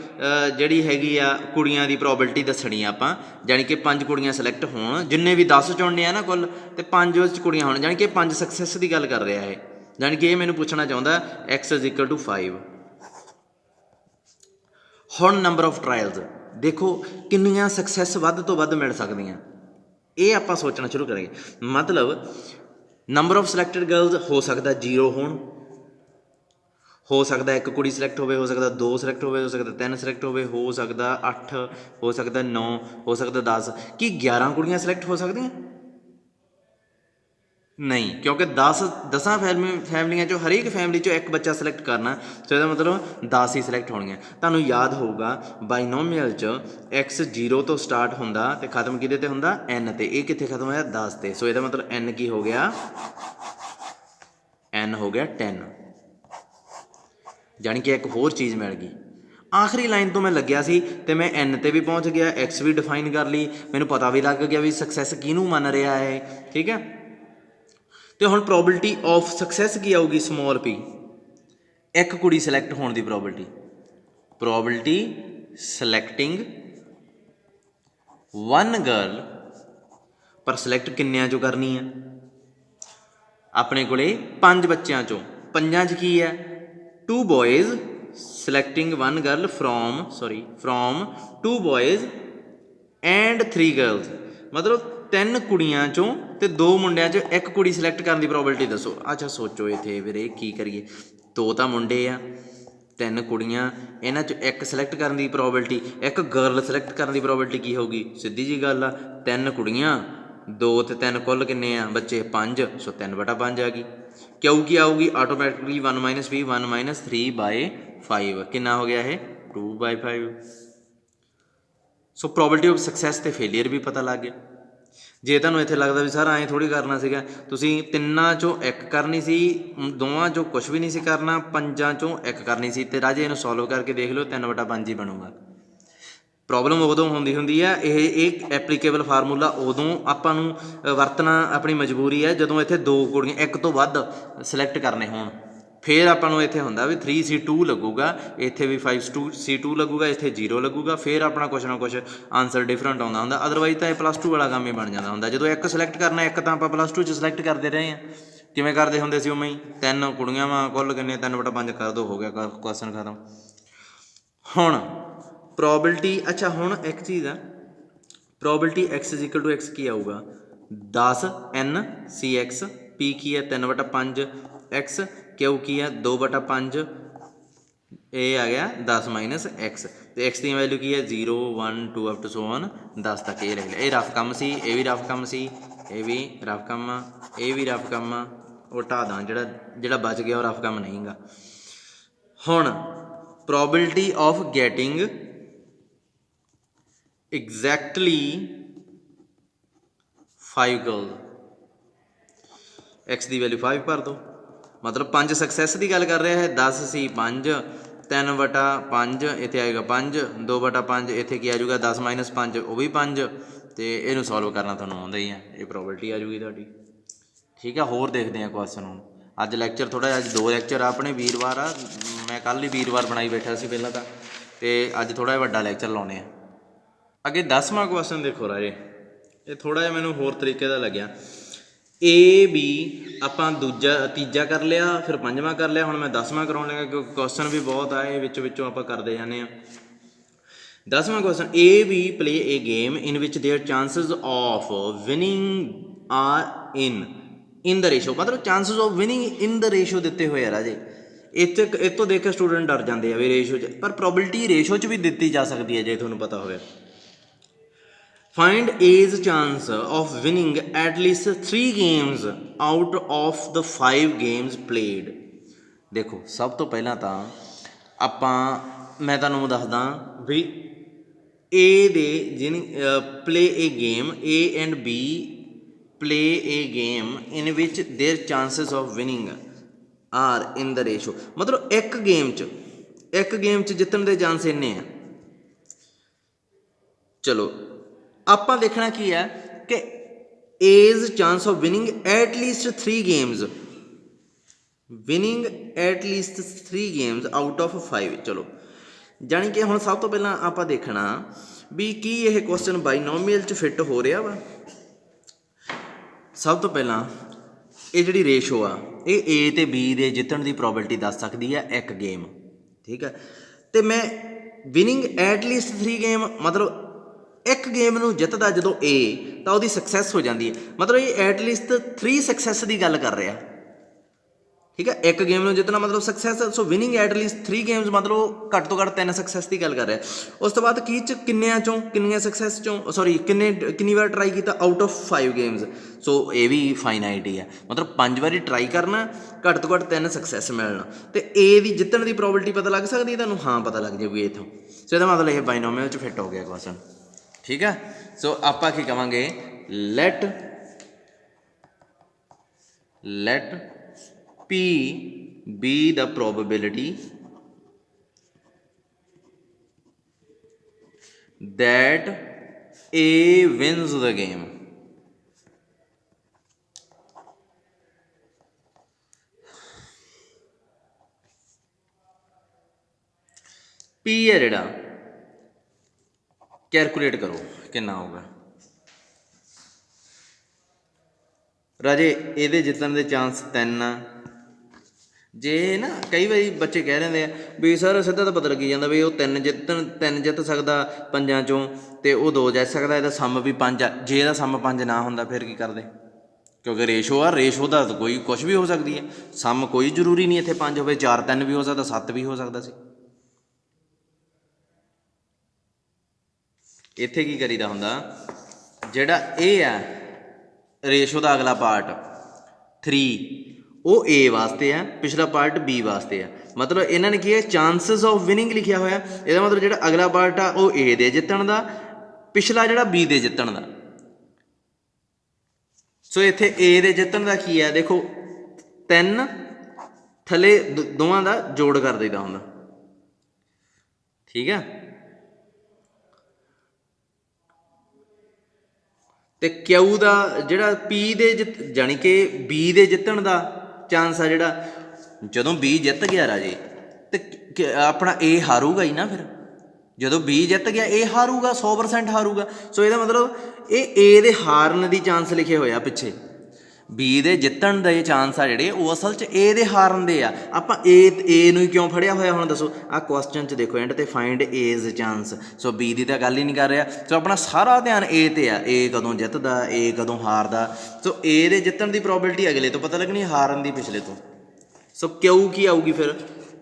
ਜਿਹੜੀ ਹੈਗੀ ਆ ਕੁੜੀਆਂ ਦੀ ਪ੍ਰੋਬੇਬਿਲਿਟੀ ਦੱਸਣੀ ਆ ਆਪਾਂ, ਜਾਣੀ ਕਿ 5 ਕੁੜੀਆਂ ਸਿਲੈਕਟ ਹੋਣ, ਜਿੰਨੇ ਵੀ 10 ਚੁਣਨੇ ਆ ਨਾ ਕੁੱਲ, ਅਤੇ 5 ਉਸ 'ਚ ਕੁੜੀਆਂ ਹੋਣ, ਜਾਣੀ ਕਿ 5 ਸਕਸੈਸ ਦੀ ਗੱਲ ਕਰ ਰਿਹਾ ਇਹ। ਜਾਣੀ ਕਿ ਇਹ ਮੈਨੂੰ ਪੁੱਛਣਾ ਚਾਹੁੰਦਾ ਐਕਸ ਇਜ਼ ਇਕੁਅਲ ਟੂ 5। ਹੁਣ ਨੰਬਰ ਆਫ ਟਰਾਇਲਸ ਦੇਖੋ ਕਿੰਨੀਆਂ ਸਕਸੈਸ ਵੱਧ ਤੋਂ ਵੱਧ ਮਿਲ ਸਕਦੀਆਂ, ਇਹ ਆਪਾਂ ਸੋਚਣਾ ਸ਼ੁਰੂ ਕਰਾਂਗੇ। ਮਤਲਬ ਨੰਬਰ ਆਫ ਸਿਲੈਕਟਡ ਗਰਲਸ ਹੋ ਸਕਦਾ 0 ਹੋਣ, ਹੋ ਸਕਦਾ ਇੱਕ ਕੁੜੀ ਸਿਲੈਕਟ ਹੋਵੇ, ਹੋ ਸਕਦਾ 2 ਸਿਲੈਕਟ ਹੋਵੇ, ਹੋ ਸਕਦਾ 3 ਸਿਲੈਕਟ ਹੋਵੇ, ਹੋ ਸਕਦਾ 8, ਹੋ ਸਕਦਾ 9, ਹੋ ਸਕਦਾ 10। ਕੀ 11 ਕੁੜੀਆਂ ਸਿਲੈਕਟ ਹੋ ਸਕਦੀਆਂ? नहीं, क्योंकि 10 फैमिलियां चो हरेक फैमिली चो एक बच्चा सिलेक्ट करना, तो यह मतलब 10 ही सिलेक्ट होणगे। तुहानूं याद होगा बाइनोमियल च एक्स 0 तो स्टार्ट होंदा ते खत्म किहदे ते होंदा n ते, ये कित्थे खत्म होया 10 ते। सो इसदा मतलब n की हो गया, n हो गया 10, जानी कि एक होर चीज़ मिल गई। आखिरी लाइन तो मैं लग्या सी ते मैं n ते भी पहुँच गया, x भी डिफाइन कर ली, मैनूं पता भी लग गया भी सक्सैस किहनूं मन रहा है। ठीक है, तो हुण प्रोबेबिलिटी ऑफ सक्सैस की आऊगी स्मॉल p, एक कुड़ी सिलेक्ट होने की probability, probability selecting one girl, पर सिलेक्ट किन्नियां चों करनी है, अपने कोले 5 बच्चों चों, 5 च की है 2 boys selecting one girl from 2 boys and 3 girls, मतलब 3 कुड़ियां चों ते 2 मुंडियां चों एक कुड़ी सिलेक्ट करने की प्रोबेबिलिटी दसो। अच्छा सोचो इत्थे वीरे की करिए, 2 तां मुंडे आ, 3 कुड़ियां, इन्हां चों एक सिलेक्ट करने की प्रोबेबिलिटी, एक गर्ल सिलेक्ट करने की प्रोबेबिलिटी की होगी, सीधी जी गल आ, 3 कुड़ियां 2 ते 3 कुल किन्ने आ बच्चे 5, सो 3/5 आ गई। क्यों की आऊगी ऑटोमैटिकली 1 - b 1 - 3/5, कितना हो गया है 2/5। सो प्रोबेबिलिटी ऑफ सक्सैस ते फेलियर भी पता लग गया। जे तुहानूं इत्थे लगदा भी सर ऐं थोड़ी करना सीगा, तुसीं 3 चों एक करनी सी, 2 चों कुछ भी नहीं सी करना, 5 चों एक करनी सी, ते राजे इहनूं सॉल्व करके देख लो 3/5 ही बनूगा। प्रॉब्लम उदों ਹੁੰਦੀ ਹੈ ਇਹ ਐਪਲੀਕੇਬਲ ਫਾਰਮੂਲਾ ਉਦੋਂ ਆਪਾਂ ਨੂੰ ਵਰਤਣਾ ਆਪਣੀ ਮਜਬੂਰੀ ਹੈ ਜਦੋਂ ਇੱਥੇ 2 ਕੁੜੀਆਂ ਇੱਕ ਤੋਂ ਵੱਧ ਸਿਲੈਕਟ ਕਰਨੇ ਹੋਣ, ਫਿਰ ਆਪਾਂ ਨੂੰ ਇੱਥੇ ਹੁੰਦਾ ਵੀ 3C2 ਲੱਗੂਗਾ, ਇੱਥੇ ਵੀ 5C2 ਲੱਗੂਗਾ, ਇੱਥੇ 0 ਲੱਗੂਗਾ, ਫਿਰ ਆਪਣਾ ਕੁਛ ਨਾ ਕੁਛ ਆਨਸਰ ਡਿਫਰੈਂਟ ਆਉਂਦਾ ਹੁੰਦਾ। ਅਦਰਵਾਈਜ਼ ਤਾਂ ਇਹ +2 ਵਾਲਾ ਕੰਮ ਹੀ ਬਣ ਜਾਂਦਾ ਹੁੰਦਾ। ਜਦੋਂ ਇੱਕ ਸਿਲੈਕਟ ਕਰਨਾ, ਇੱਕ ਤਾਂ ਆਪਾਂ +2 'ਚ ਸਿਲੈਕਟ ਕਰਦੇ ਰਹੇ ਹਾਂ, ਕਿਵੇਂ ਕਰਦੇ ਹੁੰਦੇ ਸੀ ਉਵੇਂ ਹੀ, 3 ਕੁੜੀਆਂ ਵਾ ਕੁੱਲ ਕਿੰਨੇ 3/5 ਕਰ ਦਿਓ, ਹੋ ਗਿਆ ਕੁਐਸਚਨ ਖਤਮ। ਹੁਣ ਪ੍ਰੋਬੇਬਿਲਿਟੀ, ਅੱਛਾ ਹੁਣ ਇੱਕ ਚੀਜ਼ ਆ, ਪ੍ਰੋਬੇਬਿਲਿਟੀ x = x ਕੀ ਆਊਗਾ 10 n cx, p ਕੀ ਹੈ 3/5 x, q ਕੀ ਹੈ 2/5, ਇਹ ਆ ਗਿਆ 10 - x, ਤੇ x ਦੀ ਵੈਲਿਊ ਕੀ ਹੈ 0 1 2 ਅਪ ਟੂ ਸੋ ਔਨ 10 ਤੱਕ। ਇਹ ਲਿਖ ਲਿਆ, ਇਹ ਰਫ ਕੰਮ ਸੀ, ਇਹ ਵੀ ਰਫ ਕੰਮ ਸੀ, ਇਹ ਵੀ ਰਫ ਕੰਮ ਆ, ਇਹ ਵੀ ਰਫ ਕੰਮ ਆ, ਉਹ ਢਾਹ ਦਾਂ ਜਿਹੜਾ ਬਚ ਗਿਆ ਉਹ ਰਫ ਕੰਮ ਨਹੀਂ ਗਾ। ਹੁਣ probability of getting exactly 5 girls, x the value 5 ਭਰ ਦਿਓ, ਮਤਲਬ 5 ਸਕਸੈਸ ਦੀ ਗੱਲ ਕਰ ਰਿਹਾ ਹੈ, 10 ਸੀ 5, 3/5 ਇੱਥੇ ਆਏਗਾ 5, 2/5 ਇੱਥੇ ਕੀ ਆ ਜਾਊਗਾ 10 - 5 ਉਹ ਵੀ 5, ਤੇ ਇਹਨੂੰ ਸੋਲਵ ਕਰਨਾ ਤੁਹਾਨੂੰ ਆਉਂਦਾ ਹੀ ਆ, ਇਹ ਪ੍ਰੋਬੇਬਿਲਿਟੀ ਆ ਜੂਗੀ ਤੁਹਾਡੀ। ਠੀਕ ਆ, ਹੋਰ ਦੇਖਦੇ ਹਾਂ ਕੁਐਸਚਨ ਹੁਣ। ਅੱਜ ਲੈਕਚਰ ਥੋੜ੍ਹਾ ਜਿਹਾ, ਅੱਜ 2 ਲੈਕਚਰ ਆ ਆਪਣੇ, ਵੀਰਵਾਰ ਆ, ਮੈਂ ਕੱਲ੍ਹ ਹੀ ਵੀਰਵਾਰ ਬਣਾਈ ਬੈਠਾ ਸੀ ਪਹਿਲਾਂ ਤਾਂ, ਤੇ ਅੱਜ ਥੋੜ੍ਹਾ ਜਿਹਾ ਵੱਡਾ ਲੈਕਚਰ ਲਾਉਣੇ ਆ। ਅੱਗੇ 10ਵਾਂ ਕੁਐਸਚਨ ਦੇਖੋ ਰਾਜੇ, ਇਹ ਥੋੜ੍ਹਾ ਜਿਹਾ ਮੈਨੂੰ ਹੋਰ ਤਰੀਕੇ ਦਾ ਲੱਗਿਆ। A B ਆਪਾਂ ਤੀਜਾ ਕਰ ਲਿਆ, ਫਿਰ 5ਵਾਂ ਕਰ ਲਿਆ, ਹੁਣ ਮੈਂ 10ਵਾਂ ਕਰਾਉਣ ਲੱਗਾ ਕਿਉਂਕਿ ਕੁਐਸਚਨ ਵੀ ਬਹੁਤ ਆਏ, ਵਿੱਚੋਂ ਆਪਾਂ ਕਰਦੇ ਜਾਂਦੇ ਹਾਂ। 10ਵਾਂ question, A B play a game in which their chances of winning are in the ratio, ਮਤਲਬ chances of winning in the ratio ਦਿੱਤੇ ਹੋਏ ਆ ਰਾਜੇ। ਇੱਥੇ ਇਹ ਤੋਂ ਦੇਖ ਕੇ ਸਟੂਡੈਂਟ ਡਰ ਜਾਂਦੇ ਆ ਵੀ ਰੇਸ਼ੋ 'ਚ, ਪਰ ਪ੍ਰੋਬੇਬਿਲਿਟੀ ਰੇਸ਼ੋ 'ਚ ਵੀ ਦਿੱਤੀ ਜਾ ਸਕਦੀ ਹੈ ਜੇ ਤੁਹਾਨੂੰ ਪਤਾ ਹੋਵੇ। Find A's chance of winning at least 3 games out of the 5 games played। ਦੇਖੋ ਸਭ ਤੋਂ ਪਹਿਲਾਂ ਤਾਂ ਮੈਂ ਤੁਹਾਨੂੰ ਦੱਸਦਾ ਵੀ A ਦੇ play a game, A and B play a game in which their chances of winning are in the ratio, ਮਤਲਬ ਇੱਕ ਗੇਮ 'ਚ ਜਿੱਤਣ ਦੇ ਚਾਂਸ ਇੰਨੇ ਆ। ਚਲੋ ਆਪਾਂ ਦੇਖਣਾ ਕੀ ਹੈ ਕਿ A's chance of winning at least 3 games, winning at least 3 games out of 5। ਚਲੋ ਜਾਣੀ ਕਿ ਹੁਣ ਸਭ ਤੋਂ ਪਹਿਲਾਂ ਆਪਾਂ ਦੇਖਣਾ ਵੀ ਕੀ ਇਹ ਕੁਐਸਚਨ ਬਾਈਨੋਮੀਅਲ 'ਚ ਫਿੱਟ ਹੋ ਰਿਹਾ ਵਾ। ਸਭ ਤੋਂ ਪਹਿਲਾਂ ਇਹ ਜਿਹੜੀ ਰੇਸ਼ੋ ਆ, ਇਹ A ਤੇ B ਦੇ ਜਿੱਤਣ ਦੀ ਪ੍ਰੋਬੇਬਿਲਿਟੀ ਦੱਸ ਸਕਦੀ ਹੈ ਇੱਕ ਗੇਮ, ਠੀਕ ਹੈ। ਅਤੇ ਮੈਂ ਵਿਨਿੰਗ ਐਟ ਲੀਸਟ 3 ਗੇਮ, ਮਤਲਬ ਇੱਕ ਗੇਮ ਨੂੰ ਜਿੱਤਦਾ ਜਦੋਂ A ਤਾਂ ਉਹਦੀ ਸਕਸੈਸ ਹੋ ਜਾਂਦੀ ਹੈ, ਮਤਲਬ ਇਹ ਐਟ ਲੀਸਟ 3 ਸਕਸੈਸ ਦੀ ਗੱਲ ਕਰ ਰਿਹਾ। ठीक है। एक गेम में जितना मतलब सक्सैस, सो विनिंग एटलीस्ट 3 गेम्स, मतलब घੱਟ ਤੋਂ ਘੱਟ 3 सक्सैस की गल कर रहा है। उस तो बाद की किन्नियां चों किन्नियां सक्सैस चों सॉरी किन्नी बार ट्राई किया आउट ऑफ 5 गेम्स। सो ये भी फाइनाइट ही है, मतलब 5 बारी ट्राई करना, घੱਟ ਤੋਂ ਘੱਟ 3 सक्सैस मिलना, तो ए दी जितने की प्रोबेबिलिटी पता लग सकती है तुहानूं, हाँ पता लग जाएगी इथों। सो इसका मतलब ये बाइनोमियल च फिट हो गया क्वेश्चन, ठीक है। सो आपां की कहांगे, let P be the probability that A wins the game। P है जिहड़ा, कैलकुलेट करो कितना होगा राजे। ਇਹਦੇ ਜਿੱਤਣ ਦੇ ਚਾਂਸ 3 ਆ। ਜੇ ਨਾ ਕਈ ਵਾਰੀ ਬੱਚੇ ਕਹਿ ਲੈਂਦੇ ਆ ਵੀ ਸਰ ਸਿੱਧਾ ਤਾਂ ਪਤਾ ਲੱਗੀ ਜਾਂਦਾ ਵੀ ਉਹ 3 ਜਿੱਤ ਸਕਦਾ 5 ਚੋਂ, ਤੇ ਉਹ 2 ਜਿੱਤ ਸਕਦਾ, ਇਹਦਾ ਸਮ ਵੀ 5 ਆ। ਜੇ ਇਹਦਾ ਸਮ 5 ਨਾ ਹੁੰਦਾ ਫਿਰ ਕੀ ਕਰਦੇ, ਕਿਉਂਕਿ ਰੇਸ਼ੋ ਆ, ਰੇਸ਼ੋ ਦਾ ਕੋਈ ਕੁਛ ਵੀ ਹੋ ਸਕਦੀ ਹੈ, ਸਮ ਕੋਈ ਜ਼ਰੂਰੀ ਨਹੀਂ ਇੱਥੇ 5 ਹੋਵੇ, 4 3 ਵੀ ਹੋ ਸਕਦਾ, 7 ਵੀ ਹੋ ਸਕਦਾ ਸੀ। ਇੱਥੇ ਕੀ ਕਰੀਦਾ ਹੁੰਦਾ, ਜਿਹੜਾ ਇਹ ਆ ਰੇਸ਼ੋ ਦਾ ਅਗਲਾ ਪਾਰਟ 3 ਉਹ A ਵਾਸਤੇ ਆ, ਪਿਛਲਾ ਪਾਰਟ B ਵਾਸਤੇ ਆ। ਮਤਲਬ ਇਹਨਾਂ ਨੇ ਕੀ ਹੈ, ਚਾਂਸਿਸ ਆਫ ਵਿਨਿੰਗ ਲਿਖਿਆ ਹੋਇਆ, ਇਹਦਾ ਮਤਲਬ ਜਿਹੜਾ ਅਗਲਾ ਪਾਰਟ ਆ ਉਹ A ਦੇ ਜਿੱਤਣ ਦਾ, ਪਿਛਲਾ ਜਿਹੜਾ B ਦੇ ਜਿੱਤਣ ਦਾ। ਸੋ ਇੱਥੇ A ਦੇ ਜਿੱਤਣ ਦਾ ਕੀ ਹੈ, ਦੇਖੋ 3 ਥੱਲੇ ਦੋਵਾਂ ਦਾ ਜੋੜ ਕਰ ਦਈਦਾ ਹੁੰਦਾ, ਠੀਕ ਹੈ। ਤੇ ਕਿਊ ਦਾ ਜਿਹੜਾ P ਦੇ ਜਾਣੀ ਕਿ B ਦੇ ਜਿੱਤਣ ਦਾ ਚਾਂਸ ਆ ਜਿਹੜਾ, ਜਦੋਂ B ਜਿੱਤ ਗਿਆ ਰਾਜੇ ਤੇ ਆਪਣਾ A ਹਾਰੂਗਾ ਹੀ ਨਾ। ਫਿਰ ਜਦੋਂ B ਜਿੱਤ ਗਿਆ A ਹਾਰੂਗਾ, 100% ਹਾਰੂਗਾ। ਸੋ ਇਹਦਾ ਮਤਲਬ ਇਹ A ਦੇ ਹਾਰਨ ਦੀ ਚਾਂਸ ਲਿਖੇ ਹੋਏ ਆ ਪਿੱਛੇ, B ਦੇ ਜਿੱਤਣ ਦੇ ਚਾਂਸ ਆ ਜਿਹੜੇ ਉਹ ਅਸਲ 'ਚ A ਦੇ ਹਾਰਨ ਦੇ ਆ। ਆਪਾਂ A ਨੂੰ ਹੀ ਕਿਉਂ ਫੜਿਆ ਹੋਇਆ ਹੁਣ ਦੱਸੋ, ਆਹ ਕੁਐਸਚਨ 'ਚ ਦੇਖੋ ਐਂਡ ਤੇ ਫਾਈਂਡ A's ਚਾਂਸ। ਸੋ B ਦੀ ਤਾਂ ਗੱਲ ਹੀ ਨਹੀਂ ਕਰ ਰਿਹਾ, ਸੋ ਆਪਣਾ ਸਾਰਾ ਧਿਆਨ A ਤੇ ਆ, A ਕਦੋਂ ਜਿੱਤਦਾ, A ਕਦੋਂ ਹਾਰਦਾ। ਸੋ A ਦੇ ਜਿੱਤਣ ਦੀ ਪ੍ਰੋਬੇਬਿਲਿਟੀ ਅਗਲੇ ਤੋਂ ਪਤਾ ਲੱਗਣੀ, ਹਾਰਨ ਦੀ ਪਿਛਲੇ ਤੋਂ। ਸੋ ਕਿਊ ਕੀ ਆਊਗੀ ਫਿਰ,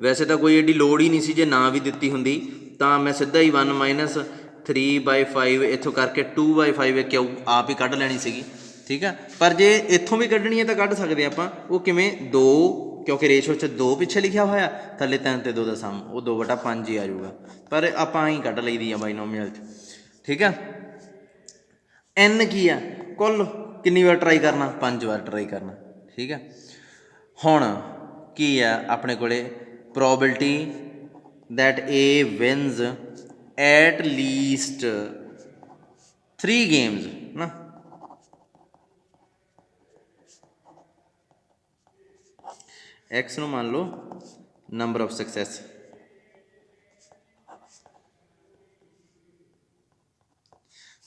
ਵੈਸੇ ਤਾਂ ਕੋਈ ਐਡੀ ਲੋੜ ਹੀ ਨਹੀਂ ਸੀ, ਜੇ ਨਾ ਵੀ ਦਿੱਤੀ ਹੁੰਦੀ ਤਾਂ ਮੈਂ ਸਿੱਧਾ ਹੀ 1 - 3/5 ਇੱਥੋਂ ਕਰਕੇ 2/5 ਕਿਊ ਆਪ ਹੀ ਕੱਢ ਲੈਣੀ ਸੀਗੀ, ਠੀਕ ਹੈ। ਪਰ ਜੇ ਇੱਥੋਂ ਵੀ ਕੱਢਣੀ ਹੈ ਤਾਂ ਕੱਢ ਸਕਦੇ ਆਪਾਂ। ਉਹ ਕਿਵੇਂ, 2 ਕਿਉਂਕਿ ਰੇਸ਼ੋ 'ਚ 2 ਪਿੱਛੇ ਲਿਖਿਆ ਹੋਇਆ, ਥੱਲੇ 3 ਤੇ 2 ਦਾ ਸਮ, ਉਹ 2/5 ਹੀ ਆ ਜਾਊਗਾ। ਪਰ ਆਪਾਂ ਹੀ ਕੱਢ ਲਈਦੀ ਆ ਬਾਈਨੋਮੀਅਲ 'ਚ, ਠੀਕ ਹੈ। n ਕੀ ਆ, ਕੁੱਲ ਕਿੰਨੀ ਵਾਰ ਟਰਾਈ ਕਰਨਾ, 5 ਵਾਰ ਟਰਾਈ ਕਰਨਾ, ਠੀਕ ਹੈ। ਹੁਣ ਕੀ ਆ ਆਪਣੇ ਕੋਲੇ, probability that A wins at least 3 games ਨਾ। x ਨੂੰ ਮੰਨ ਲਓ ਨੰਬਰ ਆਫ ਸਕਸੈਸ,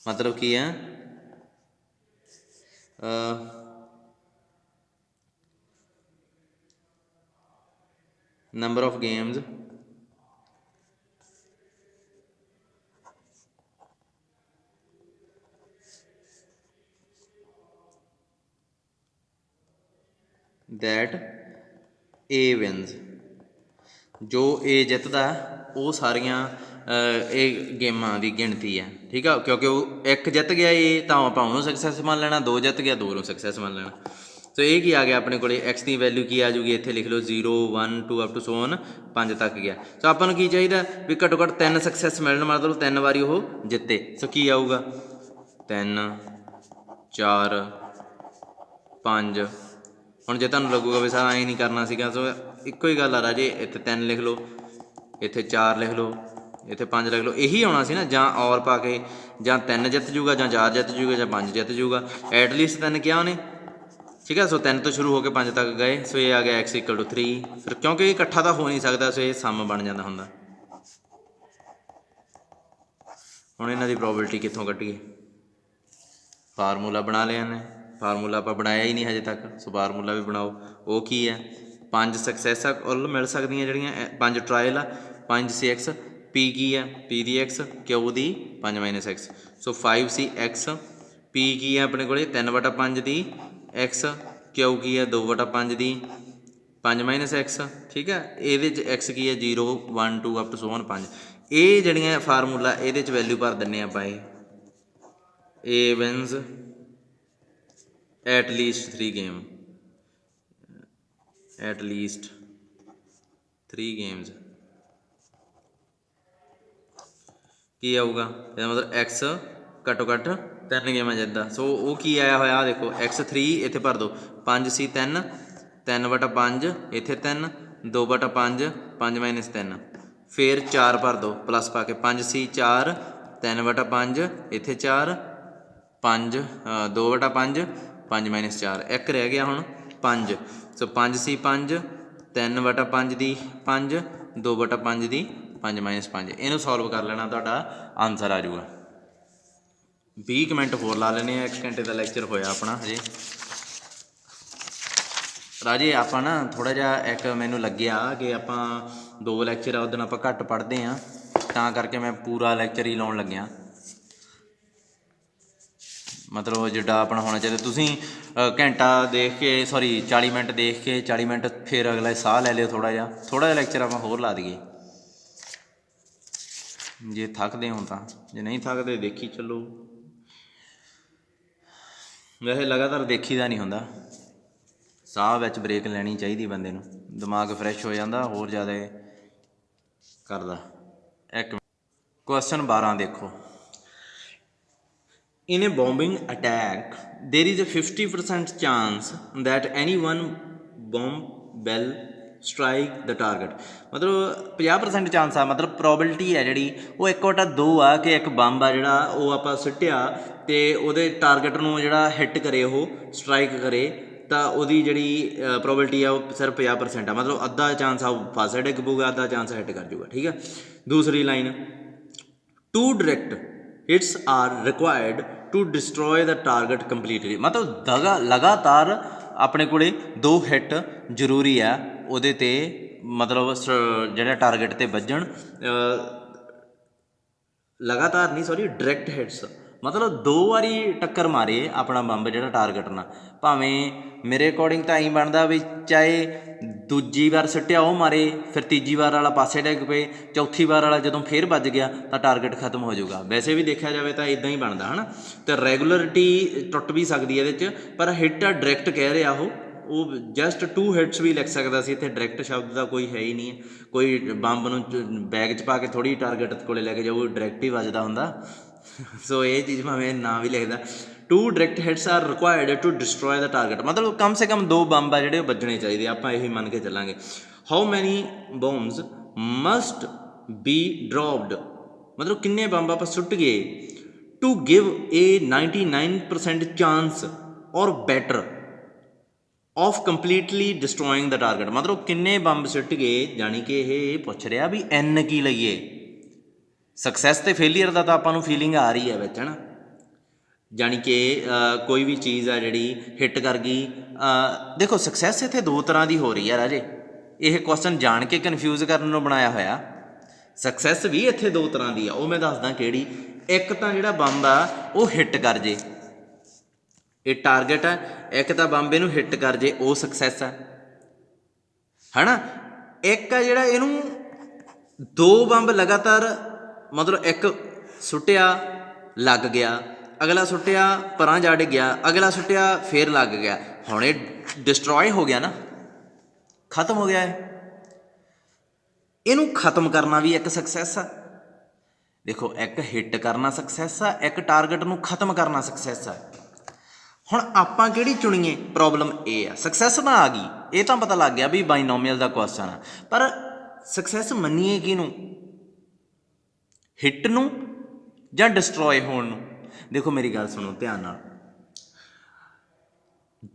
ਮਤਲਬ ਕੀ ਹੈ, number of games that A wins, ਜੋ A ਜਿੱਤਦਾ ਉਹ ਸਾਰੀਆਂ ਇਹ ਗੇਮਾਂ ਦੀ ਗਿਣਤੀ ਹੈ, ਠੀਕ ਆ। ਕਿਉਂਕਿ ਉਹ 1 ਜਿੱਤ ਗਿਆ A ਤਾਂ ਆਪਾਂ ਉਹਨੂੰ ਸਕਸੈਸ ਮੰਨ ਲੈਣਾ, 2 ਜਿੱਤ ਗਿਆ 2 ਨੂੰ ਸਕਸੈਸ ਮੰਨ ਲੈਣਾ। ਸੋ ਇਹ ਕੀ ਆ ਗਿਆ ਆਪਣੇ ਕੋਲੇ, x ਦੀ ਵੈਲਿਊ ਕੀ ਆ ਜੂਗੀ, ਇੱਥੇ ਲਿਖ ਲਓ 0 1 2 ਅਪ ਟੂ ਸੋ ਔਨ 5 ਤੱਕ ਗਿਆ। ਸੋ ਆਪਾਂ ਨੂੰ ਕੀ ਚਾਹੀਦਾ ਵੀ ਘੱਟੋ ਘੱਟ 3 ਸਕਸੈਸ ਮਿਲਣ, ਮਤਲਬ 3 ਵਾਰੀ ਉਹ ਜਿੱਤੇ। ਸੋ ਕੀ ਆਊਗਾ, 3 4 5। ਹੁਣ ਜੇ ਤੁਹਾਨੂੰ ਲੱਗੂਗਾ ਵੀ ਸਰ ਐਂ ਨਹੀਂ ਕਰਨਾ ਸੀਗਾ, ਸੋ ਇੱਕੋ ਹੀ ਗੱਲ ਆ ਰਾਜੇ, ਇੱਥੇ 3 ਲਿਖ ਲਓ, ਇੱਥੇ 4 ਲਿਖ ਲਓ, ਇੱਥੇ 5 ਲਿਖ ਲਓ। ਇਹੀ ਆਉਣਾ ਸੀ ਨਾ, ਜਾਂ ਔਰ ਪਾ ਕੇ ਜਾਂ 3 ਜਿੱਤ ਜੂਗਾ, ਜਾਂ 4 ਜਿੱਤ ਜੂਗਾ, ਜਾਂ 5 ਜਿੱਤ ਜੂਗਾ। ਐਟਲੀਸਟ 3 ਕਿਹਾ ਉਹਨੇ, ਠੀਕ ਹੈ। ਸੋ 3 ਤੋਂ ਸ਼ੁਰੂ ਹੋ ਕੇ 5 ਤੱਕ ਗਏ। ਸੋ ਇਹ ਆ ਗਿਆ x = 3। ਫਿਰ ਕਿਉਂਕਿ ਇਹ ਇਕੱਠਾ ਤਾਂ ਹੋ ਨਹੀਂ ਸਕਦਾ, ਸੋ ਇਹ ਸਮ ਬਣ ਜਾਂਦਾ ਹੁੰਦਾ। ਹੁਣ ਇਹਨਾਂ ਦੀ ਪ੍ਰੋਬੇਬਿਲਿਟੀ ਕਿੱਥੋਂ ਕੱਢੀਏ, ਫਾਰਮੂਲਾ ਬਣਾ ਲਿਆ ਇਹਨੇ, ਫਾਰਮੂਲਾ ਆਪਾਂ ਬਣਾਇਆ ਹੀ ਨਹੀਂ ਹਜੇ ਤੱਕ। ਸੋ ਫਾਰਮੂਲਾ ਵੀ ਬਣਾਓ। ਉਹ ਕੀ ਹੈ, 5 ਸਕਸੈਸ ਕੁੱਲ ਮਿਲ ਸਕਦੀਆਂ ਜਿਹੜੀਆਂ, 5 ਟਰਾਇਲ ਆ, 5 ਸੀ x, P ਕੀ ਹੈ, P ਦੀ x, Q ਦੀ 5 - x। ਸੋ 5 ਸੀ x, P ਕੀ ਹੈ ਆਪਣੇ ਕੋਲੇ 3/5 ਦੀ x, Q ਕੀ ਹੈ 2/5 ਦੀ 5 ਮਾਈਨਸ ਐਕਸ, ਠੀਕ ਹੈ। ਇਹਦੇ 'ਚ ਐਕਸ ਕੀ ਹੈ 0 1 2 ਅਪ ਟੂ ਸੋ 5। ਇਹ ਜਿਹੜੀਆਂ ਫਾਰਮੂਲਾ ਇਹਦੇ 'ਚ ਵੈਲਿਊ ਭਰ ਦਿੰਦੇ ਆਪਾਂ। ਇਹ wins at least 3 game, at least 3 games. ਕੀ ਆਊਗਾ ਇਹਦਾ ਮਤਲਬ ਐਕਸ ਘੱਟੋ ਘੱਟ 3 ਗੇਮਾਂ ਜਿੱਦਾਂ। ਸੋ ਉਹ ਕੀ ਆਇਆ ਹੋਇਆ, ਆਹ ਦੇਖੋ ਐਕਸ 3 ਇੱਥੇ ਭਰ ਦਿਓ, 5 ਸੀ 3, 3/5 ਇੱਥੇ 3, 2/5, 5 ਮਾਈਨਸ 3, ਫਿਰ 4 ਭਰ ਦਿਓ ਪਲੱਸ ਪਾ ਕੇ, 5 ਸੀ 4, 3/5 ਇੱਥੇ 4, 5 2/5, 5 ਮਾਈਨਸ 4, ਇੱਕ ਰਹਿ ਗਿਆ ਹੁਣ 5। ਸੋ 5 ਸੀ 5, 3/5 ਦੀ 5, 2/5 ਦੀ 5 ਮਾਈਨਸ 5। ਇਹਨੂੰ ਸੋਲਵ ਕਰ ਲੈਣਾ, ਤੁਹਾਡਾ ਆਨਸਰ ਆ ਜਾਊਗਾ। 20 ਕੁ ਮਿੰਟ ਹੋਰ ਲਾ ਲੈਣੇ ਆ, 1 ਘੰਟੇ ਦਾ ਲੈਕਚਰ ਹੋਇਆ ਆਪਣਾ ਹਜੇ। ਰਾਜੇ ਆਪਾਂ ਨਾ ਥੋੜ੍ਹਾ ਜਿਹਾ ਇੱਕ ਮੈਨੂੰ ਲੱਗਿਆ ਕਿ ਆਪਾਂ 2 ਲੈਕਚਰ ਆ ਉਹ ਦਿਨ ਆਪਾਂ ਘੱਟ ਪੜ੍ਹਦੇ ਹਾਂ, ਤਾਂ ਕਰਕੇ ਮੈਂ ਪੂਰਾ ਲੈਕਚਰ ਹੀ ਲਾਉਣ ਲੱਗਿਆ। ਮਤਲਬ ਜਿੱਡਾ ਆਪਣਾ ਹੋਣਾ ਚਾਹੀਦਾ। ਤੁਸੀਂ ਘੰਟਾ ਦੇਖ ਕੇ 40 ਮਿੰਟ ਦੇਖ ਕੇ 40 ਮਿੰਟ ਫਿਰ ਅਗਲਾ ਸਾਹ ਲੈ ਲਿਓ, ਥੋੜ੍ਹਾ ਜਿਹਾ ਲੈਕਚਰ ਆਪਾਂ ਹੋਰ ਲਾ ਦਈਏ ਜੇ ਥੱਕਦੇ ਹੋ ਤਾਂ। ਜੇ ਨਹੀਂ ਥੱਕਦੇ ਦੇਖੀ ਚੱਲੋ। ਵੈਸੇ ਲਗਾਤਾਰ ਦੇਖੀ ਦਾ ਨਹੀਂ ਹੁੰਦਾ, ਸਾਹ ਵਿੱਚ ਬ੍ਰੇਕ ਲੈਣੀ ਚਾਹੀਦੀ ਬੰਦੇ ਨੂੰ, ਦਿਮਾਗ ਫਰੈਸ਼ ਹੋ ਜਾਂਦਾ, ਹੋਰ ਜ਼ਿਆਦਾ ਕਰਦਾ। ਇੱਕ ਕੁਐਸਚਨ 12 ਦੇਖੋ। In a bombing attack, there is a 50% chance that any one bomb will strike the target। ਮਤਲਬ 50% ਚਾਂਸ ਆ, ਮਤਲਬ ਪ੍ਰੋਬਿਲਟੀ ਹੈ ਜਿਹੜੀ ਉਹ 1/2 ਆ ਕਿ ਇੱਕ ਬੰਬ ਆ ਜਿਹੜਾ ਉਹ ਆਪਾਂ ਸੁੱਟਿਆ ਅਤੇ ਉਹਦੇ ਟਾਰਗੇਟ ਨੂੰ ਜਿਹੜਾ ਹਿੱਟ ਕਰੇ, ਉਹ ਸਟਰਾਈਕ ਕਰੇ, ਤਾਂ ਉਹਦੀ ਜਿਹੜੀ ਪ੍ਰੋਬਿਲਟੀ ਆ ਉਹ ਸਿਰਫ 50% ਆ। ਮਤਲਬ ਅੱਧਾ ਚਾਂਸ ਆ ਉਹ ਫਾਸਾ ਡਿੱਗ ਪਊਗਾ, ਅੱਧਾ ਚਾਂਸ ਹਿੱਟ ਕਰ ਜੂਗਾ, ਠੀਕ ਹੈ। ਦੂਸਰੀ line, 2 direct hits are required to destroy the target completely। ਮਤਲਬ ਲਗਾਤਾਰ ਆਪਣੇ ਕੋਲੇ 2 ਹਿੱਟ ਜ਼ਰੂਰੀ ਆ ਉਹਦੇ 'ਤੇ, ਮਤਲਬ ਜਿਹੜਾ ਟਾਰਗੇਟ 'ਤੇ ਵੱਜਣ। ਲਗਾਤਾਰ ਨਹੀਂ, ਡਾਇਰੈਕਟ ਹਿੱਟਸ, ਮਤਲਬ 2 ਵਾਰੀ ਟੱਕਰ ਮਾਰੇ ਆਪਣਾ ਬੰਬ ਜਿਹੜਾ ਟਾਰਗੇਟ ਨਾਲ। ਭਾਵੇਂ ਮੇਰੇ ਅਕੋਰਡਿੰਗ ਤਾਂ ਐਂ ਬਣਦਾ ਵੀ ਚਾਹੇ ਦੂਜੀ ਵਾਰ ਸੁੱਟਿਆ ਉਹ ਮਾਰੇ, ਫਿਰ ਤੀਜੀ ਵਾਰ ਵਾਲਾ ਪਾਸੇ ਡਿੱਗ ਪਏ, ਚੌਥੀ ਵਾਰ ਵਾਲਾ ਜਦੋਂ ਫਿਰ ਵੱਜ ਗਿਆ ਤਾਂ ਟਾਰਗੇਟ ਖਤਮ ਹੋ ਜਾਊਗਾ। ਵੈਸੇ ਵੀ ਦੇਖਿਆ ਜਾਵੇ ਤਾਂ ਇੱਦਾਂ ਹੀ ਬਣਦਾ ਹੈ ਨਾ। ਅਤੇ ਰੈਗੂਲਰਿਟੀ ਟੁੱਟ ਵੀ ਸਕਦੀ ਹੈ ਇਹਦੇ 'ਚ, ਪਰ ਹਿੱਟ ਆ ਡਾਇਰੈਕਟ ਕਹਿ ਰਿਹਾ ਉਹ ਜਸਟ 2 ਹਿੱਟਸ ਵੀ ਲਿਖ ਸਕਦਾ ਸੀ। ਇੱਥੇ ਡਾਇਰੈਕਟ ਸ਼ਬਦ ਦਾ ਕੋਈ ਹੈ ਹੀ ਨਹੀਂ ਹੈ। ਕੋਈ ਬੰਬ ਨੂੰ ਬੈਗ 'ਚ ਪਾ ਕੇ ਥੋੜ੍ਹੀ ਟਾਰਗੇਟ ਕੋਲ ਲੈ ਕੇ ਜਾਊ, ਡਾਇਰੈਕਟ ਹੀ ਵੱਜਦਾ ਹੁੰਦਾ। ਸੋ ਇਹ ਚੀਜ਼ ਭਾਵੇਂ ਨਾਂ ਵੀ ਲਿਖਦਾ, 2 direct hits are required to destroy the target। ਮਤਲਬ ਕਮ ਸੇ ਕਮ 2 ਬੰਬ ਆ ਜਿਹੜੇ ਉਹ ਵੱਜਣੇ ਚਾਹੀਦੇ, ਆਪਾਂ ਇਹੀ ਮੰਨ ਕੇ ਚੱਲਾਂਗੇ। How many bombs must be dropped, ਮਤਲਬ ਕਿੰਨੇ ਬੰਬ ਆਪਾਂ ਸੁੱਟ ਗਏ, to give a 99% chance or better of completely destroying the target। ਮਤਲਬ ਕਿੰਨੇ ਬੰਬ ਸੁੱਟ ਗਏ, ਜਾਣੀ ਕਿ ਇਹ ਪੁੱਛ ਰਿਹਾ ਵੀ n ਕੀ ਲਈਏ। ਸਕਸੈਸ ਅਤੇ ਫੇਲੀਅਰ ਦਾ ਤਾਂ ਆਪਾਂ ਨੂੰ ਫੀਲਿੰਗ ਆ ਰਹੀ ਹੈ ਵਿੱਚ, ਹੈ ਨਾ। ਜਾਣੀ ਕਿ ਕੋਈ ਵੀ ਚੀਜ਼ ਆ ਜਿਹੜੀ ਹਿੱਟ ਕਰ ਗਈ। ਦੇਖੋ ਸਕਸੈਸ ਇੱਥੇ 2 ਤਰ੍ਹਾਂ ਦੀ ਹੋ ਰਹੀ ਆ ਰਾਜੇ, ਇਹ ਕੁਐਸਚਨ ਜਾਣ ਕੇ ਕਨਫਿਊਜ਼ ਕਰਨ ਨੂੰ ਬਣਾਇਆ ਹੋਇਆ। ਸਕਸੈਸ ਵੀ ਇੱਥੇ 2 ਤਰ੍ਹਾਂ ਦੀ ਆ, ਉਹ ਮੈਂ ਦੱਸਦਾ ਕਿਹੜੀ। ਇੱਕ ਤਾਂ ਜਿਹੜਾ ਬੰਬ ਆ ਉਹ ਹਿੱਟ ਕਰ ਜੇ, ਇਹ ਟਾਰਗੇਟ ਆ। ਇੱਕ ਤਾਂ ਬੰਬ ਇਹਨੂੰ ਹਿੱਟ ਕਰ ਜੇ, ਉਹ ਸਕਸੈਸ ਆ, ਹੈ ਨਾ। ਇੱਕ ਆ ਜਿਹੜਾ ਇਹਨੂੰ 2 ਬੰਬ ਲਗਾਤਾਰ, ਮਤਲਬ ਇੱਕ ਸੁੱਟਿਆ ਲੱਗ ਗਿਆ, ਅਗਲਾ ਸੁੱਟਿਆ ਪਰਾਂ ਜਾ ਡਿੱਗਿਆ, ਅਗਲਾ ਸੁੱਟਿਆ ਫਿਰ ਲੱਗ ਗਿਆ, ਹੁਣ ਇਹ ਡਿਸਟਰੋਏ ਹੋ ਗਿਆ ਨਾ, ਖਤਮ ਹੋ ਗਿਆ। ਇਹਨੂੰ ਖਤਮ ਕਰਨਾ ਵੀ ਇੱਕ ਸਕਸੈਸ ਆ। ਦੇਖੋ ਇੱਕ ਹਿੱਟ ਕਰਨਾ ਸਕਸੈਸ ਆ, ਇੱਕ ਟਾਰਗੇਟ ਨੂੰ ਖਤਮ ਕਰਨਾ ਸਕਸੈਸ ਆ। ਹੁਣ ਆਪਾਂ ਕਿਹੜੀ ਚੁਣੀਏ, ਪ੍ਰੋਬਲਮ ਇਹ ਆ। ਸਕਸੈਸ ਤਾਂ ਆ ਗਈ, ਇਹ ਤਾਂ ਪਤਾ ਲੱਗ ਗਿਆ ਵੀ ਬਾਈਨੋਮੀਅਲ ਦਾ ਕੁਐਸਚਨ ਆ, ਪਰ ਸਕਸੈਸ ਮੰਨੀਏ ਕਿਹਨੂੰ, ਹਿੱਟ ਨੂੰ ਜਾਂ ਡਿਸਟਰੋਏ ਹੋਣ ਨੂੰ। ਦੇਖੋ ਮੇਰੀ ਗੱਲ ਸੁਣੋ ਧਿਆਨ ਨਾਲ,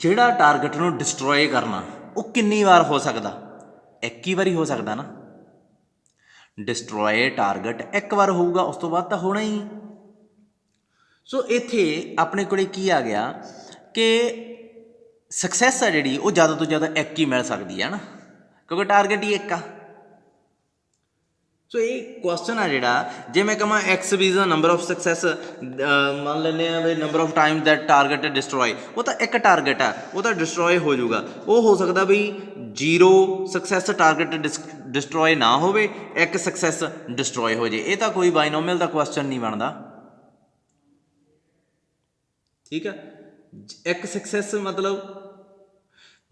ਜਿਹੜਾ ਟਾਰਗੇਟ ਨੂੰ ਡਿਸਟਰੋਏ ਕਰਨਾ ਉਹ ਕਿੰਨੀ ਵਾਰ ਹੋ ਸਕਦਾ, ਇੱਕ ਹੀ ਵਾਰੀ ਹੋ ਸਕਦਾ ਨਾ। ਡਿਸਟਰੋਏ ਟਾਰਗੇਟ ਇੱਕ ਵਾਰ ਹੋਊਗਾ, ਉਸ ਤੋਂ ਬਾਅਦ ਤਾਂ ਹੋਣਾ ਹੀ। ਸੋ ਇੱਥੇ ਆਪਣੇ ਕੋਲ ਕੀ ਆ ਗਿਆ ਕਿ ਸਕਸੈਸ ਆ ਜਿਹੜੀ ਉਹ ਜ਼ਿਆਦਾ ਤੋਂ ਜ਼ਿਆਦਾ ਇੱਕ ਹੀ ਮਿਲ ਸਕਦੀ ਹੈ ਨਾ, ਕਿਉਂਕਿ ਟਾਰਗੇਟ ਹੀ ਇੱਕ ਆ। ਸੋ ਇਹ ਕੁਐਸਚਨ ਆ ਜਿਹੜਾ, ਜੇ ਮੈਂ ਕਹਾਂ x be the number of success, ਮੰਨ ਲੈਂਦੇ ਆ be number of time that target destroy, ਉਹ ਤਾਂ ਇੱਕ ਟਾਰਗੇਟ ਆ, ਉਹ ਤਾਂ ਡਿਸਟਰੋਏ ਹੋ ਜਾਊਗਾ। ਉਹ ਹੋ ਸਕਦਾ ਵੀ 0 ਸਕਸੈਸ ਟਾਰਗੇਟ ਡਿਸਟਰੋਏ ਨਾ ਹੋਵੇ, ਇੱਕ ਸਕਸੈਸ ਡਿਸਟਰੋਏ ਹੋ ਜੇ। ਇਹ ਤਾਂ ਕੋਈ ਬਾਈਨੋਮੀਅਲ ਦਾ ਕੁਐਸਚਨ ਨਹੀਂ ਬਣਦਾ, ਠੀਕ ਆ। ਇੱਕ ਸਕਸੈਸ ਮਤਲਬ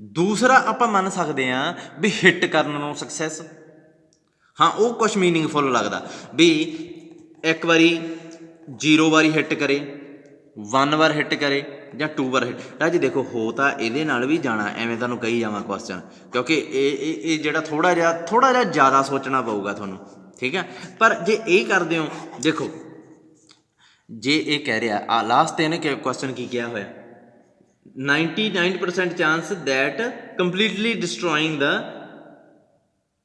ਦੂਸਰਾ ਆਪਾਂ ਮੰਨ ਸਕਦੇ ਹਾਂ ਵੀ ਹਿੱਟ ਕਰਨ ਨੂੰ ਸਕਸੈਸ, ਹਾਂ ਉਹ ਕੁਛ ਮੀਨਿੰਗਫੁਲ ਲੱਗਦਾ ਵੀ ਇੱਕ ਵਾਰੀ 0 ਵਾਰੀ ਹਿੱਟ ਕਰੇ, 1 ਵਾਰ ਹਿੱਟ ਕਰੇ ਜਾਂ 2 ਵਾਰ ਹਿੱਟ। ਰਾਜੀ ਦੇਖੋ ਹੋ ਤਾਂ ਇਹਦੇ ਨਾਲ ਵੀ ਜਾਣਾ, ਐਵੇਂ ਤੁਹਾਨੂੰ ਕਹੀ ਜਾਵਾਂ ਕੁਐਸਚਨ, ਕਿਉਂਕਿ ਇਹ ਜਿਹੜਾ ਥੋੜ੍ਹਾ ਜਿਹਾ ਜ਼ਿਆਦਾ ਸੋਚਣਾ ਪਊਗਾ ਤੁਹਾਨੂੰ, ਠੀਕ ਹੈ। ਪਰ ਜੇ ਇਹ ਕਰਦੇ ਹੋ, ਦੇਖੋ ਜੇ ਇਹ ਕਹਿ ਰਿਹਾ ਆ ਲਾਸਟ 'ਤੇ ਇਹਨੇ ਕੁਐਸਚਨ ਕੀ ਕਿਹਾ ਹੋਇਆ, 99% chance that completely destroying the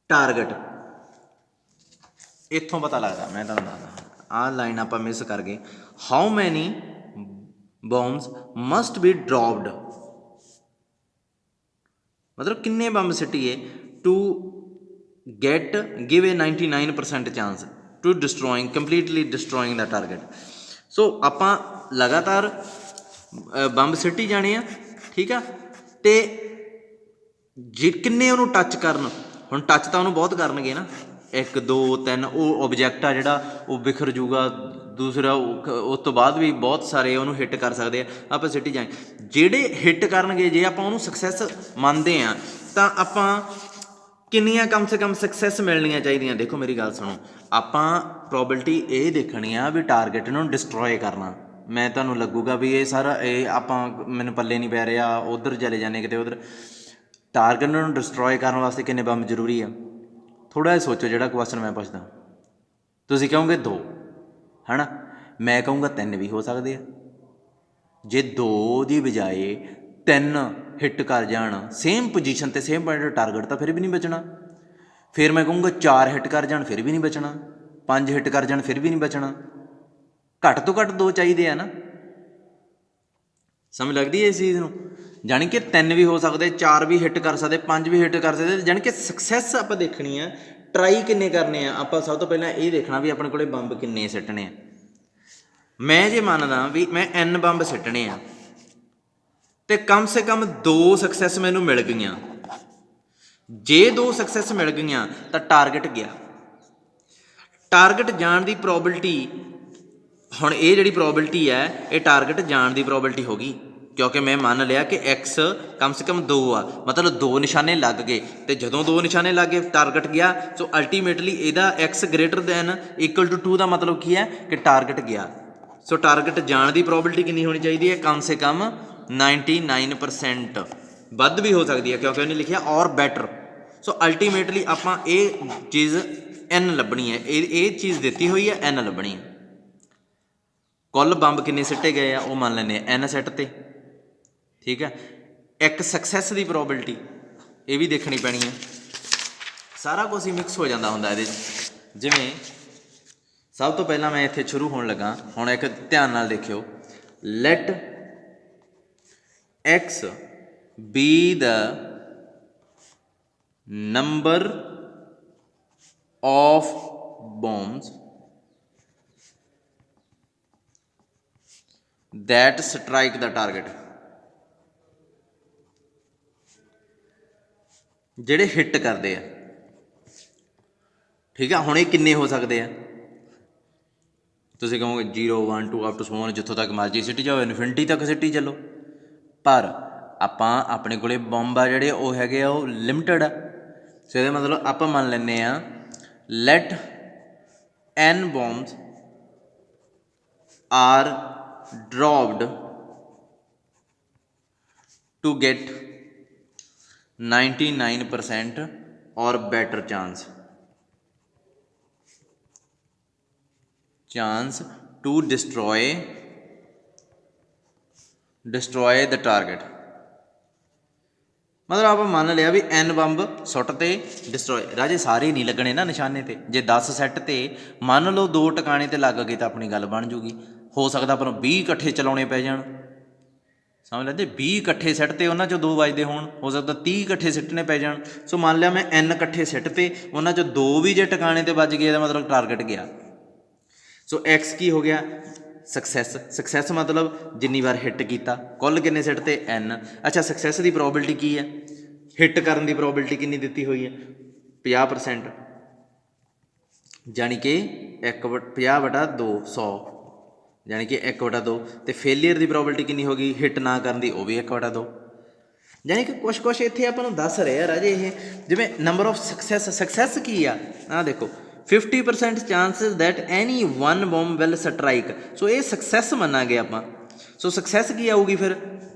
target. ਇੱਥੋਂ ਪਤਾ ਲੱਗਦਾ, ਮੈਂ ਤੁਹਾਨੂੰ ਦੱਸਦਾ, ਆਹ ਲਾਈਨ ਆਪਾਂ ਮਿਸ ਕਰ ਗਏ। How many ਬੋਮਸ must B dropped, ਮਤਲਬ ਕਿੰਨੇ ਬੰਬ ਸਿੱਟੀਏ to get give a 99% chance to destroying completely destroying the target. So ਆਪਾਂ ਲਗਾਤਾਰ ਬੰਬ ਸਿੱਟੀ ਜਾਣੇ ਆ, ਠੀਕ ਆ, ਅਤੇ ਜੇ ਕਿੰਨੇ ਉਹਨੂੰ ਟੱਚ ਕਰਨ, ਹੁਣ ਟੱਚ ਤਾਂ ਉਹਨੂੰ ਬਹੁਤ ਕਰਨਗੇ ਨਾ, 1 2 3, ਉਹ ਓਬਜੈਕਟ ਆ ਜਿਹੜਾ ਉਹ ਬਿਖਰ ਜੂਗਾ। ਦੂਸਰਾ ਉਸ ਤੋਂ ਬਾਅਦ ਵੀ ਬਹੁਤ ਸਾਰੇ ਉਹਨੂੰ ਹਿੱਟ ਕਰ ਸਕਦੇ ਆ, ਆਪਾਂ ਸਿੱਟੀ ਜਾਏ। ਜਿਹੜੇ ਹਿੱਟ ਕਰਨਗੇ, ਜੇ ਆਪਾਂ ਉਹਨੂੰ ਸਕਸੈਸ ਮੰਨਦੇ ਹਾਂ, ਤਾਂ ਆਪਾਂ ਕਿੰਨੀਆਂ ਕਮ ਸੇ ਕਮ ਸਕਸੈਸ ਮਿਲਣੀਆਂ ਚਾਹੀਦੀਆਂ। ਦੇਖੋ ਮੇਰੀ ਗੱਲ ਸੁਣੋ, ਆਪਾਂ ਪ੍ਰੋਬਿਲਟੀ ਇਹ ਦੇਖਣੀ ਆ ਵੀ ਟਾਰਗੇਟ ਨੂੰ ਡਿਸਟਰੋਏ ਕਰਨਾ। ਮੈਂ ਤੁਹਾਨੂੰ ਲੱਗੂਗਾ ਵੀ ਇਹ ਸਾਰਾ ਇਹ ਆਪਾਂ ਮੈਨੂੰ ਪੱਲੇ ਨਹੀਂ ਪੈ ਰਿਹਾ, ਉੱਧਰ ਚਲੇ ਜਾਂਦੇ ਕਿਤੇ ਉੱਧਰ। ਟਾਰਗੇਟ ਨੂੰ ਡਿਸਟਰੋਏ ਕਰਨ ਵਾਸਤੇ ਕਿੰਨੇ ਬੰਬ ਜ਼ਰੂਰੀ ਆ? ਥੋੜ੍ਹਾ ਜਿਹਾ ਸੋਚੋ ਜਿਹੜਾ ਕੁਐਸਚਨ ਮੈਂ ਪੁੱਛਦਾ। ਤੁਸੀਂ ਕਹੋਗੇ 2, ਹੈ ਨਾ, ਮੈਂ ਕਹੂੰਗਾ 3 ਵੀ ਹੋ ਸਕਦੇ ਆ। ਜੇ 2 ਦੀ ਬਜਾਏ 3 ਹਿੱਟ ਕਰ ਜਾਣ ਸੇਮ ਪੋਜੀਸ਼ਨ 'ਤੇ, ਸੇਮ ਪੁਆਇੰਟ ਟਾਰਗੇਟ, ਤਾਂ ਫਿਰ ਵੀ ਨਹੀਂ ਬਚਣਾ। ਫਿਰ ਮੈਂ ਕਹੂੰਗਾ 4 ਹਿੱਟ ਕਰ ਜਾਣ, ਫਿਰ ਵੀ ਨਹੀਂ ਬਚਣਾ। 5 ਹਿੱਟ ਕਰ ਜਾਣ, ਫਿਰ ਵੀ ਨਹੀਂ ਬਚਣਾ। ਘੱਟ ਤੋਂ ਘੱਟ 2 ਚਾਹੀਦੇ ਆ ਨਾ, ਸਮਝ ਲੱਗਦੀ ਹੈ ਇਸ ਚੀਜ਼ ਨੂੰ? ਜਾਣੀ ਕਿ 3 ਵੀ ਹੋ ਸਕਦੇ, 4 ਵੀ ਹਿੱਟ ਕਰ ਸਕਦੇ, 5 ਵੀ ਹਿੱਟ ਕਰ ਸਕਦੇ। ਜਾਣੀ ਕਿ ਸਕਸੈਸ ਆਪਾਂ ਦੇਖਣੀ ਆ, ਟਰਾਈ ਕਿੰਨੇ ਕਰਨੇ ਆ। ਆਪਾਂ ਸਭ ਤੋਂ ਪਹਿਲਾਂ ਇਹ ਦੇਖਣਾ ਵੀ ਆਪਣੇ ਕੋਲੇ ਬੰਬ ਕਿੰਨੇ ਸਿੱਟਣੇ ਆ। ਮੈਂ ਜੇ ਮੰਨਦਾ ਵੀ ਮੈਂ N ਬੰਬ ਸਿੱਟਣੇ ਆ, ਅਤੇ ਕਮ ਸੇ ਕਮ 2 ਸਕਸੈਸ ਮੈਨੂੰ ਮਿਲ ਗਈਆਂ। ਜੇ 2 ਸਕਸੈਸ ਮਿਲ ਗਈਆਂ ਤਾਂ ਟਾਰਗੇਟ ਗਿਆ। ਟਾਰਗੇਟ ਜਾਣ ਦੀ ਪ੍ਰੋਬਿਲਟੀ, ਹੁਣ ਇਹ ਜਿਹੜੀ ਪ੍ਰੋਬਿਲਟੀ ਹੈ, ਇਹ ਟਾਰਗੇਟ ਜਾਣ ਦੀ ਪ੍ਰੋਬਿਲਟੀ ਹੋ ਗਈ, ਕਿਉਂਕਿ ਮੈਂ ਮੰਨ ਲਿਆ ਕਿ x ਕਮ ਸੇ ਕਮ 2 ਆ, ਮਤਲਬ 2 ਨਿਸ਼ਾਨੇ ਲੱਗ ਗਏ। ਅਤੇ ਜਦੋਂ 2 ਨਿਸ਼ਾਨੇ ਲੱਗ ਗਏ ਟਾਰਗੇਟ ਗਿਆ। ਸੋ ਅਲਟੀਮੇਟਲੀ ਇਹਦਾ x greater than equal to 2 ਦਾ ਮਤਲਬ ਕੀ ਹੈ ਕਿ ਟਾਰਗੇਟ ਗਿਆ। ਸੋ ਟਾਰਗੇਟ ਜਾਣ ਦੀ ਪ੍ਰੋਬਿਲਟੀ ਕਿੰਨੀ ਹੋਣੀ ਚਾਹੀਦੀ ਹੈ? ਕਮ ਸੇ ਕਮ 99%, ਵੱਧ ਵੀ ਹੋ ਸਕਦੀ ਹੈ ਕਿਉਂਕਿ ਉਹਨੇ ਲਿਖਿਆ ਔਰ ਬੈਟਰ। ਸੋ ਅਲਟੀਮੇਟਲੀ ਆਪਾਂ ਇਹ ਚੀਜ਼ N ਲੱਭਣੀ ਹੈ, ਇਹ ਚੀਜ਼ ਦਿੱਤੀ ਹੋਈ ਹੈ, N ਲੱਭਣੀ ਹੈ। ਕੁੱਲ ਬੰਬ ਕਿੰਨੇ ਸਿੱਟੇ ਗਏ ਆ ਉਹ ਮੰਨ ਲੈਂਦੇ ਆ N ਸੈੱਟ 'ਤੇ, ਠੀਕ ਹੈ। ਇੱਕ ਸਕਸੈਸ ਦੀ ਪ੍ਰੋਬਿਲਟੀ ਇਹ ਵੀ ਦੇਖਣੀ ਪੈਣੀ ਹੈ। ਸਾਰਾ ਕੁਝ ਹੀ ਮਿਕਸ ਹੋ ਜਾਂਦਾ ਹੁੰਦਾ ਇਹਦੇ 'ਚ। ਜਿਵੇਂ ਸਭ ਤੋਂ ਪਹਿਲਾਂ ਮੈਂ ਇੱਥੇ ਸ਼ੁਰੂ ਹੋਣ ਲੱਗਾ, ਹੁਣ ਇੱਕ ਧਿਆਨ ਨਾਲ ਦੇਖਿਓ। Let x be the number of bombs that strike the target, ਜਿਹੜੇ ਹਿੱਟ ਕਰਦੇ ਆ, ਠੀਕ ਆ। ਹੁਣ ਇਹ ਕਿੰਨੇ ਹੋ ਸਕਦੇ ਆ? ਤੁਸੀਂ ਕਹੋਗੇ 0 1 2 ਅਪ ਟੂ ਸੋ ਔਨ, ਜਿੱਥੋਂ ਤੱਕ ਮਰਜ਼ੀ ਸਿੱਟੀ ਜਾਓ, ਇਨਫਿਨਿਟੀ ਤੱਕ ਸਿੱਟੀ ਚੱਲੋ। ਪਰ ਆਪਾਂ ਆਪਣੇ ਕੋਲੇ ਬੰਬ ਆ ਜਿਹੜੇ ਉਹ ਹੈਗੇ ਆ, ਉਹ ਲਿਮਟਿਡ ਆ। ਸੋ ਇਹਦਾ ਮਤਲਬ ਆਪਾਂ ਮੰਨ ਲੈਂਦੇ ਹਾਂ light N bombs are dropped to get 99% or better chance to destroy the target। ਮਤਲਬ ਆਪਾਂ ਮੰਨ ਲਿਆ ਵੀ N ਬੰਬ ਸੁੱਟ ਤੇ ਡਿਸਟਰੋਏ। ਰਾਜੇ ਸਾਰੇ ਨਹੀਂ ਲੱਗਣੇ ਨਾ ਨਿਸ਼ਾਨੇ 'ਤੇ। ਜੇ 10 ਸੈੱਟ 'ਤੇ ਮੰਨ ਲਓ 2 ਟਿਕਾਣੇ 'ਤੇ ਲੱਗ ਗਏ ਤਾਂ ਆਪਣੀ ਗੱਲ ਬਣ ਜੂਗੀ। ਹੋ ਸਕਦਾ ਆਪਾਂ ਨੂੰ 20 ਇਕੱਠੇ ਚਲਾਉਣੇ ਪੈ ਜਾਣ, ਸਮਝ ਲੈਂਦੇ 20 ਇਕੱਠੇ ਸਿੱਟ ਤੇ ਉਹਨਾਂ 'ਚੋਂ 2 ਵੱਜਦੇ ਹੋਣ, ਹੋ ਸਕਦਾ 30 ਇਕੱਠੇ ਸਿੱਟਣੇ ਪੈ ਜਾਣ। ਸੋ ਮੰਨ ਲਿਆ ਮੈਂ n ਇਕੱਠੇ ਸਿੱਟ ਤੇ, ਉਹਨਾਂ 'ਚੋਂ 2 ਵੀ ਜੇ ਟਿਕਾਣੇ 'ਤੇ ਵੱਜ ਗਏ, ਇਹਦਾ ਮਤਲਬ ਟਾਰਗੇਟ ਗਿਆ। ਸੋ x ਕੀ ਹੋ ਗਿਆ, ਸਕਸੈਸ। ਸਕਸੈਸ ਮਤਲਬ ਜਿੰਨੀ ਵਾਰ ਹਿੱਟ ਕੀਤਾ, ਕੁੱਲ ਕਿੰਨੇ ਸਿੱਟ ਤੇ n। ਅੱਛਾ ਸਕਸੈਸ ਦੀ ਪ੍ਰੋਬਿਲਟੀ ਕੀ ਹੈ, ਹਿੱਟ ਕਰਨ ਦੀ ਪ੍ਰੋਬਿਲਟੀ ਕਿੰਨੀ ਦਿੱਤੀ ਹੋਈ ਹੈ 50%, ਜਾਣੀ ਕਿ 50/2 100, ਜਾਣੀ ਕਿ 1/2। ਅਤੇ ਫੇਲੀਅਰ ਦੀ ਪ੍ਰੋਬਿਲਟੀ ਕਿੰਨੀ ਹੋ ਗਈ ਹਿੱਟ ਨਾ ਕਰਨ ਦੀ, ਉਹ ਵੀ 1/2। ਜਾਣੀ ਕਿ ਕੁਛ ਇੱਥੇ ਆਪਾਂ ਨੂੰ ਦੱਸ ਰਹੇ ਆ ਰਾਜੇ ਇਹ, ਜਿਵੇਂ ਨੰਬਰ ਆਫ ਸਕਸੈਸ ਕੀ ਆ, ਆਹ ਦੇਖੋ 50% chances that any one bomb will strike. So ਇਹ ਸਕਸੈਸ ਮੰਨਾਂਗੇ ਆਪਾਂ। ਸੋ ਸਕਸੈਸ ਕੀ ਆਊਗੀ ਫਿਰ,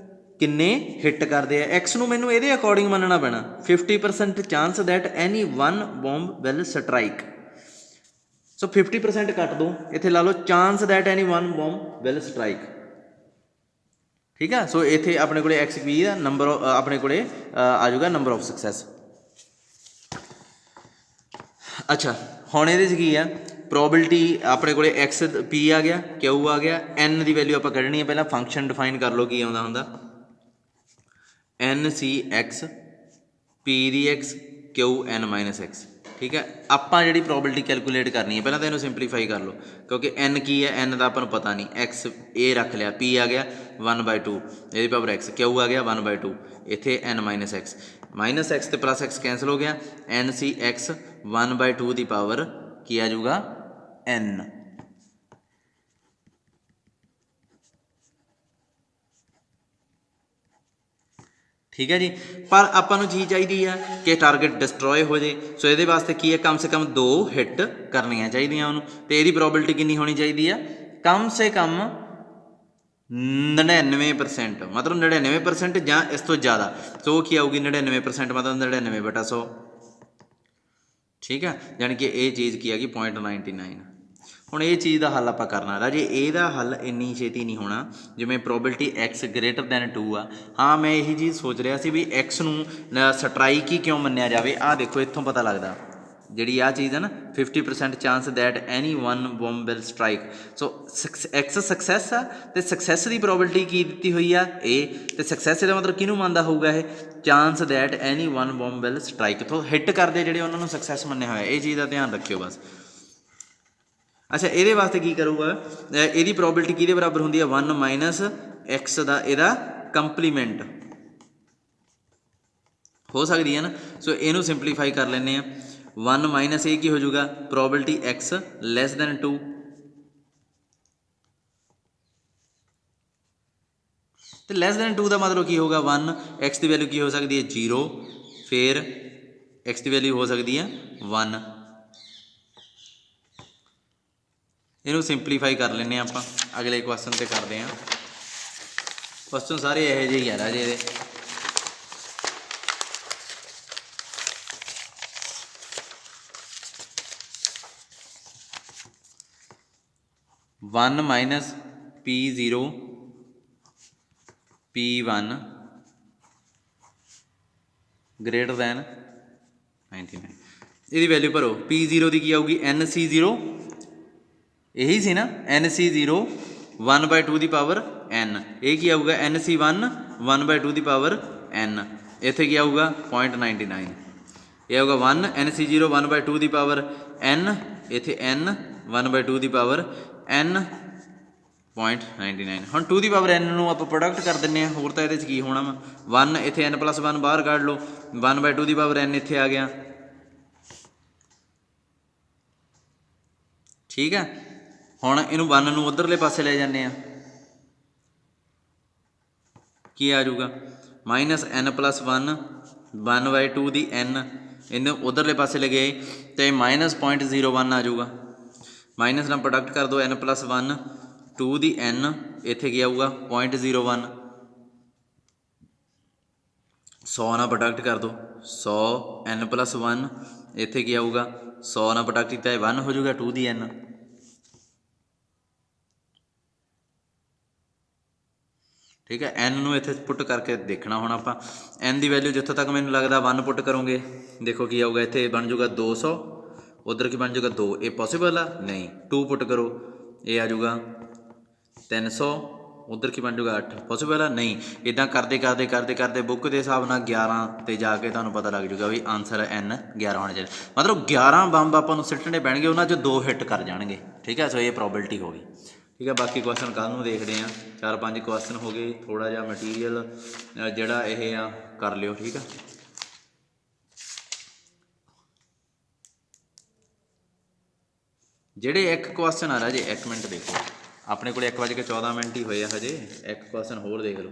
ਕਿੰਨੇ ਹਿੱਟ ਕਰਦੇ ਆ। ਐਕਸ ਨੂੰ ਮੈਨੂੰ ਇਹਦੇ ਅਕੋਰਡਿੰਗ ਮੰਨਣਾ ਪੈਣਾ, 50% chance that any one bomb will strike. So 50% ਕੱਟ ਦੋ, ਇੱਥੇ ਲਾ ਲਓ chance that any one bomb will strike. ਠੀਕ ਆ। ਸੋ ਇੱਥੇ ਆਪਣੇ ਕੋਲੇ ਐਕਸ ਕੀ ਆ, ਨੰਬਰ ਆਪਣੇ ਕੋਲੇ ਆ ਜਾਊਗਾ ਨੰਬਰ ਆਫ ਸਕਸੈਸ। ਅੱਛਾ ਹੁਣ ਇਹਦੇ 'ਚ ਕੀ ਆ, ਪ੍ਰੋਬਿਲਟੀ ਆਪਣੇ ਕੋਲੇ ਐਕਸ ਪੀ ਆ ਗਿਆ, ਕਿਊ ਆ ਗਿਆ, ਐਨ ਦੀ ਵੈਲਿਊ ਆਪਾਂ ਕੱਢਣੀ ਹੈ। ਪਹਿਲਾਂ ਫੰਕਸ਼ਨ ਡਿਫਾਈਨ ਕਰ ਲਓ ਕੀ ਆਉਂਦਾ ਹੁੰਦਾ, ਐਨ ਸੀ ਐਕਸ ਪੀ ਦੀ ਐਕਸ ਕਿਊ ਐਨ ਮਾਈਨਸ ਐਕਸ। ਠੀਕ ਹੈ, ਆਪਾਂ ਜਿਹੜੀ ਪ੍ਰੋਬਿਲਟੀ ਕੈਲਕੂਲੇਟ ਕਰਨੀ ਹੈ, ਪਹਿਲਾਂ ਤਾਂ ਇਹਨੂੰ ਸਿੰਪਲੀਫਾਈ ਕਰ ਲਓ, ਕਿਉਂਕਿ ਐਨ ਕੀ ਹੈ, ਐਨ ਦਾ ਆਪਾਂ ਨੂੰ ਪਤਾ ਨਹੀਂ। ਐਕਸ ਇਹ ਰੱਖ ਲਿਆ, ਪੀ ਆ ਗਿਆ 1/2 ਇਹਦੀ ਪਾਵਰ ਐਕਸ, ਕਿਊ ਆ ਗਿਆ 1/2, ਇੱਥੇ ਐਨ ਮਾਈਨਸ ਐਕਸ, ਮਾਈਨਸ ਐਕਸ ਅਤੇ ਪਲੱਸ ਐਕਸ ਕੈਂਸਲ ਹੋ ਗਿਆ, ਐਨ ਸੀ ਐਕਸ 1/2 ਦੀ ਪਾਵਰ ਕੀ ਆ ਜਾਊਗਾ ਐਨ। ਠੀਕ ਹੈ ਜੀ। ਪਰ ਆਪਾਂ ਨੂੰ ਚੀਜ਼ ਚਾਹੀਦੀ ਆ ਕਿ ਟਾਰਗੇਟ ਡਿਸਟਰੋਏ ਹੋ ਜੇ। ਸੋ ਇਹਦੇ ਵਾਸਤੇ ਕੀ ਹੈ, ਕਮ ਸੇ ਕਮ 2 ਹਿੱਟ ਕਰਨੀਆਂ ਚਾਹੀਦੀਆਂ ਉਹਨੂੰ, ਅਤੇ ਇਹਦੀ ਪ੍ਰੋਬਿਲਟੀ ਕਿੰਨੀ ਹੋਣੀ ਚਾਹੀਦੀ ਆ, ਕਮ ਸੇ ਕਮ 99%, ਮਤਲਬ 99% ਜਾਂ ਇਸ ਤੋਂ ਜ਼ਿਆਦਾ। ਸੋ ਕੀ ਆਊਗੀ 99%, ਮਤਲਬ 99/100। ਠੀਕ ਹੈ, ਜਾਣੀ ਕਿ ਇਹ ਚੀਜ਼ ਕੀ ਹੈਗੀ 0.99। ਹੁਣ ਇਹ ਚੀਜ਼ ਦਾ ਹੱਲ ਆਪਾਂ ਕਰਨਾ ਰਾਜੇ, ਇਹਦਾ ਹੱਲ ਇੰਨੀ ਛੇਤੀ ਨਹੀਂ ਹੋਣਾ। ਜਿਵੇਂ ਪ੍ਰੋਬਿਲਟੀ ਐਕਸ ਗ੍ਰੇਟਰ ਦੈਨ 2 ਆ, ਹਾਂ ਮੈਂ ਇਹੀ ਚੀਜ਼ ਸੋਚ ਰਿਹਾ ਸੀ ਵੀ ਐਕਸ ਨੂੰ ਸਟਰਾਈਕ ਹੀ ਕਿਉਂ ਮੰਨਿਆ ਜਾਵੇ। ਆਹ ਦੇਖੋ ਇੱਥੋਂ ਪਤਾ ਲੱਗਦਾ, ਜਿਹੜੀ ਆਹ ਚੀਜ਼ ਹੈ ਨਾ 50% chance that any one bomb will strike. So x success ਆ, ਅਤੇ ਸਕਸੈਸ ਦੀ ਪ੍ਰੋਬਿਲਟੀ ਕੀ ਦਿੱਤੀ ਹੋਈ ਆ ਇਹ, ਅਤੇ ਸਕਸੈਸ ਦਾ ਮਤਲਬ ਕਿਹਨੂੰ ਮੰਨਦਾ ਹੋਊਗਾ ਇਹ, chance that any one bomb will strike. ਤੋਂ ਹਿੱਟ ਕਰਦੇ ਜਿਹੜੇ ਉਹਨਾਂ ਨੂੰ ਸਕਸੈਸ ਮੰਨਿਆ ਹੋਇਆ, ਇਹ ਚੀਜ਼ ਦਾ ਧਿਆਨ ਰੱਖਿਓ ਬਸ। ਅੱਛਾ ਇਹਦੇ ਵਾਸਤੇ ਕੀ ਕਰੂਗਾ, ਇਹਦੀ ਪ੍ਰੋਬਿਲਟੀ ਕਿਹਦੇ ਬਰਾਬਰ ਹੁੰਦੀ ਹੈ 1 - ਐਕਸ ਦਾ ਇਹਦਾ ਕੰਪਲੀਮੈਂਟ ਹੋ ਸਕਦੀ ਹੈ ਨਾ। ਸੋ ਇਹਨੂੰ ਸਿੰਪਲੀਫਾਈ ਕਰ ਲੈਂਦੇ ਹਾਂ, 1 - ਇਹ ਕੀ ਹੋ ਜਾਊਗਾ, ਪ੍ਰੋਬਿਲਟੀ ਐਕਸ ਲੈਸ ਦੈਨ 2, ਅਤੇ ਲੈਸ ਦੈਨ 2 ਦਾ ਮਤਲਬ ਕੀ ਹੋਊਗਾ 1, ਐਕਸ ਦੀ ਵੈਲਿਊ ਕੀ ਹੋ ਸਕਦੀ ਹੈ 0, ਫਿਰ ਐਕਸ ਦੀ ਵੈਲਿਊ ਹੋ ਸਕਦੀ ਹੈ 1। ਇਹਨੂੰ ਸਿੰਪਲੀਫਾਈ ਕਰ ਲੈਂਦੇ ਹਾਂ ਆਪਾਂ, ਅਗਲੇ ਕੁਐਸਚਨ 'ਤੇ ਕਰਦੇ ਹਾਂ। ਕੁਐਸਚਨ ਸਾਰੇ ਇਹੋ ਜਿਹੇ ਹੀ ਆ ਰਾਜੇ ਇਹਦੇ। (1 - P0 P1 greater than 99) ਇਹਦੀ ਵੈਲਿਊ ਭਰੋ। P0 ਦੀ ਕੀ ਆਊਗੀ, NC0, ਇਹੀ ਸੀ ਨਾ NC0 1/2 ਦੀ ਪਾਵਰ n। ਇਹ ਕੀ ਆਊਗਾ NC1 1/2 ਦੀ ਪਾਵਰ n। ਇੱਥੇ ਕੀ ਆਊਗਾ 0.99, ਇਹ ਆਊਗਾ 1 NC0 1/2 ਦੀ ਪਾਵਰ n, ਇੱਥੇ n 1/2 ਦੀ ਪਾਵਰ n 0.99। ਹੁਣ 2 ਦੀ ਪਾਵਰ n ਨੂੰ ਆਪਾਂ ਪ੍ਰੋਡਕਟ ਕਰ ਦਿੰਦੇ ਹਾਂ, ਹੋਰ ਤਾਂ ਇਹਦੇ 'ਚ ਕੀ ਹੋਣਾ ਵਾ, 1 ਇੱਥੇ n+1 ਬਾਹਰ ਕੱਢ ਲਓ, 1/2 ਦੀ ਪਾਵਰ n ਇੱਥੇ ਆ ਗਿਆ। ਠੀਕ ਹੈ, ਹੁਣ ਇਹਨੂੰ 1 ਨੂੰ ਉੱਧਰਲੇ ਪਾਸੇ ਲੈ ਜਾਂਦੇ ਹਾਂ, ਕੀ ਆ ਜਾਊਗਾ -n+1 1/2 ਦੀ n, ਇਹਨੂੰ ਉੱਧਰਲੇ ਪਾਸੇ ਲੈ ਗਏ ਅਤੇ -0.01 ਆ ਜਾਊਗਾ। ਮਾਈਨਸ ਨਾਲ ਪ੍ਰੋਡਕਟ ਕਰ ਦਿਓ, n+1 2 ਦੀ n, ਇੱਥੇ ਕੀ ਆਊਗਾ 0.01। 100 ਨਾਲ ਪ੍ਰੋਡਕਟ ਕਰ ਦਿਓ, 100 n+1, ਇੱਥੇ ਕੀ ਆਊਗਾ 100 ਨਾਲ ਪ੍ਰੋਡਕਟ ਕੀਤਾ 1 ਹੋ ਜਾਊਗਾ 2 ਦੀ n। ਠੀਕ ਹੈ, n ਨੂੰ ਇੱਥੇ ਪੁੱਟ ਕਰਕੇ ਦੇਖਣਾ ਹੁਣ ਆਪਾਂ। n ਦੀ ਵੈਲਿਊ ਜਿੱਥੋਂ ਤੱਕ ਮੈਨੂੰ ਲੱਗਦਾ 1 ਪੁੱਟ ਕਰੋਗੇ, ਦੇਖੋ ਕੀ ਆਊਗਾ, ਇੱਥੇ ਬਣ ਜਾਊਗਾ 200, ਉੱਧਰ ਕੀ ਬਣ ਜਾਊਗਾ 2, ਇਹ ਪੋਸੀਬਲ ਆ ਨਹੀਂ। 2 ਪੁੱਟ ਕਰੋ, ਇਹ ਆ ਜਾਊਗਾ 300, उधर की बन जाऊगा 8 पॉसिबल है नहीं। इदा करते करते करते करते बुक के हिसाब नाल 11 ते जाके तुहानूं पता लग जूगा भी आंसर N 11 होना चाहिए। मतलब 11 बंब आपां नूं सिੱਟਣੇ पैणगे, उन्हां चों 2 हिट कर जाणगे। ठीक है, सो ये प्रोबेबिलिटी हो गई। ठीक है, बाकी क्वेश्चन कल नूं देखते हैं। 4-5 क्वेश्चन हो गए, थोड़ा जिहा मटीरीअल जिहड़ा ਇਹ आ कर लिओ। ठीक है, ਜਿਹੜੇ ਇੱਕ ਕੁਐਸਚਨ ਆ ਰਾਜੇ, 1 ਮਿੰਟ ਦੇਖੋ, ਆਪਣੇ ਕੋਲ 1:14 ਹੀ ਹੋਏ ਆ ਹਜੇ। ਇੱਕ ਕੁਐਸਚਨ ਹੋਰ ਦੇਖ ਲਓ।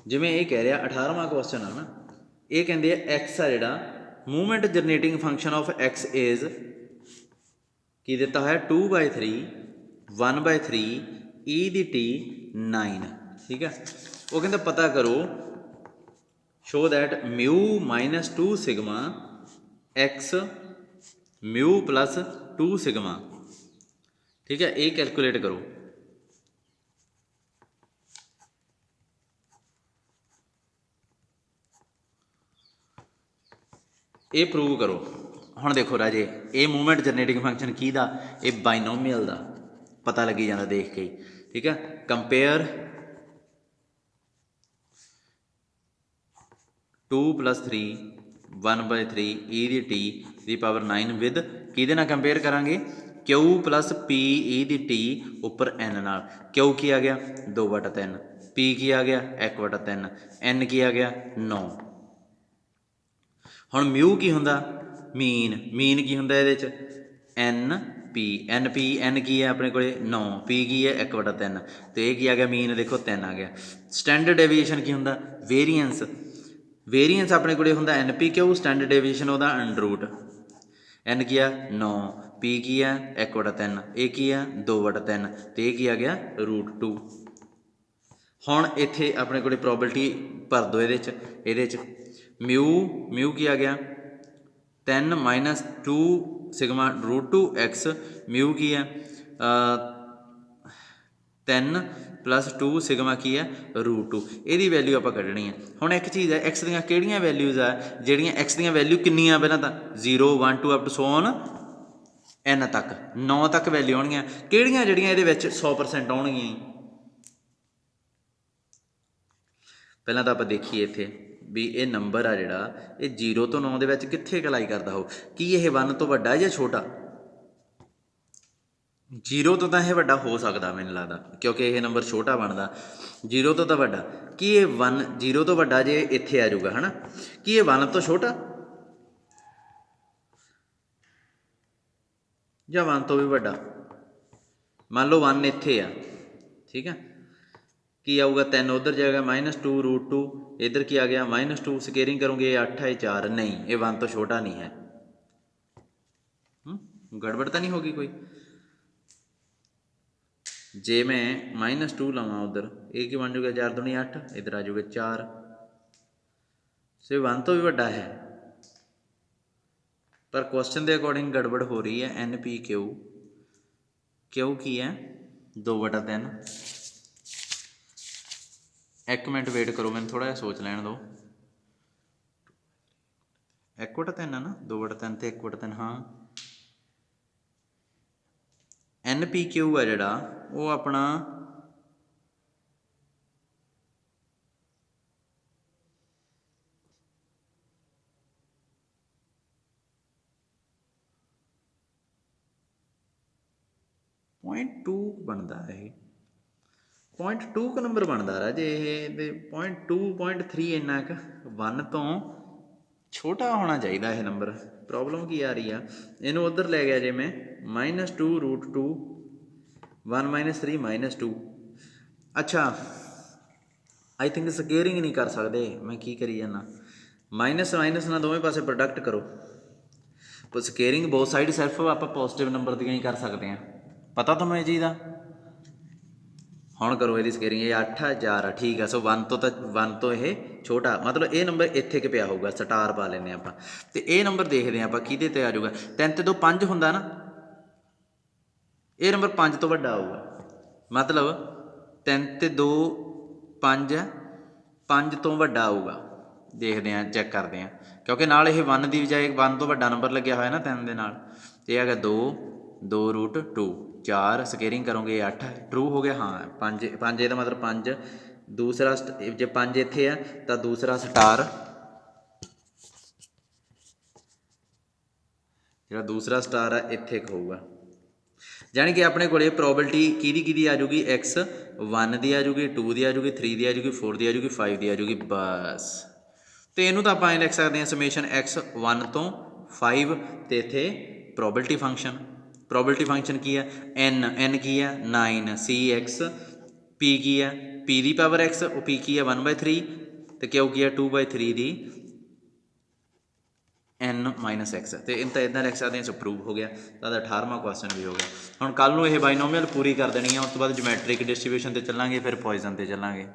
ਜਿਵੇਂ ਇਹ ਕਹਿ ਰਿਹਾ 18ਵਾਂ ਕੁਐਸਚਨ ਆ ਨਾ, ਇਹ ਕਹਿੰਦੇ ਆ ਐਕਸ ਆ ਜਿਹੜਾ movement generating function of x is ਕੀ ਦਿੱਤਾ ਹੋਇਆ 2/3 1/3 e ਦੀ t 9। ਠੀਕ ਹੈ, ਉਹ ਕਹਿੰਦਾ ਪਤਾ ਕਰੋ show that mu -2 sigma x mu plus 2 sigma. ठीक है, ये कैलकुलेट करो। ये प्रूव करो। हुण देखो राजे, ये मूवमेंट जनरेटिंग फंक्शन की दा, ये बाइनोमियल दा पता लगी जाता देख के ही। ठीक है, कंपेयर 2 + 3 1/3 e ਦੀ t ਦੀ ਪਾਵਰ 9 ਵਿਦ ਕਿਹਦੇ ਨਾਲ ਕੰਪੇਅਰ ਕਰਾਂਗੇ? Q + p e ਦੀ t ਉੱਪਰ n ਨਾਲ। Q ਕੀ ਆ ਗਿਆ 2/3, p ਕੀ ਆ ਗਿਆ 1/3, n ਕੀ ਆ ਗਿਆ 9। ਹੁਣ ਮਿਊ ਕੀ ਹੁੰਦਾ? ਮੀਨ ਕੀ ਹੁੰਦਾ ਇਹਦੇ 'ਚ? n ਕੀ ਹੈ ਆਪਣੇ ਕੋਲੇ 9, p ਕੀ ਹੈ 1/3, ਅਤੇ ਇਹ ਕੀ ਆ ਗਿਆ ਮੀਨ ਦੇਖੋ 3 ਆ ਗਿਆ। ਸਟੈਂਡਰਡ ਡੇਵੀਏਸ਼ਨ ਕੀ ਹੁੰਦਾ? ਵੇਰੀਐਂਸ ਆਪਣੇ ਕੋਲੇ ਹੁੰਦਾ NPQ, ਸਟੈਂਡਰਡ ਡੇਵੀਏਸ਼ਨ ਉਹਦਾ √। n ਕੀ ਆ 9, p ਕੀ ਆ 1/3, ਇਹ ਕੀ ਆ 2/3, ਅਤੇ ਇਹ ਕੀ ਆ ਗਿਆ √2। ਹੁਣ ਇੱਥੇ ਆਪਣੇ ਕੋਲੇ ਪ੍ਰੋਬੇਬਿਲਟੀ ਭਰ ਦਿਓ ਇਹਦੇ 'ਚ ਮਿਊ ਕੀ ਆ ਗਿਆ 10 - 2 ਸਿਗਮਾ √2 x, ਮਿਊ ਕੀ ਆ 10 + 2 ਸਿਗਮਾ ਕੀ ਹੈ √2। ਇਹਦੀ ਵੈਲਿਊ ਆਪਾਂ ਕੱਢਣੀ ਹੈ। ਹੁਣ ਇੱਕ ਚੀਜ਼ ਹੈ, ਐਕਸ ਦੀਆਂ ਕਿਹੜੀਆਂ ਵੈਲਿਊਜ਼ ਆ ਜਿਹੜੀਆਂ ਐਕਸ ਦੀਆਂ ਵੈਲਿਊ ਕਿੰਨੀਆਂ? ਪਹਿਲਾਂ ਤਾਂ 0 1 2 up to so on n ਤੱਕ, 9 ਤੱਕ ਵੈਲਿਊ ਆਉਣਗੀਆਂ। ਕਿਹੜੀਆਂ ਜਿਹੜੀਆਂ ਇਹਦੇ ਵਿੱਚ 100% ਆਉਣਗੀਆਂ? ਪਹਿਲਾਂ ਤਾਂ ਆਪਾਂ ਦੇਖੀਏ ਇੱਥੇ ਵੀ ਇਹ ਨੰਬਰ ਆ ਜਿਹੜਾ ਇਹ 0 ਤੋਂ 9 ਦੇ ਵਿੱਚ ਕਿੱਥੇ ਕਲਾਈ ਕਰਦਾ ਹੋ? ਕੀ ਇਹ 1 ਤੋਂ ਵੱਡਾ ਜਾਂ ਛੋਟਾ? 0 ਤੋਂ ਤਾਂ ਇਹ ਵੱਡਾ ਹੋ ਸਕਦਾ ਮੈਨੂੰ ਲੱਗਦਾ, ਕਿਉਂਕਿ ਇਹ ਨੰਬਰ ਛੋਟਾ ਬਣਦਾ। 0 ਤੋਂ ਤਾਂ ਵੱਡਾ। ਕੀ ਇਹ 0 ਤੋਂ ਵੱਡਾ ਜੇ ਇੱਥੇ ਆ ਜਾਊਗਾ ਹੈ ਨਾ? ਕੀ ਇਹ 1 ਤੋਂ ਛੋਟਾ ਜਾਂ 1 ਤੋਂ ਵੀ ਵੱਡਾ? ਮੰਨ ਲਓ 1 ਇੱਥੇ ਆ, ਠੀਕ ਹੈ, ਕੀ ਆਊਗਾ 3 ਉੱਧਰ ਜਾਏਗਾ -2 √2, ਇੱਧਰ ਕੀ ਆ ਗਿਆ -2, ਸਕੇਅਰਿੰਗ ਕਰੋਗੇ ਇਹ 8 ਹੈ, ਇਹ 4 ਨਹੀਂ, ਇਹ 1 ਤੋਂ ਛੋਟਾ ਨਹੀਂ ਹੈ। ਗੜਬੜ ਤਾਂ ਨਹੀਂ ਹੋ ਗਈ ਕੋਈ? ਜੇ ਮੈਂ -2 ਲਵਾਂ ਉੱਧਰ, ਇਹ ਕੀ ਬਣ ਜਾਊਗਾ 4 ਦੂਣੀ 8, ਇੱਧਰ ਆ ਜਾਊਗਾ 4, ਸੋ ਇਹ 1 ਤੋਂ ਵੀ ਵੱਡਾ ਹੈ। ਪਰ ਕੁਐਸਚਨ ਦੇ ਅਕੋਰਡਿੰਗ ਗੜਬੜ ਹੋ ਰਹੀ ਹੈ। NPQ ਕੀ ਹੈ 2/3। 1 ਮਿੰਟ ਵੇਟ ਕਰੋ, ਮੈਨੂੰ ਥੋੜ੍ਹਾ ਜਿਹਾ ਸੋਚ ਲੈਣ ਦਿਓ। 1/3 ਹੈ ਨਾ, 2/3 ਤੇ 1/3, ਹਾਂ। NPQ ਹੈ ਜਿਹੜਾ ਉਹ ਆਪਣਾ 0.2 ਬਣਦਾ। ਇਹ 0.2 ਕੁ ਨੰਬਰ ਬਣਦਾ ਰਾਜੇ ਇਹ, ਅਤੇ 0.2 0.3 ਇੰਨਾ ਕੁ 1 ਤੋਂ ਛੋਟਾ ਹੋਣਾ ਚਾਹੀਦਾ ਇਹ ਨੰਬਰ। ਪ੍ਰੋਬਲਮ ਕੀ ਆ ਰਹੀ ਆ? ਇਹਨੂੰ ਉੱਧਰ ਲੈ ਗਿਆ ਜੇ ਮੈਂ -2 √2 1 - 3 -2। ਅੱਛਾ, ਆਈ ਥਿੰਕ ਸਕੇਅਰਿੰਗ ਨਹੀਂ ਕਰ ਸਕਦੇ। ਮੈਂ ਕੀ ਕਰੀ ਜਾਂਦਾ? ਮਾਈਨਸ ਨਾਲ ਦੋਵੇਂ ਪਾਸੇ ਪ੍ਰੋਡਕਟ ਕਰੋ। ਸਕੇਅਰਿੰਗ ਬੋਥ ਸਾਈਡ ਸਿਰਫ ਆਪਾਂ ਪੋਜ਼ੀਟਿਵ ਨੰਬਰ ਦੀਆਂ ਹੀ ਕਰ ਸਕਦੇ ਹਾਂ। ਪਤਾ ਤੁਹਾਨੂੰ ਇਹ ਚੀਜ਼ ਦਾ? ਹੁਣ ਕਰੋ ਇਹਦੀ ਸਕੇਅਰਿੰਗ। ਇਹ 8 ਆ 4 ਆ, ਠੀਕ ਆ। ਸੋ 1 ਤੋਂ ਇਹ ਛੋਟਾ, ਮਤਲਬ ਇਹ ਨੰਬਰ ਇੱਥੇ ਕਿ ਪਿਆ ਹੋਊਗਾ, ਸਟਾਰ ਪਾ ਲੈਂਦੇ ਆਪਾਂ। ਅਤੇ ਇਹ ਨੰਬਰ ਦੇਖਦੇ ਹਾਂ ਆਪਾਂ ਕਿਹਦੇ 'ਤੇ ਆ ਜਾਊਗਾ। 3 ਤੇ 2 5 ਹੁੰਦਾ ਨਾ, ਇਹ ਨੰਬਰ 5 ਤੋਂ ਵੱਡਾ ਆਊਗਾ। ਮਤਲਬ 3 ਤੇ 2 5 ਹੈ, 5 ਤੋਂ ਵੱਡਾ ਆਊਗਾ। ਦੇਖਦੇ ਹਾਂ, ਚੈੱਕ ਕਰਦੇ ਹਾਂ, ਕਿਉਂਕਿ ਨਾਲ ਇਹ 1 ਦੀ ਬਜਾਏ 1 ਤੋਂ ਵੱਡਾ ਨੰਬਰ ਲੱਗਿਆ ਹੋਇਆ ਨਾ 3 ਦੇ ਨਾਲ। ਅਤੇ ਇਹ ਹੈਗਾ 2 2√2 4 ਸਕੇਅਰਿੰਗ ਕਰੋਗੇ 8 ਟਰੂ ਹੋ ਗਿਆ। ਹਾਂ 5 5 ਇਹਦਾ ਮਤਲਬ 5 ਦੂਸਰਾ ਜੇ 5 ਇੱਥੇ ਆ ਤਾਂ ਦੂਸਰਾ ਸਟਾਰ ਜਿਹੜਾ ਦੂਸਰਾ ਸਟਾਰ ਆ ਇੱਥੇ ਹੋਊਗਾ। ਜਾਣੀ ਕਿ ਆਪਣੇ ਕੋਲੇ ਪ੍ਰੋਬਿਲਟੀ ਕਿਹਦੀ ਆ ਜੂਗੀ x 1 ਦੀ ਆ ਜੂਗੀ 2 ਦੀ ਆ ਜੂਗੀ 3 ਦੀ ਆ ਜੂਗੀ 4 ਦੀ ਆ ਜੂਗੀ 5 ਦੀ ਆ ਜੂਗੀ ਬਸ। ਤੇ ਇਹਨੂੰ ਤਾਂ ਆਪਾਂ ਐਂ ਲਿਖ ਸਕਦੇ ਹਾਂ ਸਮੇਸ਼ਨ x 1 ਤੋਂ 5 ਤੇ ਇੱਥੇ ਪ੍ਰੋਬਿਲਟੀ ਫੰਕਸ਼ਨ ਕੀ ਆ n ਕੀ ਆ 9 c x p ਕੀ ਆ p ਦੀ ਪਾਵਰ x ਉਹ p ਕੀ ਆ 1/3 ਤੇ q ਕੀ ਆ 2/3 ਦੀ n ਮਾਈਨਸ x ਤੇ ਇਹ ਤਾਂ ਇੱਦਾਂ ਲਿਖ ਸਕਦੇ ਹਾਂ। ਸੋ ਪ੍ਰੂਵ ਹੋ ਗਿਆ। ਤਾਂ 18ਵਾਂ ਕੁਐਸਚਨ ਵੀ ਹੋ ਗਿਆ। ਹੁਣ ਕੱਲ੍ਹ ਨੂੰ ਇਹ ਬਾਈਨੋਮੀਅਲ ਪੂਰੀ ਕਰ ਦੇਣੀ ਆ। ਉਸ ਤੋਂ ਬਾਅਦ ਜਿਓਮੈਟ੍ਰਿਕ ਡਿਸਟਰੀਬਿਊਸ਼ਨ 'ਤੇ ਚੱਲਾਂਗੇ, ਫਿਰ ਪੋਇਜ਼ਨ 'ਤੇ ਚੱਲਾਂਗੇ।